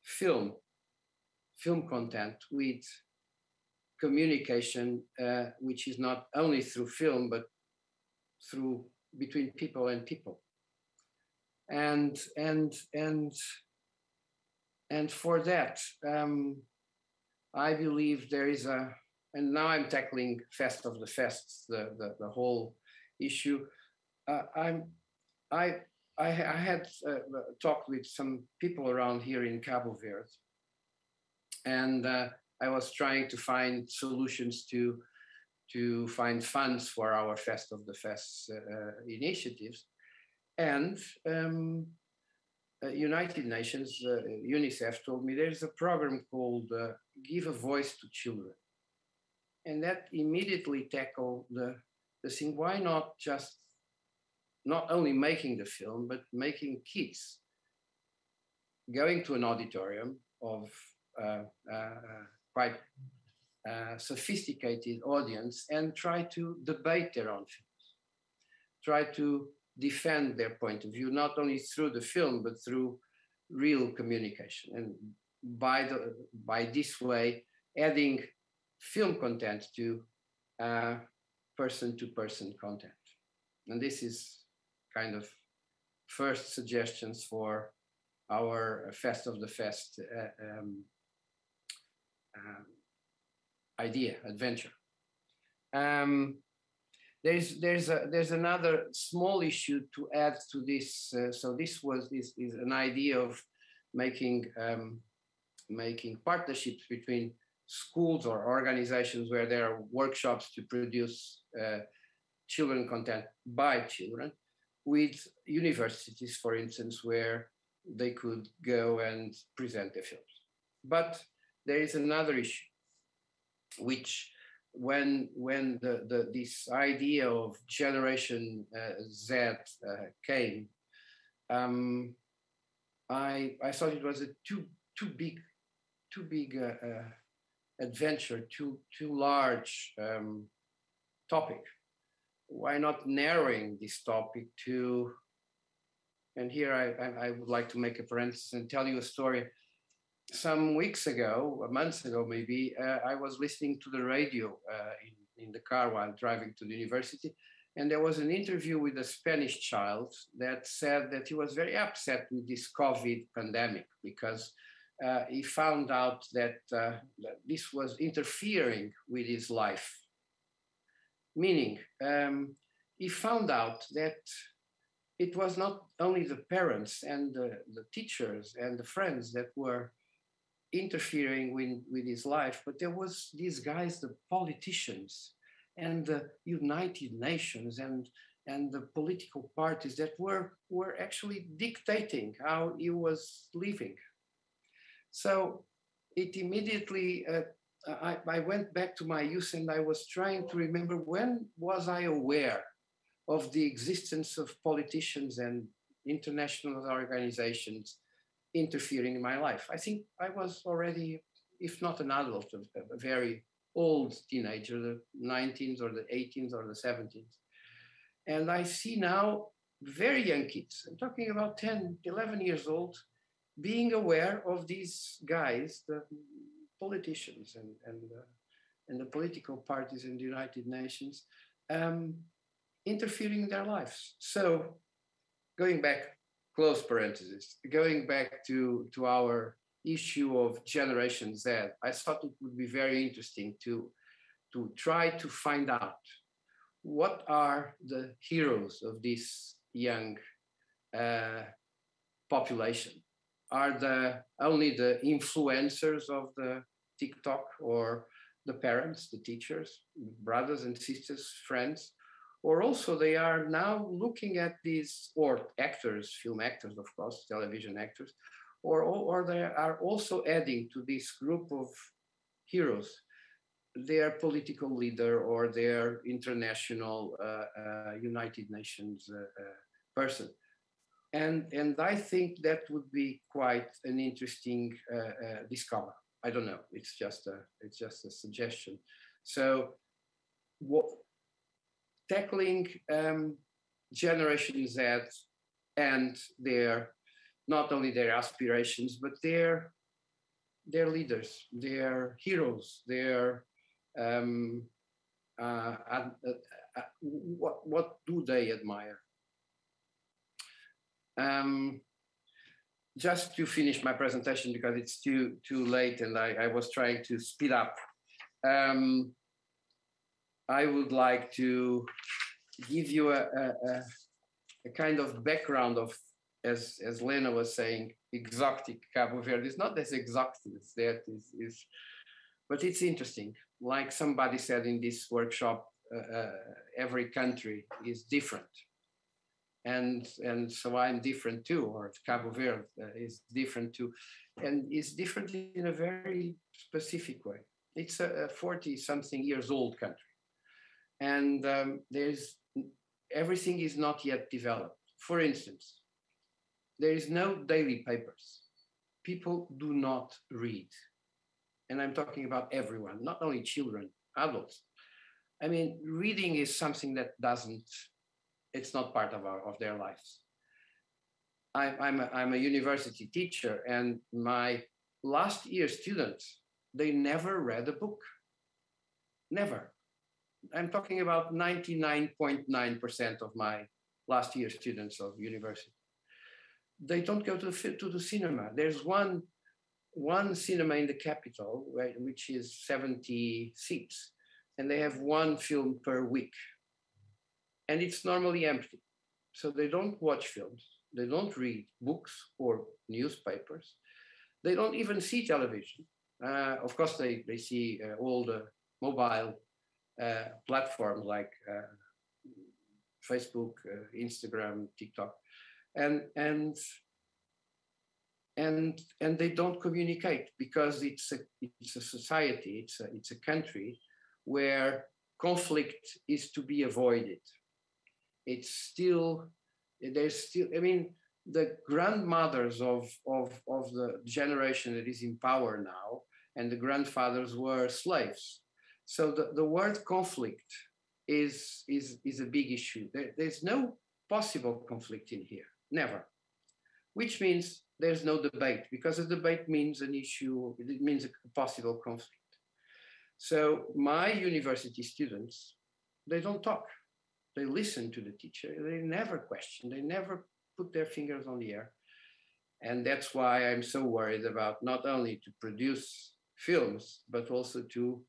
film film content with communication, which is not only through film, but through between people and people. And for that, I believe there is and now I'm tackling Fest of the Fests, the whole issue. I had talked with some people around here in Cabo Verde, and I was trying to find solutions to find funds for our Fest of the Fests initiatives. And United Nations, UNICEF told me there's a program called Give a Voice to Children. And that immediately tackled the thing, why not just not only making the film, but making kids going to an auditorium of quite sophisticated audience and try to debate their own films, try to defend their point of view, not only through the film, but through real communication. And by this way, adding film content to person-to-person content. And this is kind of first suggestions for our Fest of the Fest adventure. There's another small issue to add to this. So this is an idea of making partnerships between schools or organizations where there are workshops to produce children content by children, with universities, for instance, where they could go and present their films. But there is another issue, which when this idea of Generation Z came, I thought it was a too big adventure, too large topic. Why not narrowing this topic to? And here I would like to make a parenthesis and tell you a story. Some weeks ago, months ago maybe, I was listening to the radio in the car while driving to the university, and there was an interview with a Spanish child that said that he was very upset with this COVID pandemic because he found out that this was interfering with his life. Meaning, he found out that it was not only the parents and the teachers and the friends that were interfering with his life, but there was these guys, the politicians and the United Nations and the political parties that were actually dictating how he was living. So it immediately, I went back to my youth and I was trying to remember, when was I aware of the existence of politicians and international organizations interfering in my life? I think I was already, if not an adult, a very old teenager, the 19s or the 18s or the 17s. And I see now very young kids, I'm talking about 10, 11 years old, being aware of these guys, the politicians and the political parties in the United Nations, interfering in their lives. So going back, close parenthesis, going back to our issue of Generation Z, I thought it would be very interesting to try to find out what are the heroes of this young population. Are only the influencers of the TikTok, or the parents, the teachers, brothers and sisters, friends, or also they are now looking at these, or actors, film actors, of course, television actors, or they are also adding to this group of heroes their political leader or their international United Nations person. And I think that would be quite an interesting discover. I don't know. It's just a suggestion. So, tackling Generation Z and not only their aspirations, but their their leaders, their heroes, their what do they admire? Just to finish my presentation, because it's too late and I was trying to speed up. I would like to give you a kind of background of, as Lena was saying, exotic Cabo Verde. It's not as exotic as that, but it's interesting. Like somebody said in this workshop, every country is different. And so I'm different too, or Cabo Verde is different too, and is different in a very specific way. It's a 40-something years old country, and everything is not yet developed. For instance, there is no daily papers. People do not read, and I'm talking about everyone, not only children, adults. I mean, reading is something that it's not part of their lives. I'm a university teacher, and my last year students, they never read a book. Never. I'm talking about 99.9% of my last year students of university. They don't go to the cinema. There's one cinema in the capital, which is 70 seats, and they have one film per week. And it's normally empty. So they don't watch films. They don't read books or newspapers. They don't even see television. Of course, they see all the mobile platforms like Facebook, Instagram, TikTok, and they don't communicate because it's a society, it's a country where conflict is to be avoided. There's still, I mean, the grandmothers of the generation that is in power now and the grandfathers were slaves. So the word conflict is a big issue. There's no possible conflict in here, never. Which means there's no debate, because a debate means an issue, it means a possible conflict. So my university students, they don't talk. They listen to the teacher. They never question. They never put their fingers on the air. And that's why I'm so worried about not only to produce films, but also to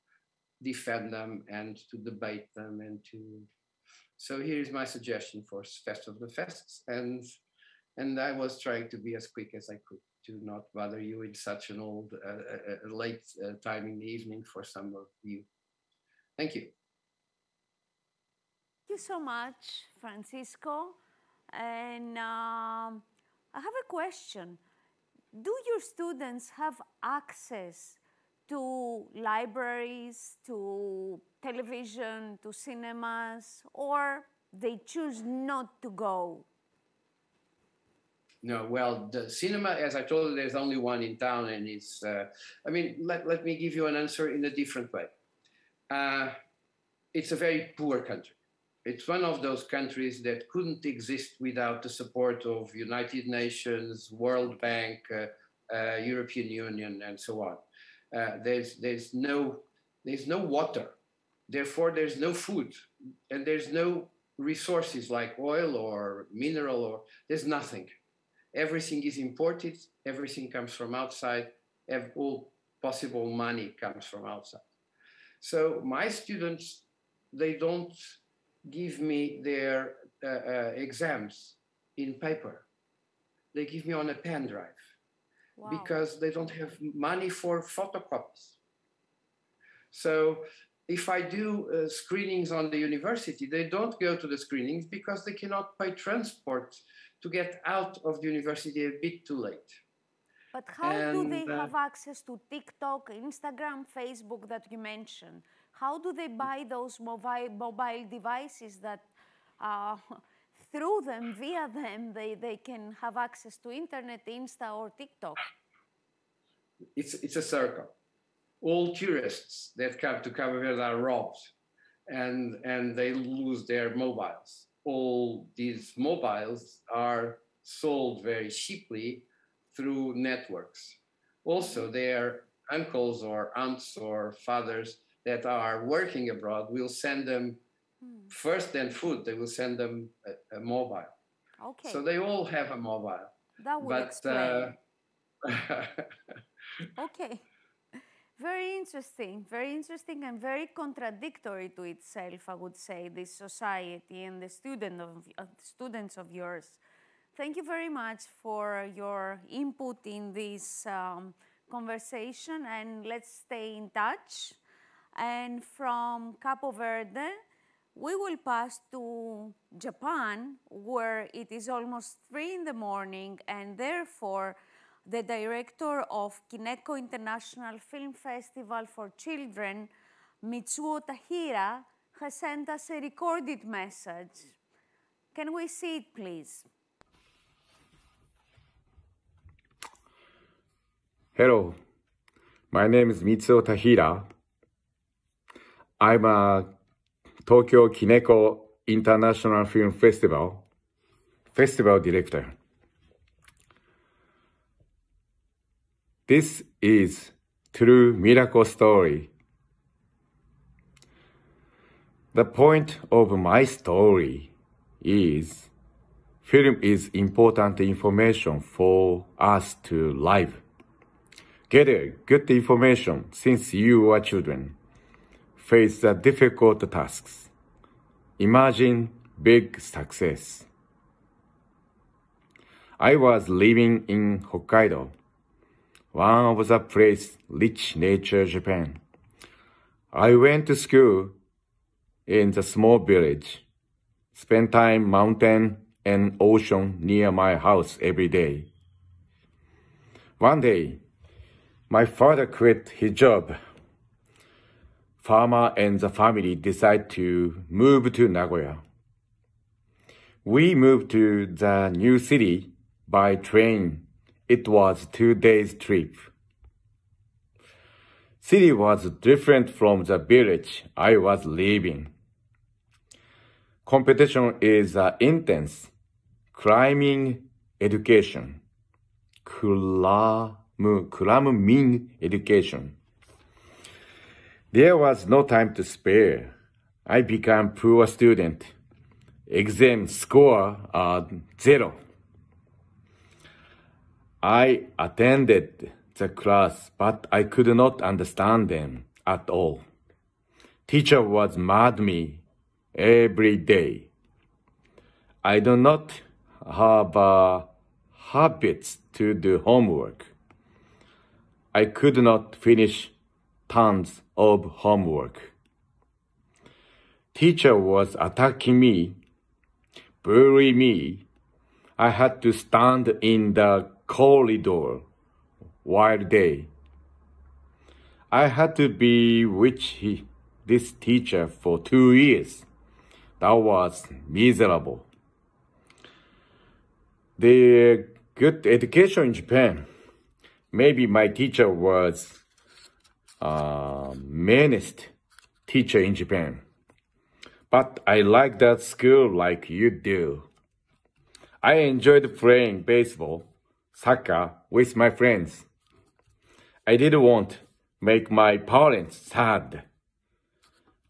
defend them and to debate them and to. So here is my suggestion for Fest of the Fests. And I was trying to be as quick as I could to not bother you in such an late time in the evening for some of you. Thank you. Thank you so much, Francisco. And I have a question. Do your students have access to libraries, to television, to cinemas, or they choose not to go? No, well, the cinema, as I told you, there's only one in town, and it's, I mean, let me give you an answer in a different way. It's a very poor country. It's one of those countries that couldn't exist without the support of United Nations, World Bank, European Union, and so on. There's no water, therefore there's no food, and there's no resources like oil or mineral, or there's nothing. Everything is imported, everything comes from outside, all possible money comes from outside. So my students, they don't give me their exams in paper. They give me on a pen drive. Wow. Because they don't have money for photocopies. So if I do screenings on the university, they don't go to the screenings because they cannot pay transport to get out of the university a bit too late. But how do they have access to TikTok, Instagram, Facebook that you mentioned? How do they buy those mobile devices that through them, via them, they can have access to internet, Insta or TikTok? It's a circle. All tourists that come to Cabo Verde are robbed and they lose their mobiles. All these mobiles are sold very cheaply through networks. Also, they are uncles or aunts or fathers that are working abroad will send them first than food. They will send them a mobile. Okay. So they all have a mobile. That would explain. Okay. Very interesting and very contradictory to itself, I would say, this society and the students of yours. Thank you very much for your input in this conversation, and let's stay in touch. And from Capo Verde, we will pass to Japan, where it is almost 3 in the morning, and therefore the director of Kineko International Film Festival for Children, Mitsuo Tahira, has sent us a recorded message. Can we see it, please? Hello, my name is Mitsuo Tahira. I'm a Tokyo Kineko International Film Festival director. This is true miracle story. The point of my story is film is important information for us to live. Gather good information since you are children. Face the difficult tasks. Imagine big success. I was living in Hokkaido, one of the place rich nature Japan. I went to school in the small village, spent time mountain and ocean near my house every day. One day, my father quit his job. Farmer and the family decided to move to Nagoya. We moved to the new city by train. It was 2 days trip. City was different from the village I was living. Competition is intense. Climbing education. Climbing education. There was no time to spare. I became poor student. Exam score 0. I attended the class, but I could not understand them at all. Teacher was mad at me every day. I do not have habits to do homework. I could not finish tons of homework. Teacher was attacking me, bullying me. I had to stand in the corridor while day. I had to be with this teacher for 2 years. That was miserable. The good education in Japan. Maybe my teacher was meanest teacher in Japan. But I like that school like you do. I enjoyed playing baseball, soccer with my friends. I didn't want to make my parents sad.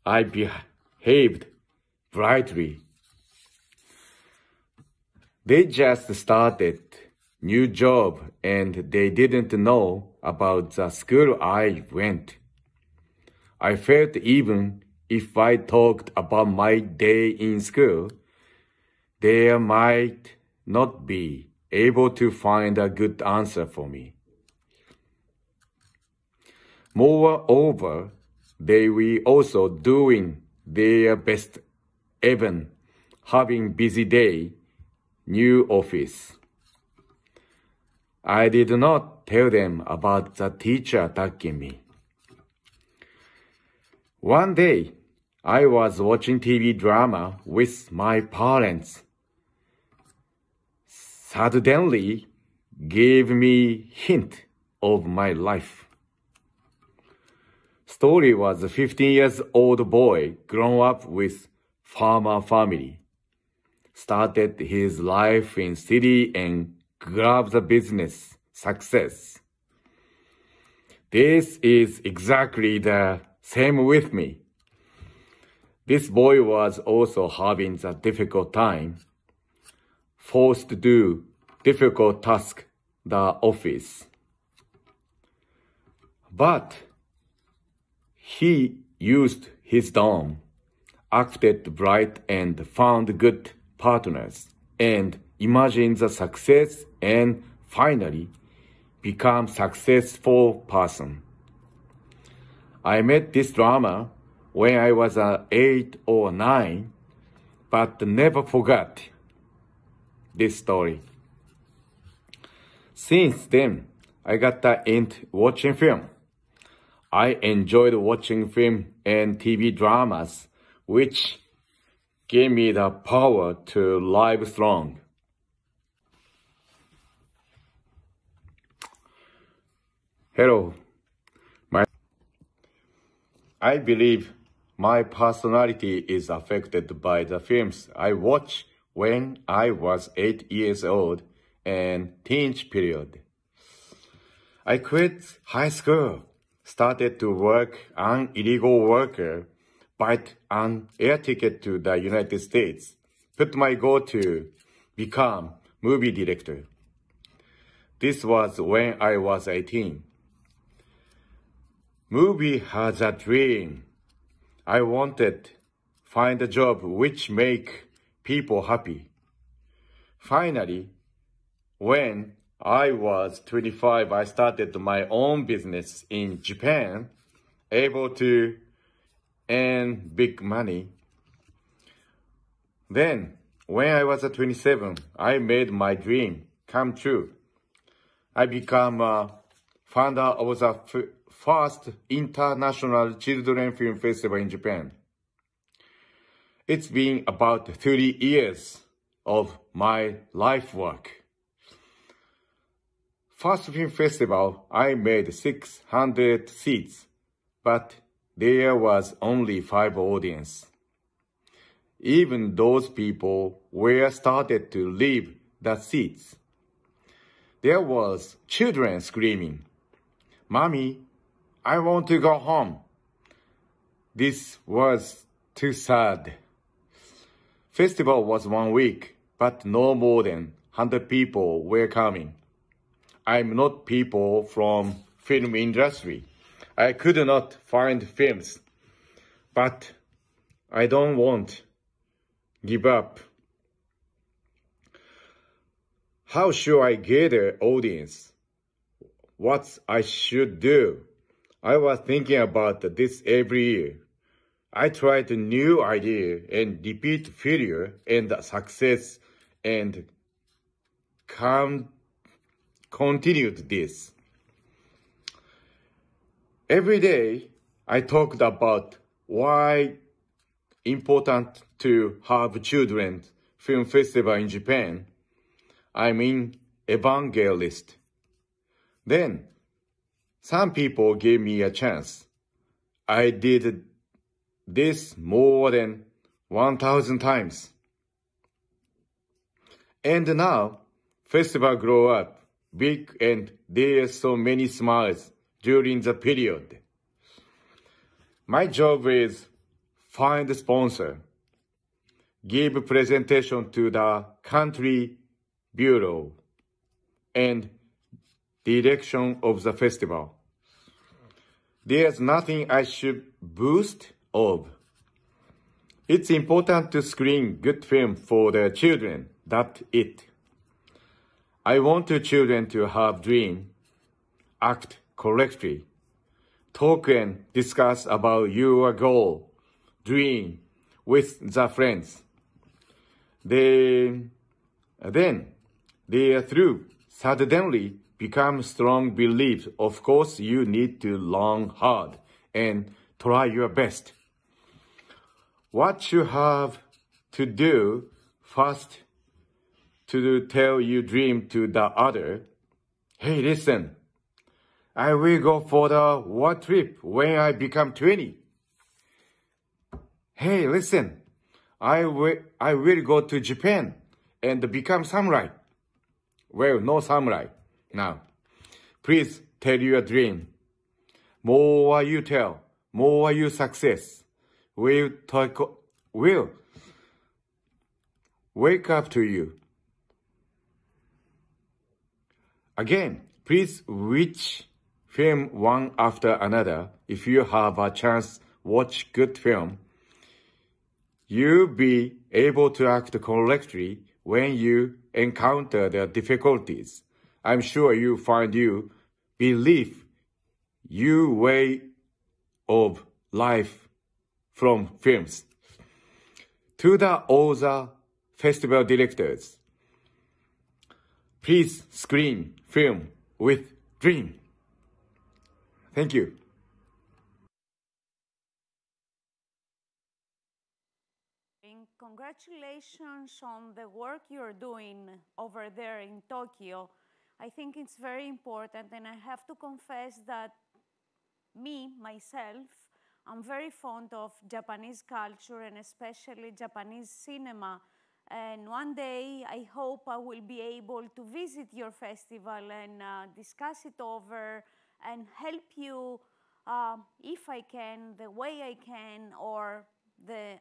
I behaved brightly. They just started new job and they didn't know about the school I went. I felt even if I talked about my day in school, they might not be able to find a good answer for me. Moreover, they were also doing their best, even having busy day, new office. I did not tell them about the teacher attacking me. One day, I was watching TV drama with my parents. Suddenly, gave me hint of my life. Story was a 15-year-old boy grown up with farmer family. Started his life in city and grabbed the business success. This is exactly the same with me. This boy was also having a difficult time, forced to do difficult tasks at the office. But he used his dome, acted bright and found good partners, and imagined the success and finally become successful person. I met this drama when I was 8 or 9, but never forgot this story. Since then, I got into watching film. I enjoyed watching film and TV dramas, which gave me the power to live strong. Hello. I believe my personality is affected by the films I watched when I was 8 years old and teenage period. I quit high school, started to work an illegal worker, bought an air ticket to the United States, put my goal to become movie director. This was when I was 18. Movie has a dream. I wanted find a job which make people happy. Finally, when I was 25, I started my own business in Japan, able to earn big money. Then, when I was 27, I made my dream come true. I became a founder of the first international children film festival in Japan. It's been about 30 years of my life work. First film festival, I made 600 seats, but there was only 5 audience. Even those people were started to leave the seats. There was children screaming, "Mommy, I want to go home." This was too sad. Festival was 1 week, but no more than 100 people were coming. I'm not people from film industry. I could not find films, but I don't want give up. How should I get an audience? What I should do? I was thinking about this every year. I tried a new idea and repeat failure and success and continued this. Every day I talked about why important to have children film festival in Japan. I'm an evangelist. Then some people gave me a chance. I did this more than 1,000 times. And now, festival grow up big and there's so many smiles during the period. My job is find a sponsor, give presentation to the country bureau, and direction of the festival. There's nothing I should boast of. It's important to screen good film for the children. That's it. I want the children to have dream, act correctly, talk and discuss about your goal, dream with the friends. Then they through suddenly become strong beliefs. Of course, you need to learn hard and try your best. What you have to do first to tell your dream to the other. Hey, listen, I will go for the world trip when I become 20. Hey, listen, I will go to Japan and become samurai. Well, no samurai now. Please tell your dream. more you tell, more you success will wake up to you. Again, please watch film one after another. If you have a chance, watch good film. You'll be able to act correctly when you encounter the difficulties. I'm sure you find you believe your way of life from films. To all the festival directors, please screen film with dream. Thank you. Congratulations on the work you're doing over there in Tokyo. I think it's very important, and I have to confess that myself, I'm very fond of Japanese culture and especially Japanese cinema. And one day, I hope I will be able to visit your festival and discuss it over and help you, if I can, the way I can, or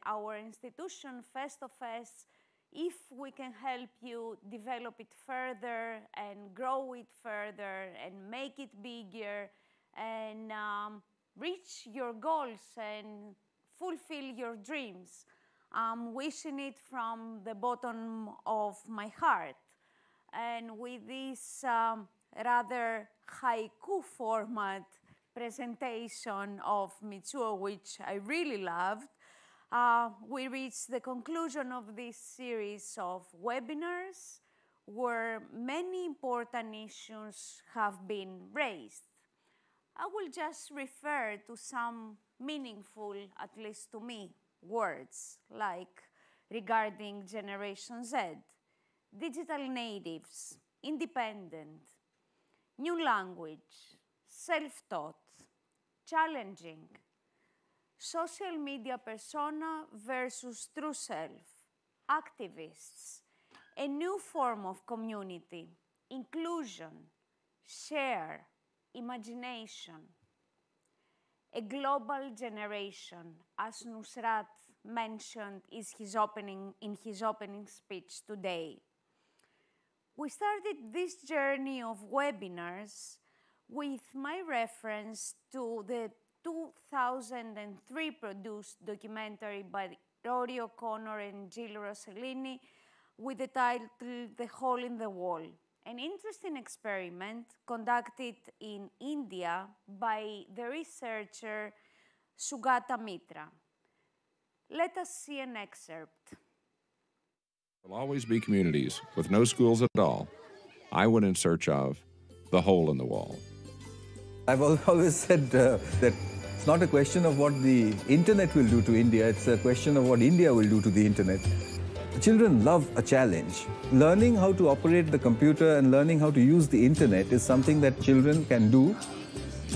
our institution, Fest of Fests, if we can help you develop it further and grow it further and make it bigger and reach your goals and fulfill your dreams. I'm wishing it from the bottom of my heart. And with this rather haiku format presentation of Mitsuo, which I really loved, we reached the conclusion of this series of webinars where many important issues have been raised. I will just refer to some meaningful, at least to me, words like regarding Generation Z, digital natives, independent, new language, self-taught, challenging, social media persona versus true self, activists, a new form of community, inclusion, share, imagination, a global generation, as Nusrat mentioned in his opening speech today. We started this journey of webinars with my reference to the 2003 produced documentary by Rory O'Connor and Jill Rossellini with the title The Hole in the Wall, an interesting experiment conducted in India by the researcher Sugata Mitra. Let us see an excerpt. There will always be communities with no schools at all. I went in search of the hole in the wall. I've always said that it's not a question of what the internet will do to India, it's a question of what India will do to the internet. Children love a challenge. Learning how to operate the computer and learning how to use the internet is something that children can do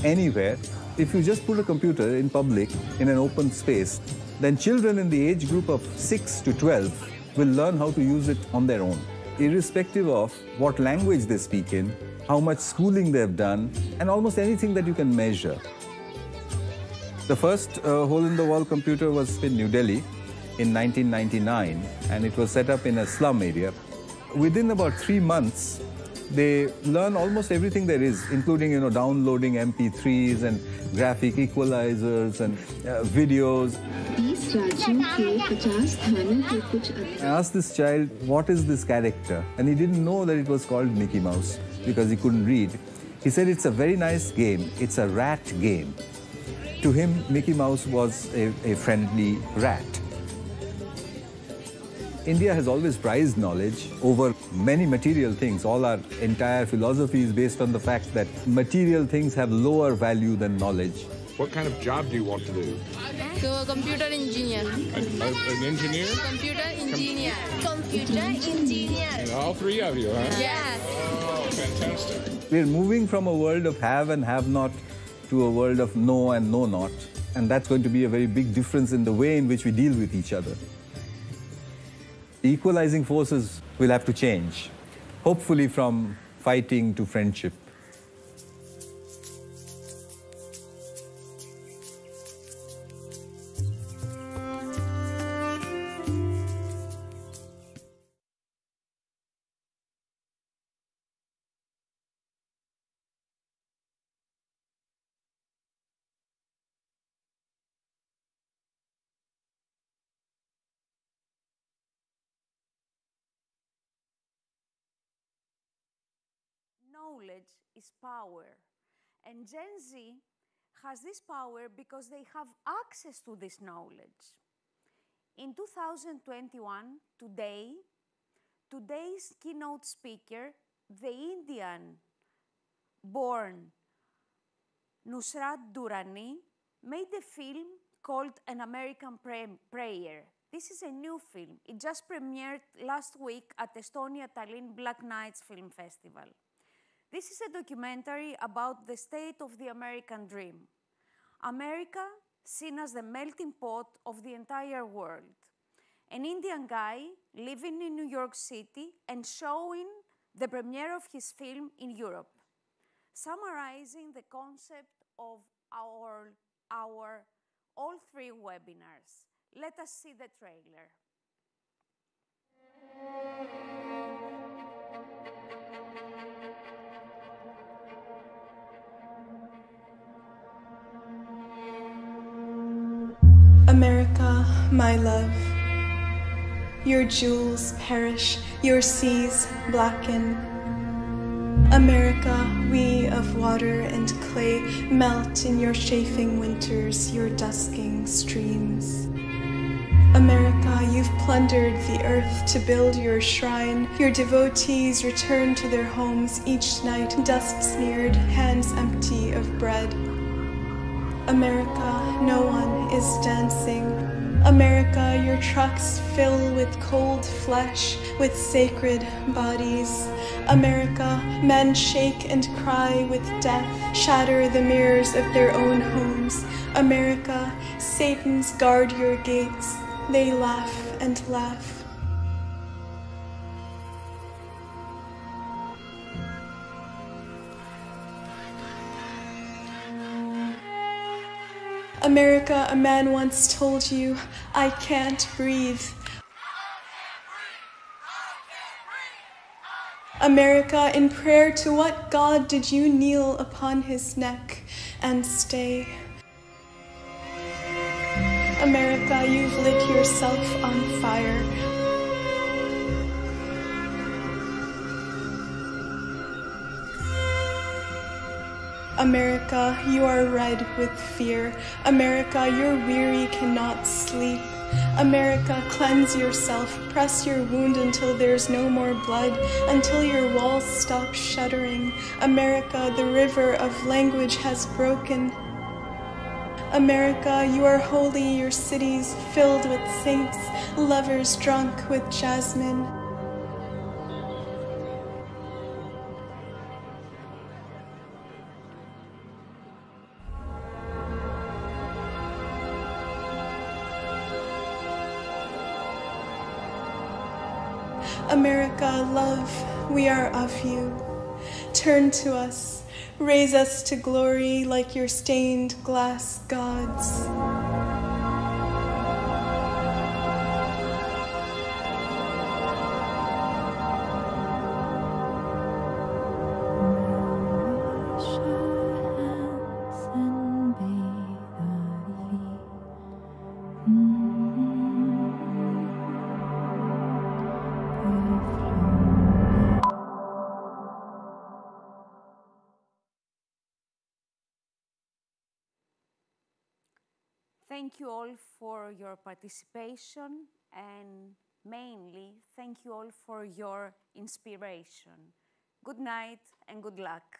anywhere. If you just put a computer in public, in an open space, then children in the age group of 6 to 12 will learn how to use it on their own, irrespective of what language they speak in, how much schooling they've done, and almost anything that you can measure. The first hole-in-the-wall computer was in New Delhi in 1999, and it was set up in a slum area. Within about 3 months, they learn almost everything there is, including downloading MP3s and graphic equalizers and videos. I asked this child, what is this character? And he didn't know that it was called Mickey Mouse because he couldn't read. He said, it's a very nice game. It's a rat game. To him, Mickey Mouse was a friendly rat. India has always prized knowledge over many material things. All our entire philosophy is based on the fact that material things have lower value than knowledge. What kind of job do you want to do? So, computer engineer. An engineer? Computer engineer. Computer engineer. And all three of you, huh? Yes. Oh, fantastic. We're moving from a world of have and have not to a world of know and know not. And that's going to be a very big difference in the way in which we deal with each other. The equalizing forces will have to change, hopefully from fighting to friendship. knowledge is power. And Gen Z has this power because they have access to this knowledge. In 2021, today's keynote speaker, the Indian-born Nusrat Durrani, made a film called An American Prayer. This is a new film. It just premiered last week at Estonia Tallinn Black Nights Film Festival. This is a documentary about the state of the American dream. America seen as the melting pot of the entire world. An Indian guy living in New York City and showing the premiere of his film in Europe, summarizing the concept of our all three webinars. Let us see the trailer. America, my love, your jewels perish, your seas blacken. America, we of water and clay melt in your chafing winters, your dusking streams. America, you've plundered the earth to build your shrine. Your devotees return to their homes each night, dust-smeared, hands empty of bread. America, no one is dancing. America, your trucks fill with cold flesh, with sacred bodies. America, men shake and cry with death, shatter the mirrors of their own homes. America, Satans guard your gates. They laugh and laugh. America, a man once told you, I can't breathe. America, in prayer to what God did you kneel upon his neck and stay? America, you've lit yourself on fire. America, you are red with fear. America, your weary cannot sleep. America, cleanse yourself, press your wound until there's no more blood, until your walls stop shuddering. America, the river of language has broken. America, you are holy, your cities filled with saints, lovers drunk with jasmine. America, love, we are of you. Turn to us, raise us to glory like your stained glass gods. Thank you all for your participation, and mainly thank you all for your inspiration. Good night and good luck.